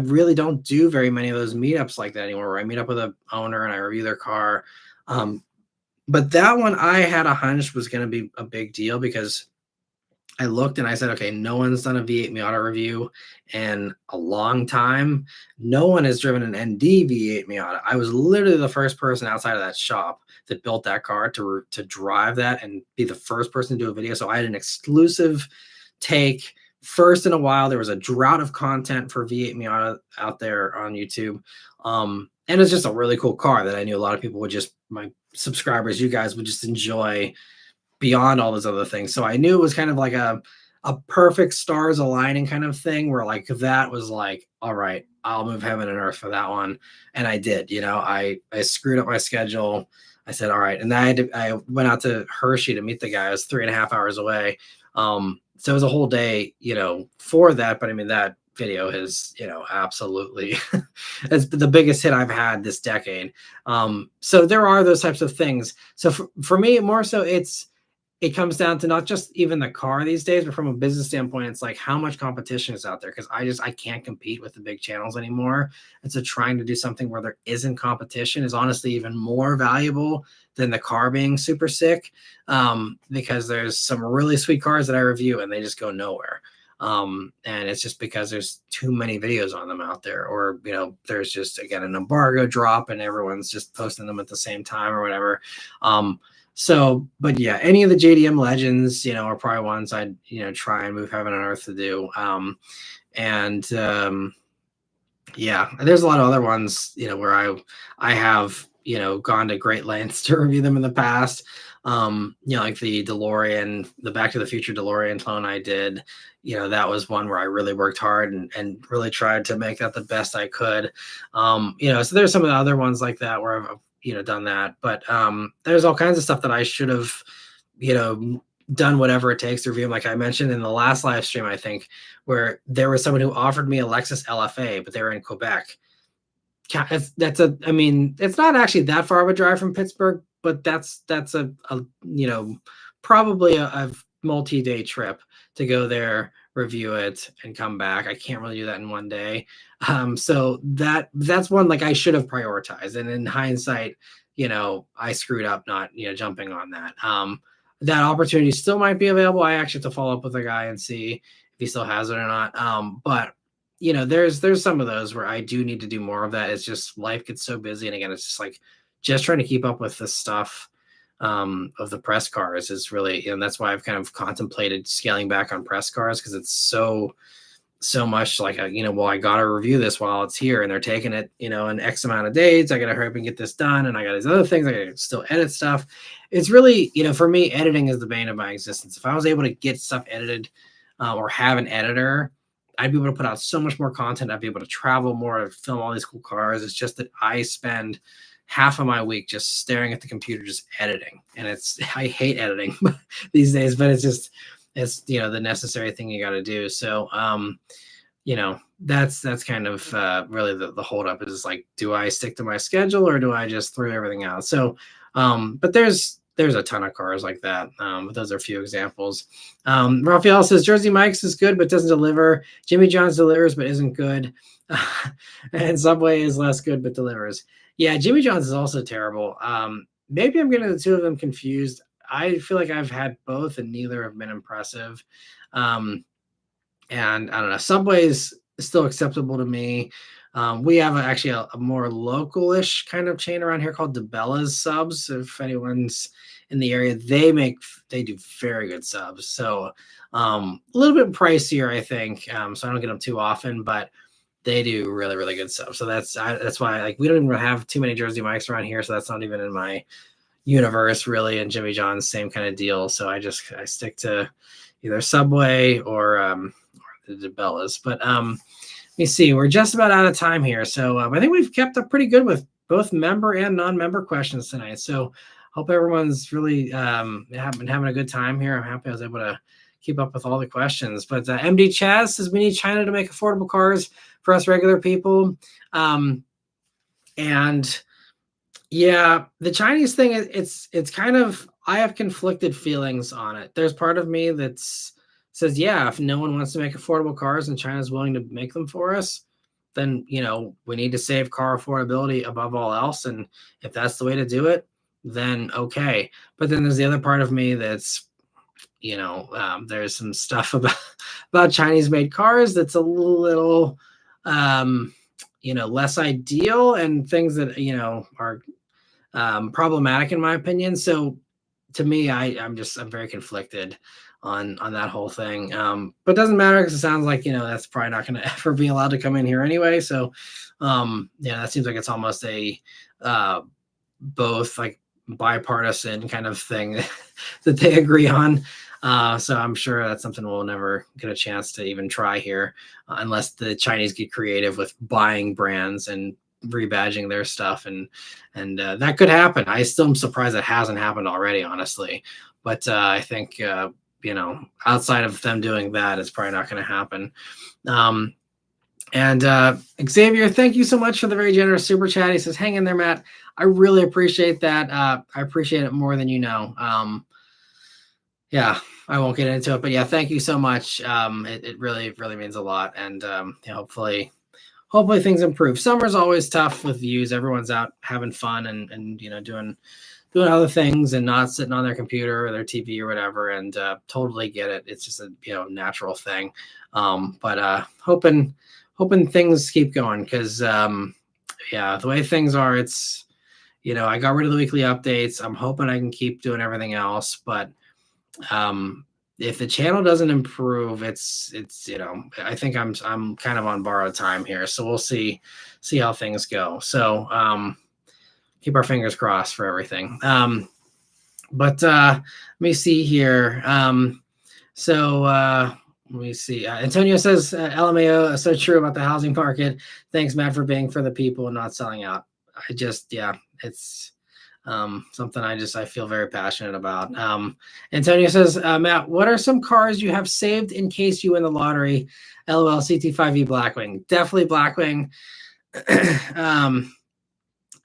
really don't do very many of those meetups like that anymore, where I meet up with a owner and I review their car. But that one I had a hunch was going to be a big deal, because I looked and I said, okay, no one's done a V8 Miata review in a long time. No one has driven an ND V8 Miata. I was literally the first person outside of that shop that built that car to drive that and be the first person to do a video. So I had an exclusive take. First in a while, there was a drought of content for V8 Miata out there on YouTube. And it's just a really cool car that I knew a lot of people would my subscribers, you guys would just enjoy beyond all those other things. So I knew it was kind of like a perfect stars aligning kind of thing, where like that was like, all right, I'll move heaven and earth for that one. And I did. I screwed up my schedule. I said, all right. And I went out to Hershey to meet the guy. I was 3.5 hours away. So it was a whole day, for that. But I mean, that video is, absolutely it's the biggest hit I've had this decade. So there are those types of things. So for me, more so it comes down to not just even the car these days, but from a business standpoint, it's like how much competition is out there. Cause I can't compete with the big channels anymore. And so trying to do something where there isn't competition is honestly even more valuable than the car being super sick. Because there's some really sweet cars that I review and they just go nowhere. And it's just because there's too many videos on them out there, or, there's just, again, an embargo drop and everyone's just posting them at the same time or whatever. But yeah, any of the JDM legends, are probably ones I'd, try and move heaven and earth to do. Yeah, there's a lot of other ones, where I have, gone to great lengths to review them in the past. Like the DeLorean, the Back to the Future DeLorean clone I did, that was one where I really worked hard and really tried to make that the best I could. So there's some of the other ones like that where I've, done that, but there's all kinds of stuff that I should have, done whatever it takes to review them. Like I mentioned in the last live stream, I think, where there was someone who offered me a Lexus LFA, but they were in Quebec. I mean, it's not actually that far of a drive from Pittsburgh, but that's a probably a multi-day trip to go there, review it, and come back. I can't really do that in one day. So that's one like I should have prioritized. And in hindsight, I screwed up not jumping on that. That opportunity still might be available. I actually have to follow up with the guy and see if he still has it or not. But there's some of those where I do need to do more of that. It's just life gets so busy, and again, it's just like trying to keep up with the stuff of the press cars is really, and that's why I've kind of contemplated scaling back on press cars, because it's so much like well, I gotta review this while it's here and they're taking it in X amount of days. I gotta hurry up and get this done, and I got these other things. I gotta still edit stuff. It's really, for me, editing is the bane of my existence. If I was able to get stuff edited or have an editor, I'd be able to put out so much more content. I'd be able to travel more, film all these cool cars. It's just that I spend half of my week just staring at the computer, just editing. And I hate editing these days, but it's the necessary thing you got to do. So, that's kind of really the holdup is like, do I stick to my schedule or do I just throw everything out? So, but there's a ton of cars like that. But those are a few examples. Raphael says Jersey Mike's is good, but doesn't deliver. Jimmy John's delivers, but isn't good. And Subway is less good, but delivers. Yeah, Jimmy John's is also terrible. Maybe I'm getting the two of them confused. I feel like I've had both, and neither have been impressive. And I don't know, Subway's still acceptable to me. We have actually a more local-ish kind of chain around here called DeBella's Subs. If anyone's in the area, they do very good subs. So a little bit pricier, I think. So I don't get them too often, but they do really, really good subs. So that's why, like, we don't even have too many Jersey Mikes around here. So that's not even in my universe really. And Jimmy John's, same kind of deal. So I stick to either Subway or the DeBellas. But let me see. We're just about out of time here. So I think we've kept up pretty good with both member and non-member questions tonight. So hope everyone's really having a good time here. I'm happy I was able to keep up with all the questions. But MD Chaz says we need China to make affordable cars for us regular people. And yeah, the Chinese thing, it's kind of, I have conflicted feelings on it. There's part of me that's says, yeah, if no one wants to make affordable cars and China's willing to make them for us, then, we need to save car affordability above all else. And if that's the way to do it, then okay. But then there's the other part of me that's, there's some stuff about Chinese made cars that's a little, less ideal, and things that, are problematic in my opinion. So to me, I'm very conflicted on that whole thing. But it doesn't matter, because it sounds like, that's probably not going to ever be allowed to come in here anyway. So that seems like it's almost a both like bipartisan kind of thing that they agree on. So I'm sure that's something we'll never get a chance to even try here, unless the Chinese get creative with buying brands and rebadging their stuff, and that could happen. I still am surprised it hasn't happened already, honestly. But I think outside of them doing that, it's probably not going to happen. And Xavier, thank you so much for the very generous super chat. He says, hang in there, Matt. I really appreciate that. I appreciate it more than you know. Yeah, I won't get into it, but yeah, thank you so much. It really, really means a lot. And hopefully things improve. Summer's always tough with views. Everyone's out having fun and doing other things and not sitting on their computer or their TV or whatever. And totally get it. It's just a natural thing. But hoping things keep going, because the way things are, it's I got rid of the weekly updates. I'm hoping I can keep doing everything else, but if the channel doesn't improve, it's I think I'm kind of on borrowed time here. So we'll see how things go. So keep our fingers crossed for everything. But let me see here. Let me see. Antonio says, LMAO, so true about the housing market. Thanks, Matt, for being for the people and not selling out. It's something I feel very passionate about. Antonio says, Matt, what are some cars you have saved in case you win the lottery? LOL, CT5E Blackwing. Definitely Blackwing.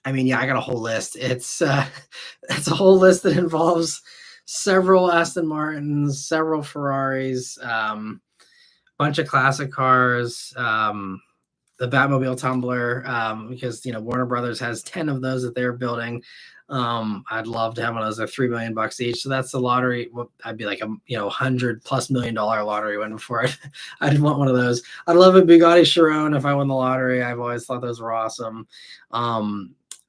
I got a whole list. It's a whole list that involves several Aston Martins, several Ferraris, bunch of classic cars, the Batmobile Tumbler, because Warner Brothers has 10 of those that they're building. I'd love to have one of those. They're $3 million each. So that's the lottery. Well, I'd be like a $100+ million lottery win before I'd want one of those. I'd love a Bugatti Chiron if I won the lottery. I've always thought those were awesome.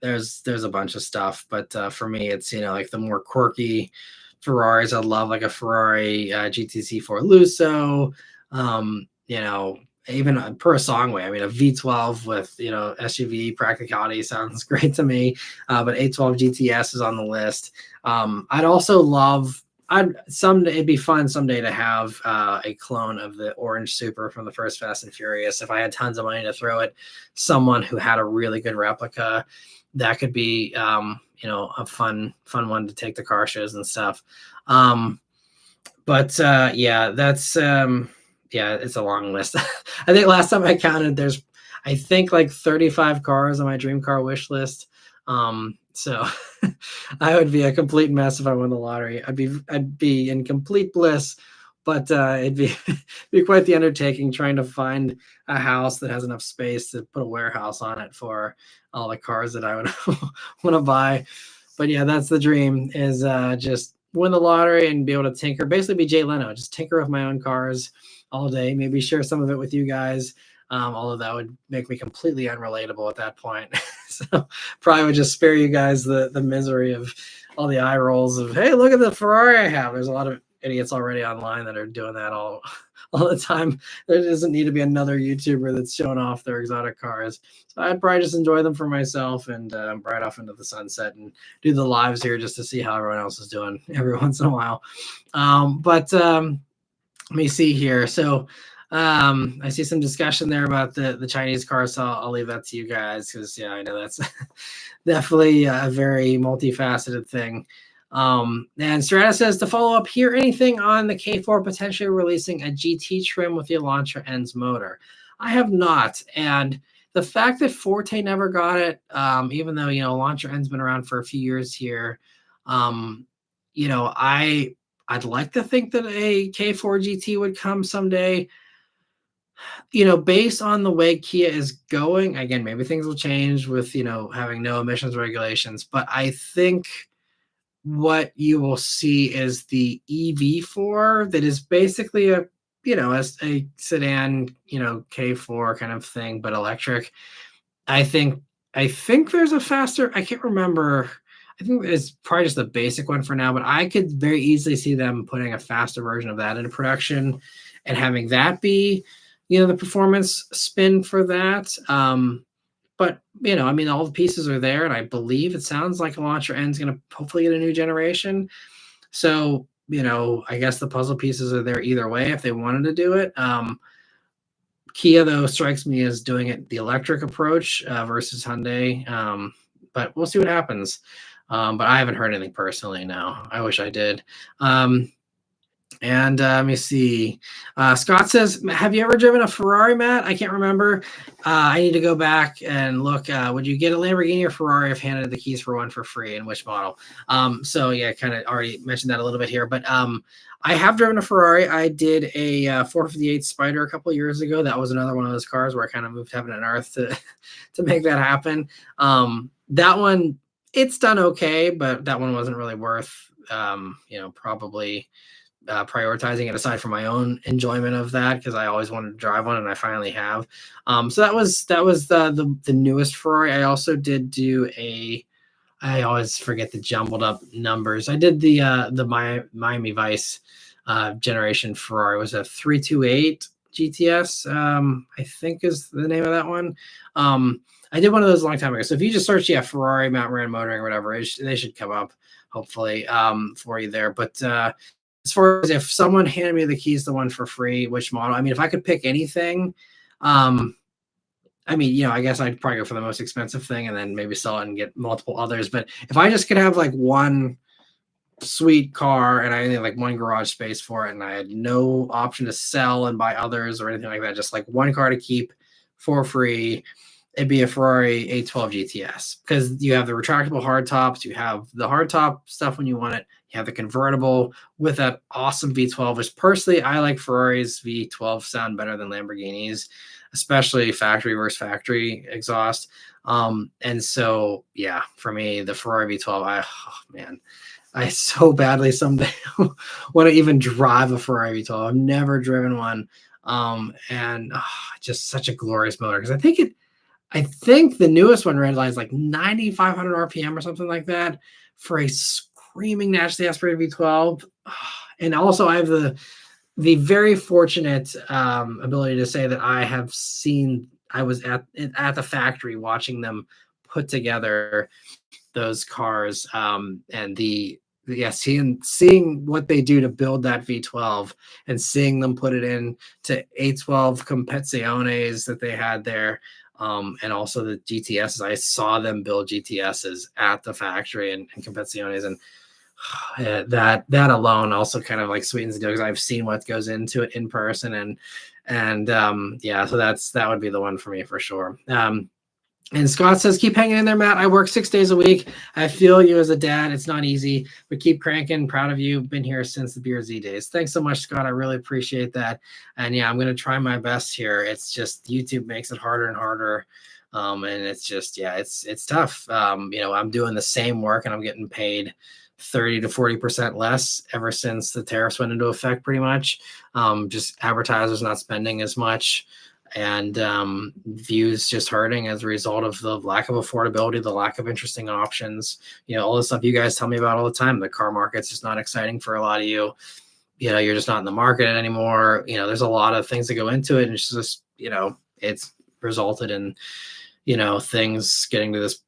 There's a bunch of stuff, but for me, it's like the more quirky Ferraris. I'd love like a Ferrari GTC4 Lusso. Even per Songway, a V12 with SUV practicality sounds great to me. But 812 GTS is on the list. I'd also love. It'd be fun someday to have a clone of the orange Super from the first Fast and Furious. If I had tons of money to throw at someone who had a really good replica, that could be a fun one to take to car shows and stuff. That's it's a long list. I think last time I counted, there's like 35 cars on my dream car wish list. So I would be a complete mess if I won the lottery. I'd be in complete bliss, but it'd be quite the undertaking trying to find a house that has enough space to put a warehouse on it for all the cars that I would want to buy. But yeah, that's the dream, is just win the lottery and be able to tinker, basically be Jay Leno, just tinker with my own cars all day, maybe share some of it with you guys. Although that would make me completely unrelatable at that point. So probably would just spare you guys the misery of all the eye rolls of, hey, look at the Ferrari I have. There's a lot of idiots already online that are doing that all the time. There doesn't need to be another YouTuber that's showing off their exotic cars. So I'd probably just enjoy them for myself and ride off into the sunset and do the lives here just to see how everyone else is doing every once in a while. But let me see here. So I see some discussion there about the Chinese cars. So I'll leave that to you guys because yeah, I know that's definitely a very multifaceted thing. And Strata says to follow up, hear anything on the K4 potentially releasing a GT trim with the Elantra ends motor? I have not, and the fact that Forte never got it, even though Elantra ends been around for a few years here, I'd like to think that a K4 GT would come someday. Based on the way Kia is going, again, maybe things will change with having no emissions regulations, but I think what you will see is the EV4 that is basically a a sedan, K4 kind of thing, but electric. I think there's a faster, I can't remember. I think it's probably just the basic one for now, but I could very easily see them putting a faster version of that into production and having that be, the performance spin for that. But all the pieces are there, and I believe it sounds like Elantra N's going to hopefully get a new generation. So, I guess the puzzle pieces are there either way if they wanted to do it. Kia, though, strikes me as doing it the electric approach versus Hyundai. But we'll see what happens. But I haven't heard anything personally now. I wish I did. And let me see. Scott says, have you ever driven a Ferrari, Matt? I can't remember. I need to go back and look. Would you get a Lamborghini or Ferrari if handed the keys for one for free, and which model? So yeah, I kind of already mentioned that a little bit here, but I have driven a Ferrari. I did a 458 Spider a couple of years ago. That was another one of those cars where I kind of moved heaven and earth to make that happen. That one, it's done okay, but that one wasn't really worth, probably prioritizing it aside from my own enjoyment of that, because I always wanted to drive one and I finally have. So that was the newest Ferrari. I also did do I always forget the jumbled up numbers. I did the Miami Vice generation Ferrari. It was a 328 GTS, I think is the name of that one. I did one of those a long time ago. So if you just search, Ferrari, Maran Motoring, or whatever, they should come up hopefully for you there. But as far as if someone handed me the keys to one for free, which model? I mean, if I could pick anything, I guess I'd probably go for the most expensive thing and then maybe sell it and get multiple others. But if I just could have like one sweet car and I only had like one garage space for it and I had no option to sell and buy others or anything like that, just like one car to keep for free, it'd be a Ferrari 812 GTS, because you have the retractable hardtops, you have the hardtop stuff when you want it, you have the convertible with that awesome V12, which personally I like Ferrari's V12 sound better than Lamborghini's, especially factory versus factory exhaust. And so, yeah, for me, the Ferrari V12, I so badly someday want to even drive a Ferrari V12. I've never driven one. Just such a glorious motor, because I think the newest one redlines like 9,500 RPM or something like that for a screaming naturally aspirated V12. And also I have the very fortunate ability to say that I was at the factory watching them put together those cars, and seeing what they do to build that V12 and seeing them put it in to A12 Competiciones that they had there. And also the GTSs. I saw them build GTSs at the factory and Competiciones, and that alone also kind of like sweetens the deal, because I've seen what goes into it in person, and so that would be the one for me for sure. And Scott says, keep hanging in there, Matt. I work 6 days a week. I feel you as a dad. It's not easy, but keep cranking. Proud of you. Been here since the BRZ days. Thanks so much, Scott. I really appreciate that. And yeah, I'm going to try my best here. It's just YouTube makes it harder and harder. And it's just, it's tough. I'm doing the same work and I'm getting paid 30 to 40% less ever since the tariffs went into effect, pretty much. Just advertisers not spending as much, and views just hurting as a result of the lack of affordability, the lack of interesting options. All the stuff you guys tell me about all the time. The car market's just not exciting for a lot of you. You're just not in the market anymore. There's a lot of things that go into it, and it's just, it's resulted in, things getting to this,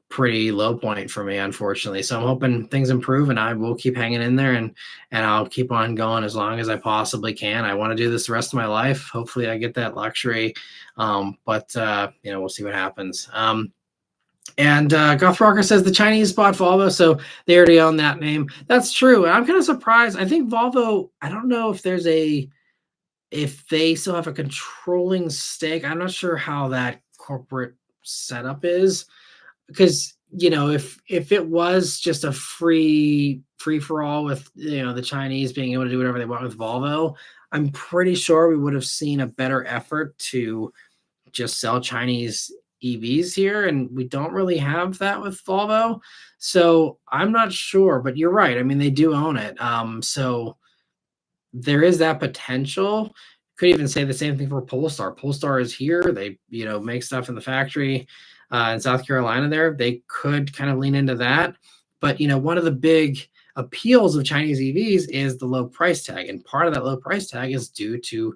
pretty low point for me, unfortunately. So I'm hoping things improve, and I will keep hanging in there, and I'll keep on going as long as I possibly can. I want to do this the rest of my life. Hopefully I get that luxury. But we'll see what happens. And Goth Rocker says the Chinese bought Volvo, so they already own that name. That's true. And I'm kind of surprised. I think Volvo, I don't know if if they still have a controlling stake. I'm not sure how that corporate setup is, because if it was just a free for all with the Chinese being able to do whatever they want with Volvo, I'm pretty sure we would have seen a better effort to just sell Chinese EVs here, and we don't really have that with Volvo. So I'm not sure, but you're right. I mean, they do own it. So there is that potential. Could even say the same thing for Polestar. Polestar is here. They, make stuff in the factory in South Carolina there. They could kind of lean into that. But, one of the big appeals of Chinese EVs is the low price tag. And part of that low price tag is due to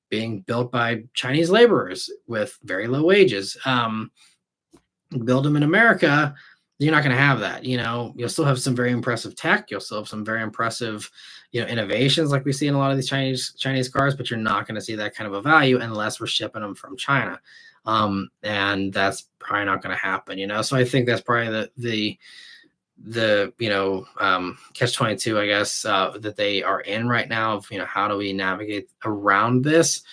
being built by Chinese laborers with very low wages. Build them in America, you're not going to have that. You'll still have some very impressive tech. You'll still have some very impressive, innovations like we see in a lot of these Chinese cars, but you're not going to see that kind of a value unless we're shipping them from China. And that's probably not going to happen, So I think that's probably the catch-22, I guess, that they are in right now of, how do we navigate around this?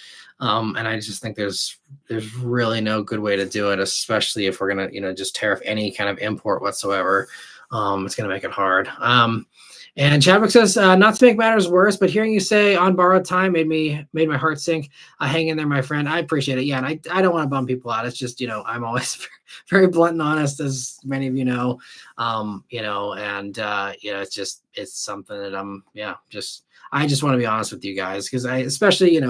And I just think there's really no good way to do it, especially if we're going to, just tariff any kind of import whatsoever. It's going to make it hard. And Chadwick says, not to make matters worse, but hearing you say on borrowed time made my heart sink. Hang in there, my friend. I appreciate it. Yeah. And I don't want to bum people out. It's just, I'm always very blunt and honest, as many of you know, it's something that I just want to be honest with you guys, because especially,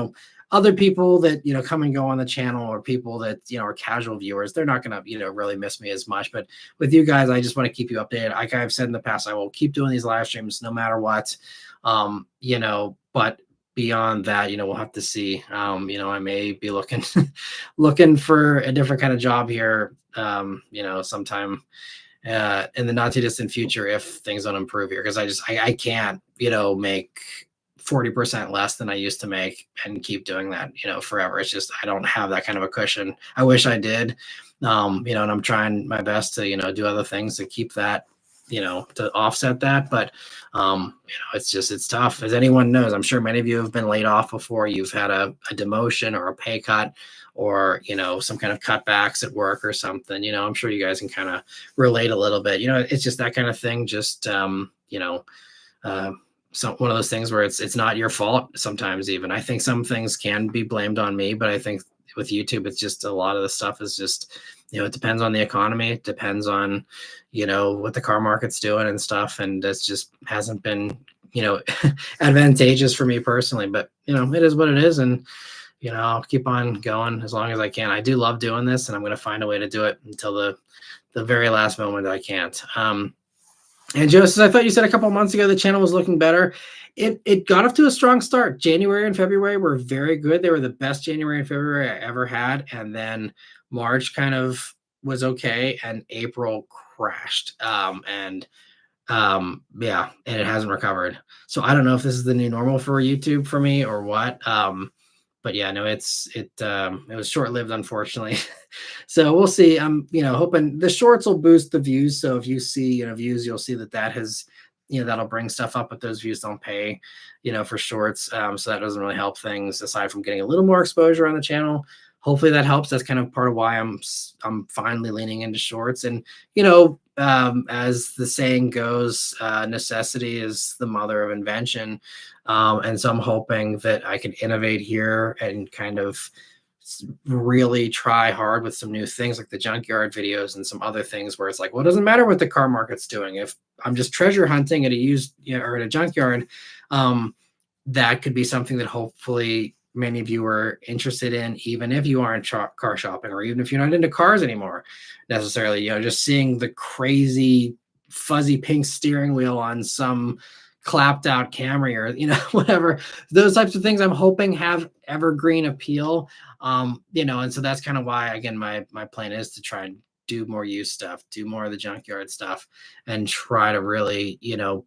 other people that, come and go on the channel, or people that, are casual viewers, they're not going to, really miss me as much. But with you guys, I just want to keep you updated. Like I've said in the past, I will keep doing these live streams no matter what. But beyond that, we'll have to see. I may be looking for a different kind of job here, sometime in the not too distant future if things don't improve here, because I can't, make 40% less than I used to make and keep doing that, forever. It's just, I don't have that kind of a cushion. I wish I did, and I'm trying my best to, do other things to keep that, to offset that. But, it's tough. As anyone knows, I'm sure many of you have been laid off before. You've had a demotion or a pay cut, or, some kind of cutbacks at work or something. I'm sure you guys can kind of relate a little bit. It's just that kind of thing. Just, so one of those things where it's not your fault sometimes. Even I think some things can be blamed on me, but I think with YouTube, it's just a lot of the stuff is just, it depends on the economy. It depends on, what the car market's doing and stuff. And that's just hasn't been, advantageous for me personally, but it is what it is. And, I'll keep on going as long as I can. I do love doing this, and I'm going to find a way to do it until the very last moment I can't. And Joe says, I thought you said a couple of months ago the channel was looking better. It got off to a strong start. January and February were very good. They were the best January and February I ever had. And then March kind of was okay, and April crashed. And it hasn't recovered. So I don't know if this is the new normal for YouTube for me or what. But yeah, no, it was short-lived, unfortunately. So we'll see. I'm, hoping the shorts will boost the views. So if you see, views, you'll see that has, that'll bring stuff up, but those views don't pay, for shorts. So that doesn't really help things aside from getting a little more exposure on the channel. Hopefully that helps. That's kind of part of why I'm finally leaning into shorts. And, as the saying goes, necessity is the mother of invention. And so I'm hoping that I can innovate here and kind of really try hard with some new things like the junkyard videos and some other things where it's like, well, it doesn't matter what the car market's doing. If I'm just treasure hunting at a used, or at a junkyard, that could be something that hopefully many of you are interested in, even if you aren't car shopping, or even if you're not into cars anymore necessarily. Just seeing the crazy fuzzy pink steering wheel on some clapped out Camry, or whatever, those types of things I'm hoping have evergreen appeal. And so that's kind of why, again, my plan is to try and do more used stuff, do more of the junkyard stuff, and try to really,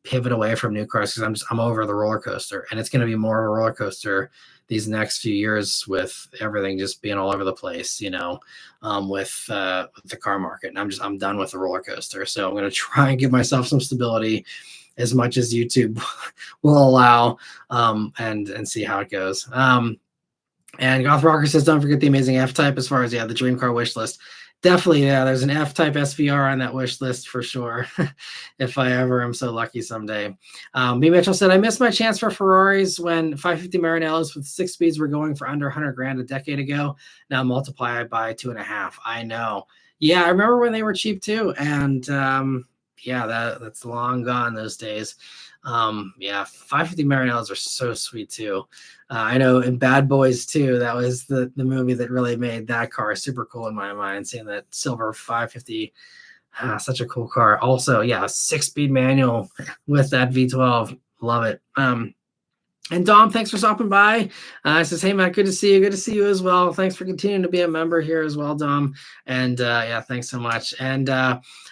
pivot away from new cars, because I'm over the roller coaster, and it's going to be more of a roller coaster these next few years with everything just being all over the place, with the car market. And I'm done with the roller coaster. So I'm going to try and give myself some stability as much as YouTube will allow, and see how it goes. And Goth Rocker says, don't forget the amazing F-Type as far as, the dream car wish list. Definitely, there's an F-Type SVR on that wish list for sure, if I ever am so lucky someday. B. Mitchell said, I missed my chance for Ferraris when 550 Maranellas with 6 speeds were going for under 100 grand a decade ago. Now multiply it by 2.5. I know. Yeah, I remember when they were cheap too. And that's long gone, those days. 550 Maranellas are so sweet too. I know in Bad Boys 2, that was the movie that really made that car super cool in my mind. Seeing that silver 550, such a cool car. Also, 6-speed manual with that V12, love it. And Dom, thanks for stopping by. Says, hey, Matt, good to see you. Good to see you as well. Thanks for continuing to be a member here as well, Dom. And thanks so much. And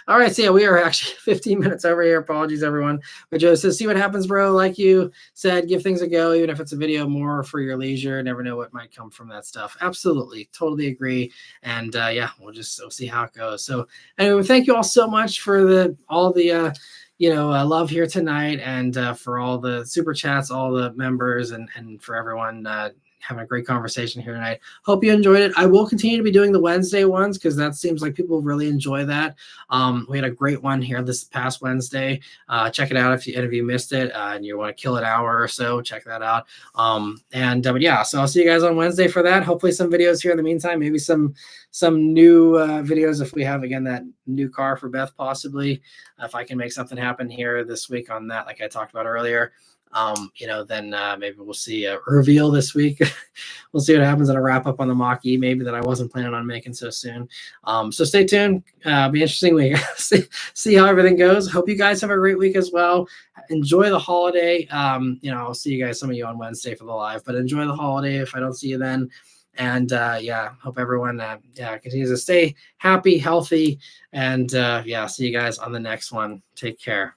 all right, so we are actually 15 minutes over here. Apologies, everyone. But Joe says, see what happens, bro. Like you said, give things a go, even if it's a video more for your leisure. Never know what might come from that stuff. Absolutely. Totally agree. And we'll see how it goes. So anyway, thank you all so much for all the love here tonight, and for all the super chats, all the members, and for everyone having a great conversation here tonight. Hope you enjoyed it. I will continue to be doing the Wednesday ones, because that seems like people really enjoy that. We had a great one here this past Wednesday. Check it out if you missed it and you want to kill an hour or so. Check that out. So I'll see you guys on Wednesday for that. Hopefully some videos here in the meantime. Maybe some new videos if we have, again, that new car for Beth, possibly. If I can make something happen here this week on that, like I talked about earlier. Then maybe we'll see a reveal this week. We'll see what happens in a wrap up on the Mach-E, maybe, that I wasn't planning on making so soon. So stay tuned. Be interesting week. see how everything goes. Hope you guys have a great week as well. Enjoy the holiday. I'll see you guys, some of you, on Wednesday for the live, but enjoy the holiday if I don't see you then. And hope everyone continues to stay happy, healthy, and see you guys on the next one. Take care.